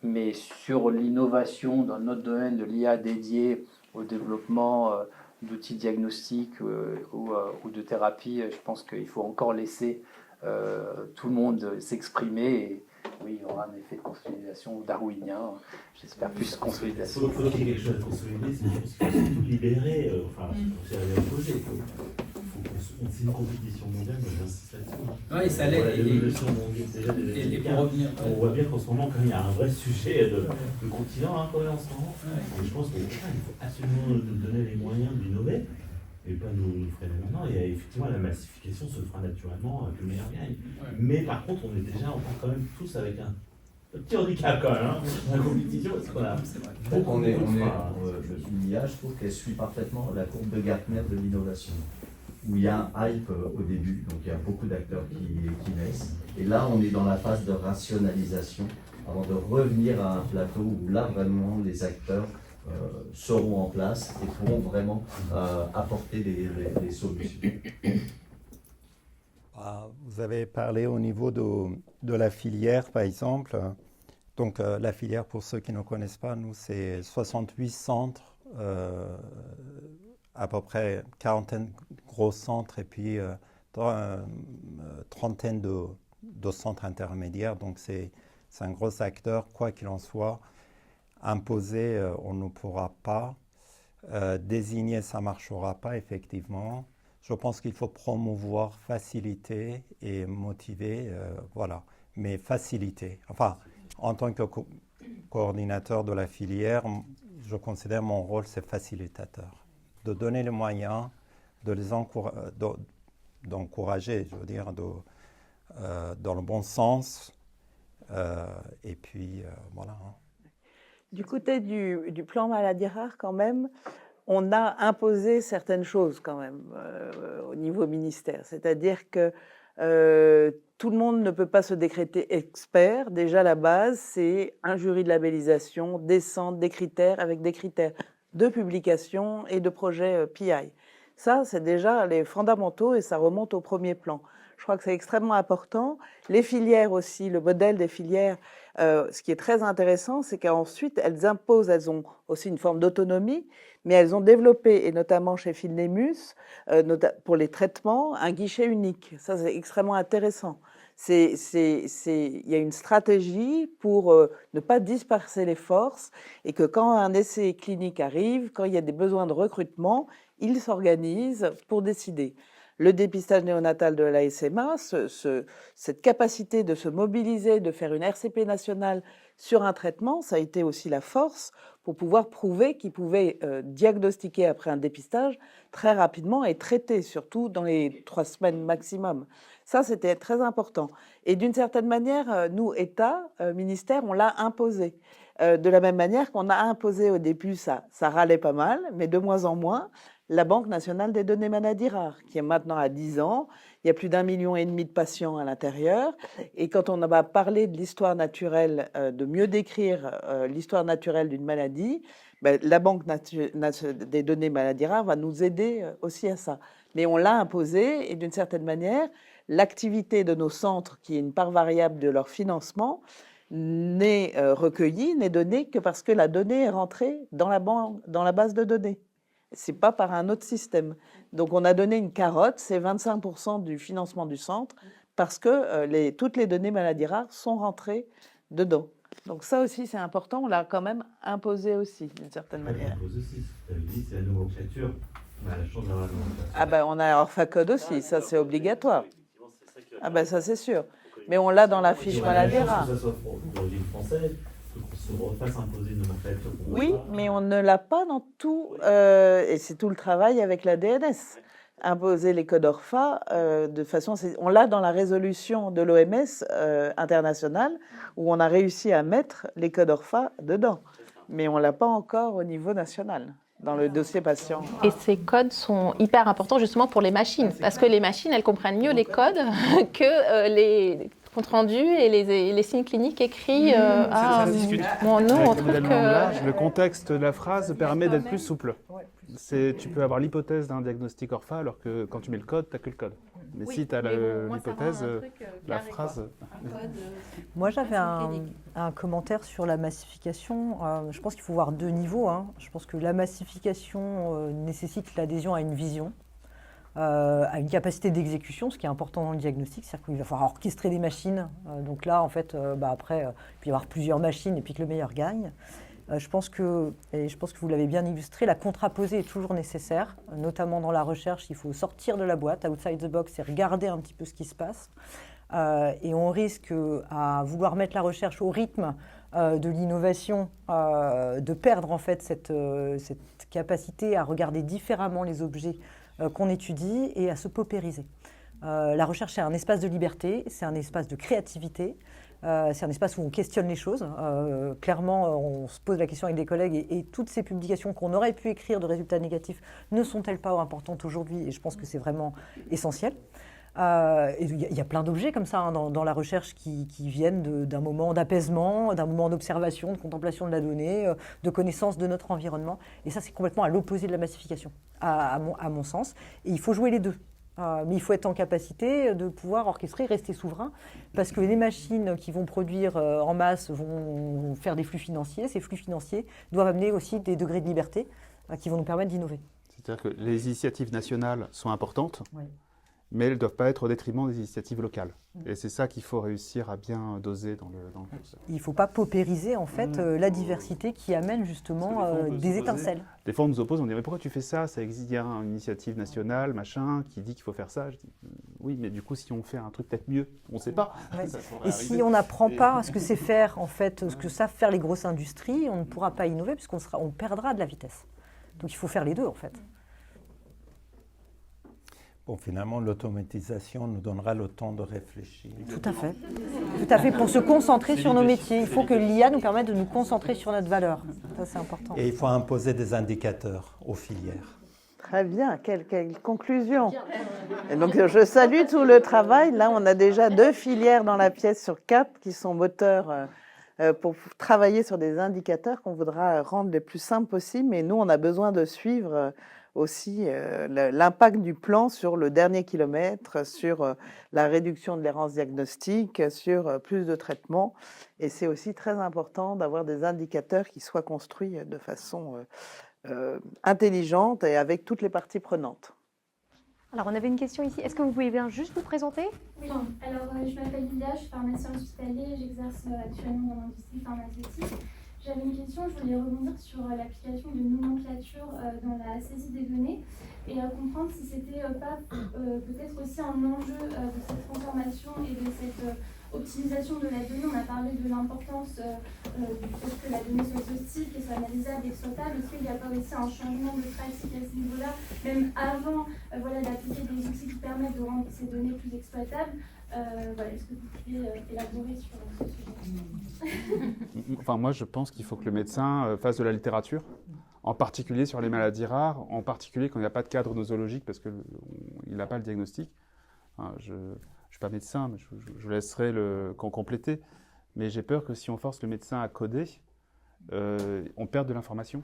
[SPEAKER 7] Mais sur l'innovation dans notre domaine de l'IA dédié au développement d'outils diagnostiques ou de thérapie, je pense qu'il faut encore laisser tout le monde s'exprimer. Et oui, il y aura un effet de consolidation darwinien, j'espère plus consolidation.
[SPEAKER 10] Il faut qu'il y ait quelque chose à consolider, c'est qu'il faut surtout libérer, c'est à l'opposé. C'est une compétition mondiale, mais j'insiste là-dessus.
[SPEAKER 12] Oui, ça l'est.
[SPEAKER 10] Et pour revenir, on voit bien qu'en ce moment, quand il y a un vrai sujet de continent en ce moment, et je pense qu'il faut absolument nous donner les moyens d'innover et pas nous freiner maintenant. Et effectivement, la massification se fera naturellement, que le meilleur gagne. Mais par contre, on est déjà encore quand même tous avec un petit handicap quand même, la compétition, parce qu'on a beaucoup de
[SPEAKER 11] l'IA, je trouve qu'elle suit parfaitement la courbe de Gartner de l'innovation, où il y a un hype au début, donc il y a beaucoup d'acteurs qui naissent. Et là, on est dans la phase de rationalisation, avant de revenir à un plateau où là, vraiment, les acteurs seront en place et pourront vraiment apporter des solutions.
[SPEAKER 6] Vous avez parlé au niveau de la filière, par exemple. Donc, la filière, pour ceux qui ne connaissent pas, nous, c'est 68 centres, à peu près 40 gros centres et puis trentaine de centres intermédiaires. Donc, c'est un gros acteur, quoi qu'il en soit. Imposer, on ne pourra pas. Désigner, ça ne marchera pas, effectivement. Je pense qu'il faut promouvoir, faciliter et motiver, voilà. Mais faciliter. Enfin, en tant que coordinateur de la filière, je considère mon rôle, c'est facilitateur. De donner les moyens, de les d'encourager, je veux dire, dans le bon sens. Et puis, voilà.
[SPEAKER 5] Du côté du plan maladie rare, quand même, on a imposé certaines choses quand même au niveau ministère. C'est-à-dire que tout le monde ne peut pas se décréter expert. Déjà, la base, c'est un jury de labellisation, des centres, des critères, avec des critères de publication et de projets PI. Ça, c'est déjà les fondamentaux et ça remonte au premier plan. Je crois que c'est extrêmement important. Les filières aussi, le modèle des filières, ce qui est très intéressant, c'est qu'ensuite, elles imposent, elles ont aussi une forme d'autonomie, mais elles ont développé, et notamment chez Philnemus, pour les traitements, un guichet unique. Ça, c'est extrêmement intéressant. Il y a une stratégie pour ne pas disperser les forces et que quand un essai clinique arrive, quand il y a des besoins de recrutement, ils s'organisent pour décider. Le dépistage néonatal de la SMA, cette capacité de se mobiliser, de faire une RCP nationale sur un traitement, ça a été aussi la force pour pouvoir prouver qu'ils pouvaient diagnostiquer après un dépistage très rapidement et traiter, surtout dans les 3 semaines maximum. Ça, c'était très important. Et d'une certaine manière, nous, État, ministère, on l'a imposé. De la même manière qu'on a imposé au début, ça râlait pas mal, mais de moins en moins, la Banque nationale des données maladies rares, qui est maintenant à 10 ans. Il y a plus d'1,5 million de patients à l'intérieur. Et quand on va parler de l'histoire naturelle, de mieux décrire l'histoire naturelle d'une maladie, la Banque des données maladies rares va nous aider aussi à ça. Mais on l'a imposé et d'une certaine manière, l'activité de nos centres, qui est une part variable de leur financement, n'est recueillie, n'est donnée que parce que la donnée est rentrée dans la base de données. C'est pas par un autre système. Donc on a donné une carotte, c'est 25% du financement du centre, parce que toutes les données maladies rares sont rentrées dedans. Donc ça aussi c'est important, on l'a quand même imposé aussi d'une certaine manière.
[SPEAKER 10] Imposé aussi, tu avais dit c'est la nomenclature, on a la chance d'avoir la nomenclature.
[SPEAKER 5] Ah ben on a Orphacode aussi, ça c'est obligatoire. Ah ben ça c'est sûr, mais on l'a dans la fiche maladie rare.
[SPEAKER 10] Que ça soit d'origine française, qu'on se refasse imposer une nomenclature.
[SPEAKER 5] Oui, mais on ne l'a pas dans tout, et c'est tout le travail avec la DNS. Imposer les codes ORFA de façon, on l'a dans la résolution de l'OMS internationale où on a réussi à mettre les codes ORFA dedans, mais on l'a pas encore au niveau national dans le dossier patient.
[SPEAKER 8] Et ces codes sont hyper importants justement pour les machines, parce que les machines, elles comprennent mieux les codes que les comptes rendus et les signes cliniques écrits. Bon, nous, on trouve que...
[SPEAKER 3] Le contexte de la phrase permet d'être plus souple. Tu peux avoir l'hypothèse d'un diagnostic ORFA, alors que quand tu mets le code, tu n'as que le code. Mais si tu as l'hypothèse, la phrase...
[SPEAKER 4] Moi, j'avais un commentaire sur la massification. Je pense qu'il faut voir deux niveaux. Je pense que la massification nécessite l'adhésion à une vision, à une capacité d'exécution, ce qui est important dans le diagnostic, c'est-à-dire qu'il va falloir orchestrer des machines. Donc là, en fait, après, il peut y avoir plusieurs machines et puis que le meilleur gagne. Je pense que vous l'avez bien illustré, la contraposée est toujours nécessaire, notamment dans la recherche. Il faut sortir de la boîte, outside the box, et regarder un petit peu ce qui se passe. Et on risque, à vouloir mettre la recherche au rythme de l'innovation, de perdre en fait cette capacité à regarder différemment les objets qu'on étudie et à se paupériser. La recherche, c'est un espace de liberté, c'est un espace de créativité. C'est un espace où on questionne les choses. Clairement, on se pose la question avec des collègues et toutes ces publications qu'on aurait pu écrire de résultats négatifs ne sont-elles pas importantes aujourd'hui? Et je pense que c'est vraiment essentiel. Il y a plein d'objets comme ça dans la recherche qui viennent d'un moment d'apaisement, d'un moment d'observation, de contemplation de la donnée, de connaissance de notre environnement. Et ça, c'est complètement à l'opposé de la massification, à mon sens. Et il faut jouer les deux. Mais il faut être en capacité de pouvoir orchestrer, rester souverain, parce que les machines qui vont produire en masse vont faire des flux financiers. Ces flux financiers doivent amener aussi des degrés de liberté qui vont nous permettre d'innover.
[SPEAKER 3] C'est-à-dire que les initiatives nationales sont importantes,
[SPEAKER 4] oui,
[SPEAKER 3] mais elles ne doivent pas être au détriment des initiatives locales. Et c'est ça qu'il faut réussir à bien doser dans le curseur.
[SPEAKER 4] Il ne faut pas paupériser en fait la diversité qui amène justement des étincelles.
[SPEAKER 3] Des fois on nous oppose, on dit mais pourquoi tu fais ça? Ça existe, il y a une initiative nationale, machin, qui dit qu'il faut faire ça. Je dis oui, mais du coup si on fait un truc peut-être mieux, on ne sait pas.
[SPEAKER 4] Ouais. Et si on n'apprend pas ce que c'est faire en fait, ce que savent faire les grosses industries, on ne pourra pas innover puisqu'on perdra de la vitesse. Donc il faut faire les deux en fait.
[SPEAKER 6] Bon, finalement, l'automatisation nous donnera le temps de réfléchir.
[SPEAKER 4] Tout à fait. Tout à fait, pour se concentrer sur nos métiers. Il faut que l'IA nous permette de nous concentrer sur notre valeur. Ça, c'est important.
[SPEAKER 6] Et il faut imposer des indicateurs aux filières.
[SPEAKER 5] Très bien, quelle conclusion. Et donc, je salue tout le travail. Là, on a déjà 2 filières dans la pièce sur 4 qui sont moteurs pour travailler sur des indicateurs qu'on voudra rendre les plus simples possibles. Mais nous, on a besoin de suivre aussi l'impact du plan sur le dernier kilomètre, sur la réduction de l'errance diagnostique, sur plus de traitements. Et c'est aussi très important d'avoir des indicateurs qui soient construits de façon intelligente et avec toutes les parties prenantes.
[SPEAKER 2] Alors, on avait une question ici. Est-ce que vous pouvez bien juste vous présenter?
[SPEAKER 13] Oui, alors je m'appelle Lydia, je suis pharmacienne hospitalier et j'exerce actuellement dans l'industrie pharmaceutique. J'avais une question, je voulais rebondir sur l'application de nomenclature dans la saisie des données et comprendre si c'était pas peut-être aussi un enjeu de cette transformation et de cette optimisation de la donnée. On a parlé de l'importance du fait que la donnée soit exhaustive, qu'elle soit analysable, exploitable. Est-ce qu'il n'y a pas aussi un changement de pratique à ce niveau-là, même avant d'appliquer des outils qui permettent de rendre ces données plus exploitables? Est-ce que vous pouvez élaborer sur ce sujet?
[SPEAKER 3] Enfin, moi, je pense qu'il faut que le médecin fasse de la littérature, en particulier sur les maladies rares, en particulier quand il n'y a pas de cadre nosologique, parce qu'il n'a pas le diagnostic. Enfin, je ne suis pas médecin, mais je laisserai compléter. Mais j'ai peur que si on force le médecin à coder, on perde de l'information.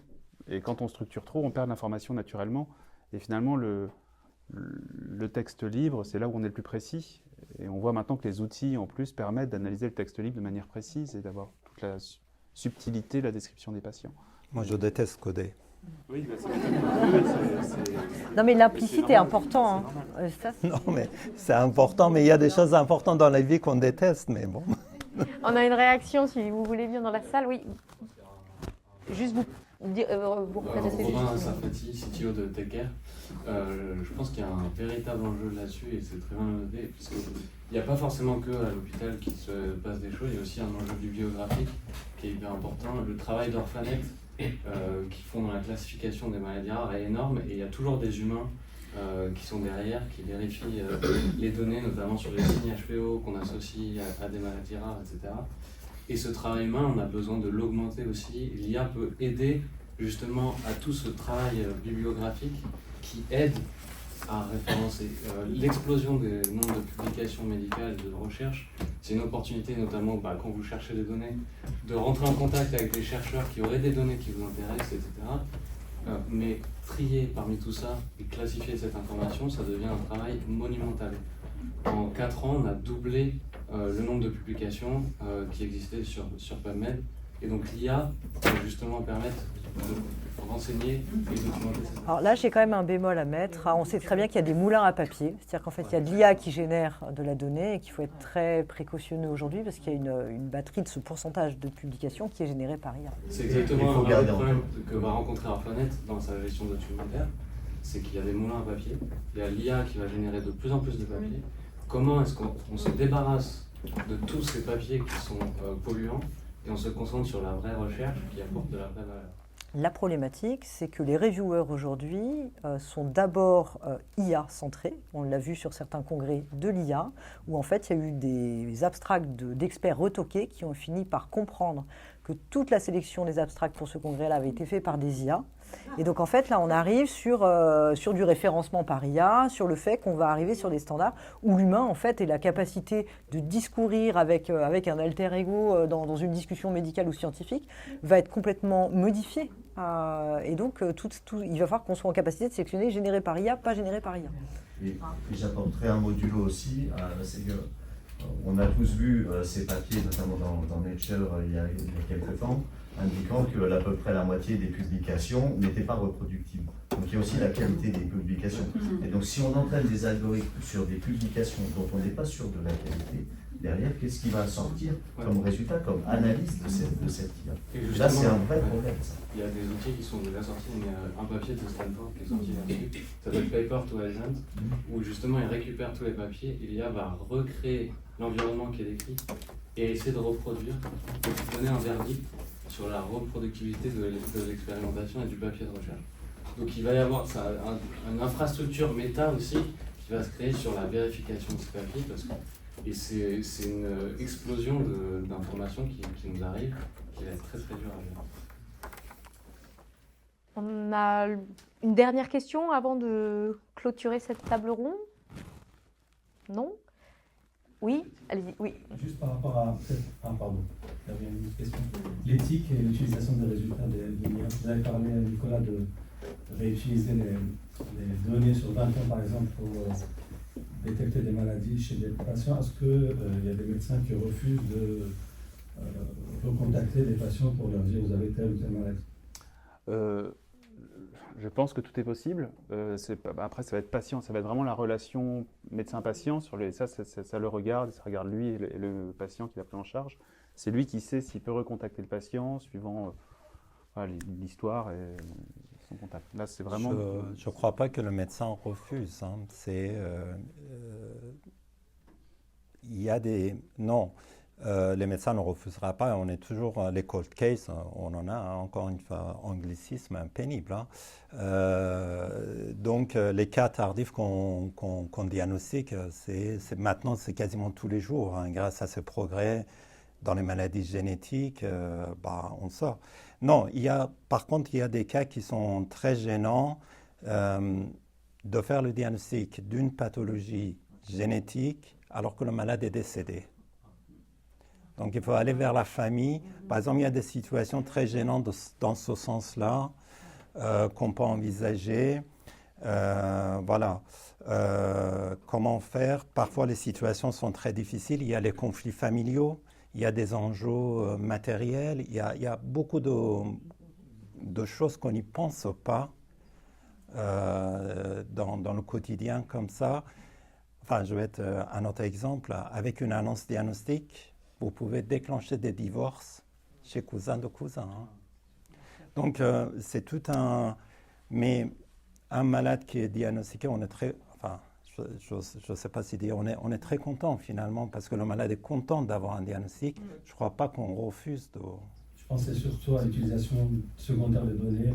[SPEAKER 3] Et quand on structure trop, on perd de l'information naturellement. Et finalement, le texte libre, c'est là où on est le plus précis. Et on voit maintenant que les outils, en plus, permettent d'analyser le texte libre de manière précise et d'avoir toute la subtilité de la description des patients.
[SPEAKER 6] Moi, je déteste coder.
[SPEAKER 3] Oui,
[SPEAKER 4] non, mais l'implicite est important. Hein.
[SPEAKER 6] Non, mais c'est important, mais il y a des choses importantes dans la vie qu'on déteste, mais bon.
[SPEAKER 2] On a une réaction, si vous voulez bien, dans la salle, oui. Juste vous représentez juste.
[SPEAKER 14] Romain Sarfati, CTO de TechCare. Je pense qu'il y a un véritable enjeu là-dessus et c'est très bien noté, puisqu'il n'y a pas forcément que à l'hôpital qu'il se passe des choses, il y a aussi un enjeu bibliographique qui est hyper important. Le travail d'Orphanet qui font dans la classification des maladies rares est énorme et il y a toujours des humains qui sont derrière, qui vérifient les données, notamment sur les signes HPO qu'on associe à des maladies rares, etc. Et ce travail humain, on a besoin de l'augmenter aussi. L'IA peut aider justement à tout ce travail bibliographique qui aide à référencer. L'explosion des nombres de publications médicales et de recherche, c'est une opportunité, notamment quand vous cherchez des données, de rentrer en contact avec des chercheurs qui auraient des données qui vous intéressent, etc. Mais trier parmi tout ça et classifier cette information, ça devient un travail monumental. En 4 ans, on a doublé le nombre de publications qui existaient sur PubMed. Et donc l'IA va justement permettre de renseigner et documenter ça.
[SPEAKER 4] Alors là, j'ai quand même un bémol à mettre. On sait très bien qu'il y a des moulins à papier. C'est-à-dire qu'en fait, il y a de l'IA qui génère de la donnée et qu'il faut être très précautionneux aujourd'hui parce qu'il y a une batterie de ce pourcentage de publications qui est générée par IA.
[SPEAKER 14] C'est exactement un problème que va rencontrer Orphanet dans sa gestion de documentaire. C'est qu'il y a des moulins à papier. Il y a l'IA qui va générer de plus en plus de papier. Comment est-ce qu'on se débarrasse de tous ces papiers qui sont polluants et on se concentre sur la vraie recherche qui apporte de la vraie valeur?
[SPEAKER 4] La problématique, c'est que les reviewers aujourd'hui sont d'abord IA centrés. On l'a vu sur certains congrès de l'IA, où en fait il y a eu des abstracts d'experts retoqués qui ont fini par comprendre que toute la sélection des abstracts pour ce congrès-là avait été faite par des IA. Et donc en fait là on arrive sur du référencement par IA, sur le fait qu'on va arriver sur des standards où l'humain en fait ait la capacité de discourir avec un alter ego dans une discussion médicale ou scientifique va être complètement modifié. Et donc il va falloir qu'on soit en capacité de sélectionner généré par IA, pas généré par IA.
[SPEAKER 15] Et j'apporterai un modulo aussi, c'est que on a tous vu ces papiers, notamment dans Nature il y a quelques temps, indiquant que à peu près la moitié des publications n'étaient pas reproductibles. Donc il y a aussi la qualité des publications. Et donc si on entraîne des algorithmes sur des publications dont on n'est pas sûr de la qualité, derrière, qu'est-ce qui va sortir comme résultat, comme analyse de cette IA? Et là, c'est un vrai problème. Ça.
[SPEAKER 14] Il y a des outils qui sont déjà sortis, mais un papier de Stanford qui est sorti là-dessus, ça s'appelle Paper to Agent, où justement il récupère tous les papiers et l'IA va recréer l'environnement qui est décrit et essayer de reproduire, et donner un verdict sur la reproductibilité de l'expérimentation et du papier de recherche. Donc il va y avoir une infrastructure méta aussi qui va se créer sur la vérification de ce papier, et c'est une explosion d'informations qui nous arrive, qui va être très très dure à gérer.
[SPEAKER 2] On a une dernière question avant de clôturer cette table ronde? Non? Oui, allez-y. Oui.
[SPEAKER 16] Juste par rapport à... pardon, j'avais une autre question. L'éthique et l'utilisation des résultats de l'IA. Vous avez parlé, Nicolas, de réutiliser les données sur 20 ans, par exemple, pour détecter des maladies chez des patients. Est-ce qu'il y a des médecins qui refusent de recontacter les patients pour leur dire vous avez telle ou telle maladie?
[SPEAKER 3] Je pense que tout est possible. Après, ça va être patient, ça va être vraiment la relation médecin-patient. Ça le regarde, ça regarde lui et le patient qui l'a pris en charge. C'est lui qui sait s'il peut recontacter le patient suivant l'histoire et son contact. Là, c'est vraiment.
[SPEAKER 6] Je ne crois pas que le médecin refuse. Hein. Il y a des. Non. Les médecins ne refusera pas, on est toujours les cold cases, on en a encore une fois anglicisme pénible. Hein. Donc les cas tardifs qu'on diagnostique, maintenant c'est quasiment tous les jours. Hein. Grâce à ce progrès dans les maladies génétiques, on sort. Non, par contre il y a des cas qui sont très gênants de faire le diagnostic d'une pathologie génétique alors que le malade est décédé. Donc il faut aller vers la famille. Par exemple, il y a des situations très gênantes dans ce sens-là qu'on peut envisager. Comment faire? Parfois, les situations sont très difficiles. Il y a les conflits familiaux, il y a des enjeux matériels, il y a beaucoup de de choses qu'on n'y pense pas dans le quotidien comme ça. Enfin, je vais être un autre exemple. Avec une annonce diagnostique, vous pouvez déclencher des divorces chez cousins de cousins. Hein. Donc, c'est tout un... Mais un malade qui est diagnostiqué, on est très... Enfin, je ne sais pas si dire, on est très content finalement, parce que le malade est content d'avoir un diagnostic. Je ne crois pas qu'on refuse de...
[SPEAKER 16] Je pensais surtout à l'utilisation secondaire des données.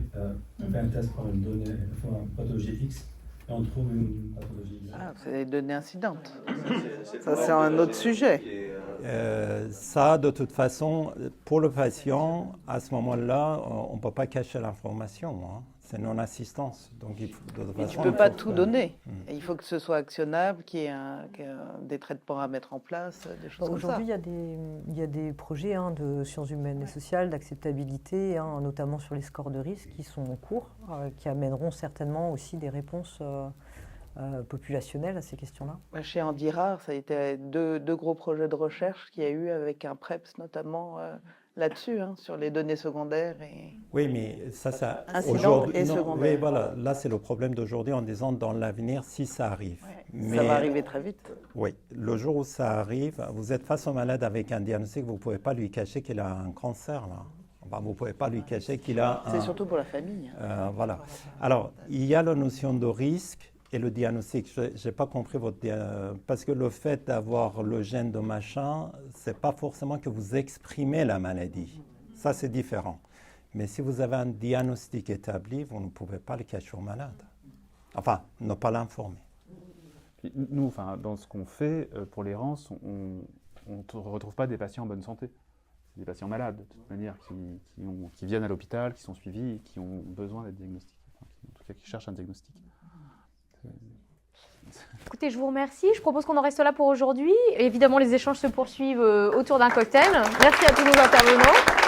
[SPEAKER 16] On fait un test pour une pathologie X, et on trouve une pathologie Y.
[SPEAKER 5] Ah, c'est les données incidentes. Ça, c'est un autre sujet.
[SPEAKER 6] Ça, de toute façon, pour le patient, à ce moment-là, on ne peut pas cacher l'information. Hein. C'est non-assistance. Donc, tu
[SPEAKER 5] ne peux pas tout donner. Il faut que ce soit actionnable, qu'il y ait des traitements à mettre en place, des choses comme ça.
[SPEAKER 4] Aujourd'hui, il y a des projets de sciences humaines et sociales, d'acceptabilité, notamment sur les scores de risque qui sont en cours, qui amèneront certainement aussi des réponses populationnelles à ces questions-là.
[SPEAKER 5] Chez Andirard, ça a été deux gros projets de recherche qu'il y a eu avec un PREPS notamment là-dessus, sur les données secondaires.
[SPEAKER 6] Oui, mais ça
[SPEAKER 5] aujourd'hui, et secondaire.
[SPEAKER 6] Oui, voilà, là c'est le problème d'aujourd'hui en disant dans l'avenir si ça arrive.
[SPEAKER 5] Ouais,
[SPEAKER 6] mais,
[SPEAKER 5] ça va arriver très vite.
[SPEAKER 6] Oui, le jour où ça arrive, vous êtes face au malade avec un diagnostic, vous ne pouvez pas lui cacher qu'il a un cancer là. Enfin, vous ne pouvez pas lui cacher qu'il a
[SPEAKER 5] C'est surtout pour la famille.
[SPEAKER 6] Voilà. Alors, il y a la notion de risque et le diagnostic. Je n'ai pas compris votre parce que le fait d'avoir le gène de machin, ce n'est pas forcément que vous exprimez la maladie. Ça, c'est différent. Mais si vous avez un diagnostic établi, vous ne pouvez pas le cacher au malade. Enfin, ne pas l'informer.
[SPEAKER 3] Nous, dans ce qu'on fait pour l'errance, on ne retrouve pas des patients en bonne santé. C'est des patients malades, de toute manière, qui viennent à l'hôpital, qui sont suivis, qui ont besoin d'être diagnostiqués. En tout cas, qui cherchent un diagnostic.
[SPEAKER 2] Écoutez, je vous remercie. Je propose qu'on en reste là pour aujourd'hui. Évidemment, les échanges se poursuivent autour d'un cocktail. Merci à tous nos intervenants.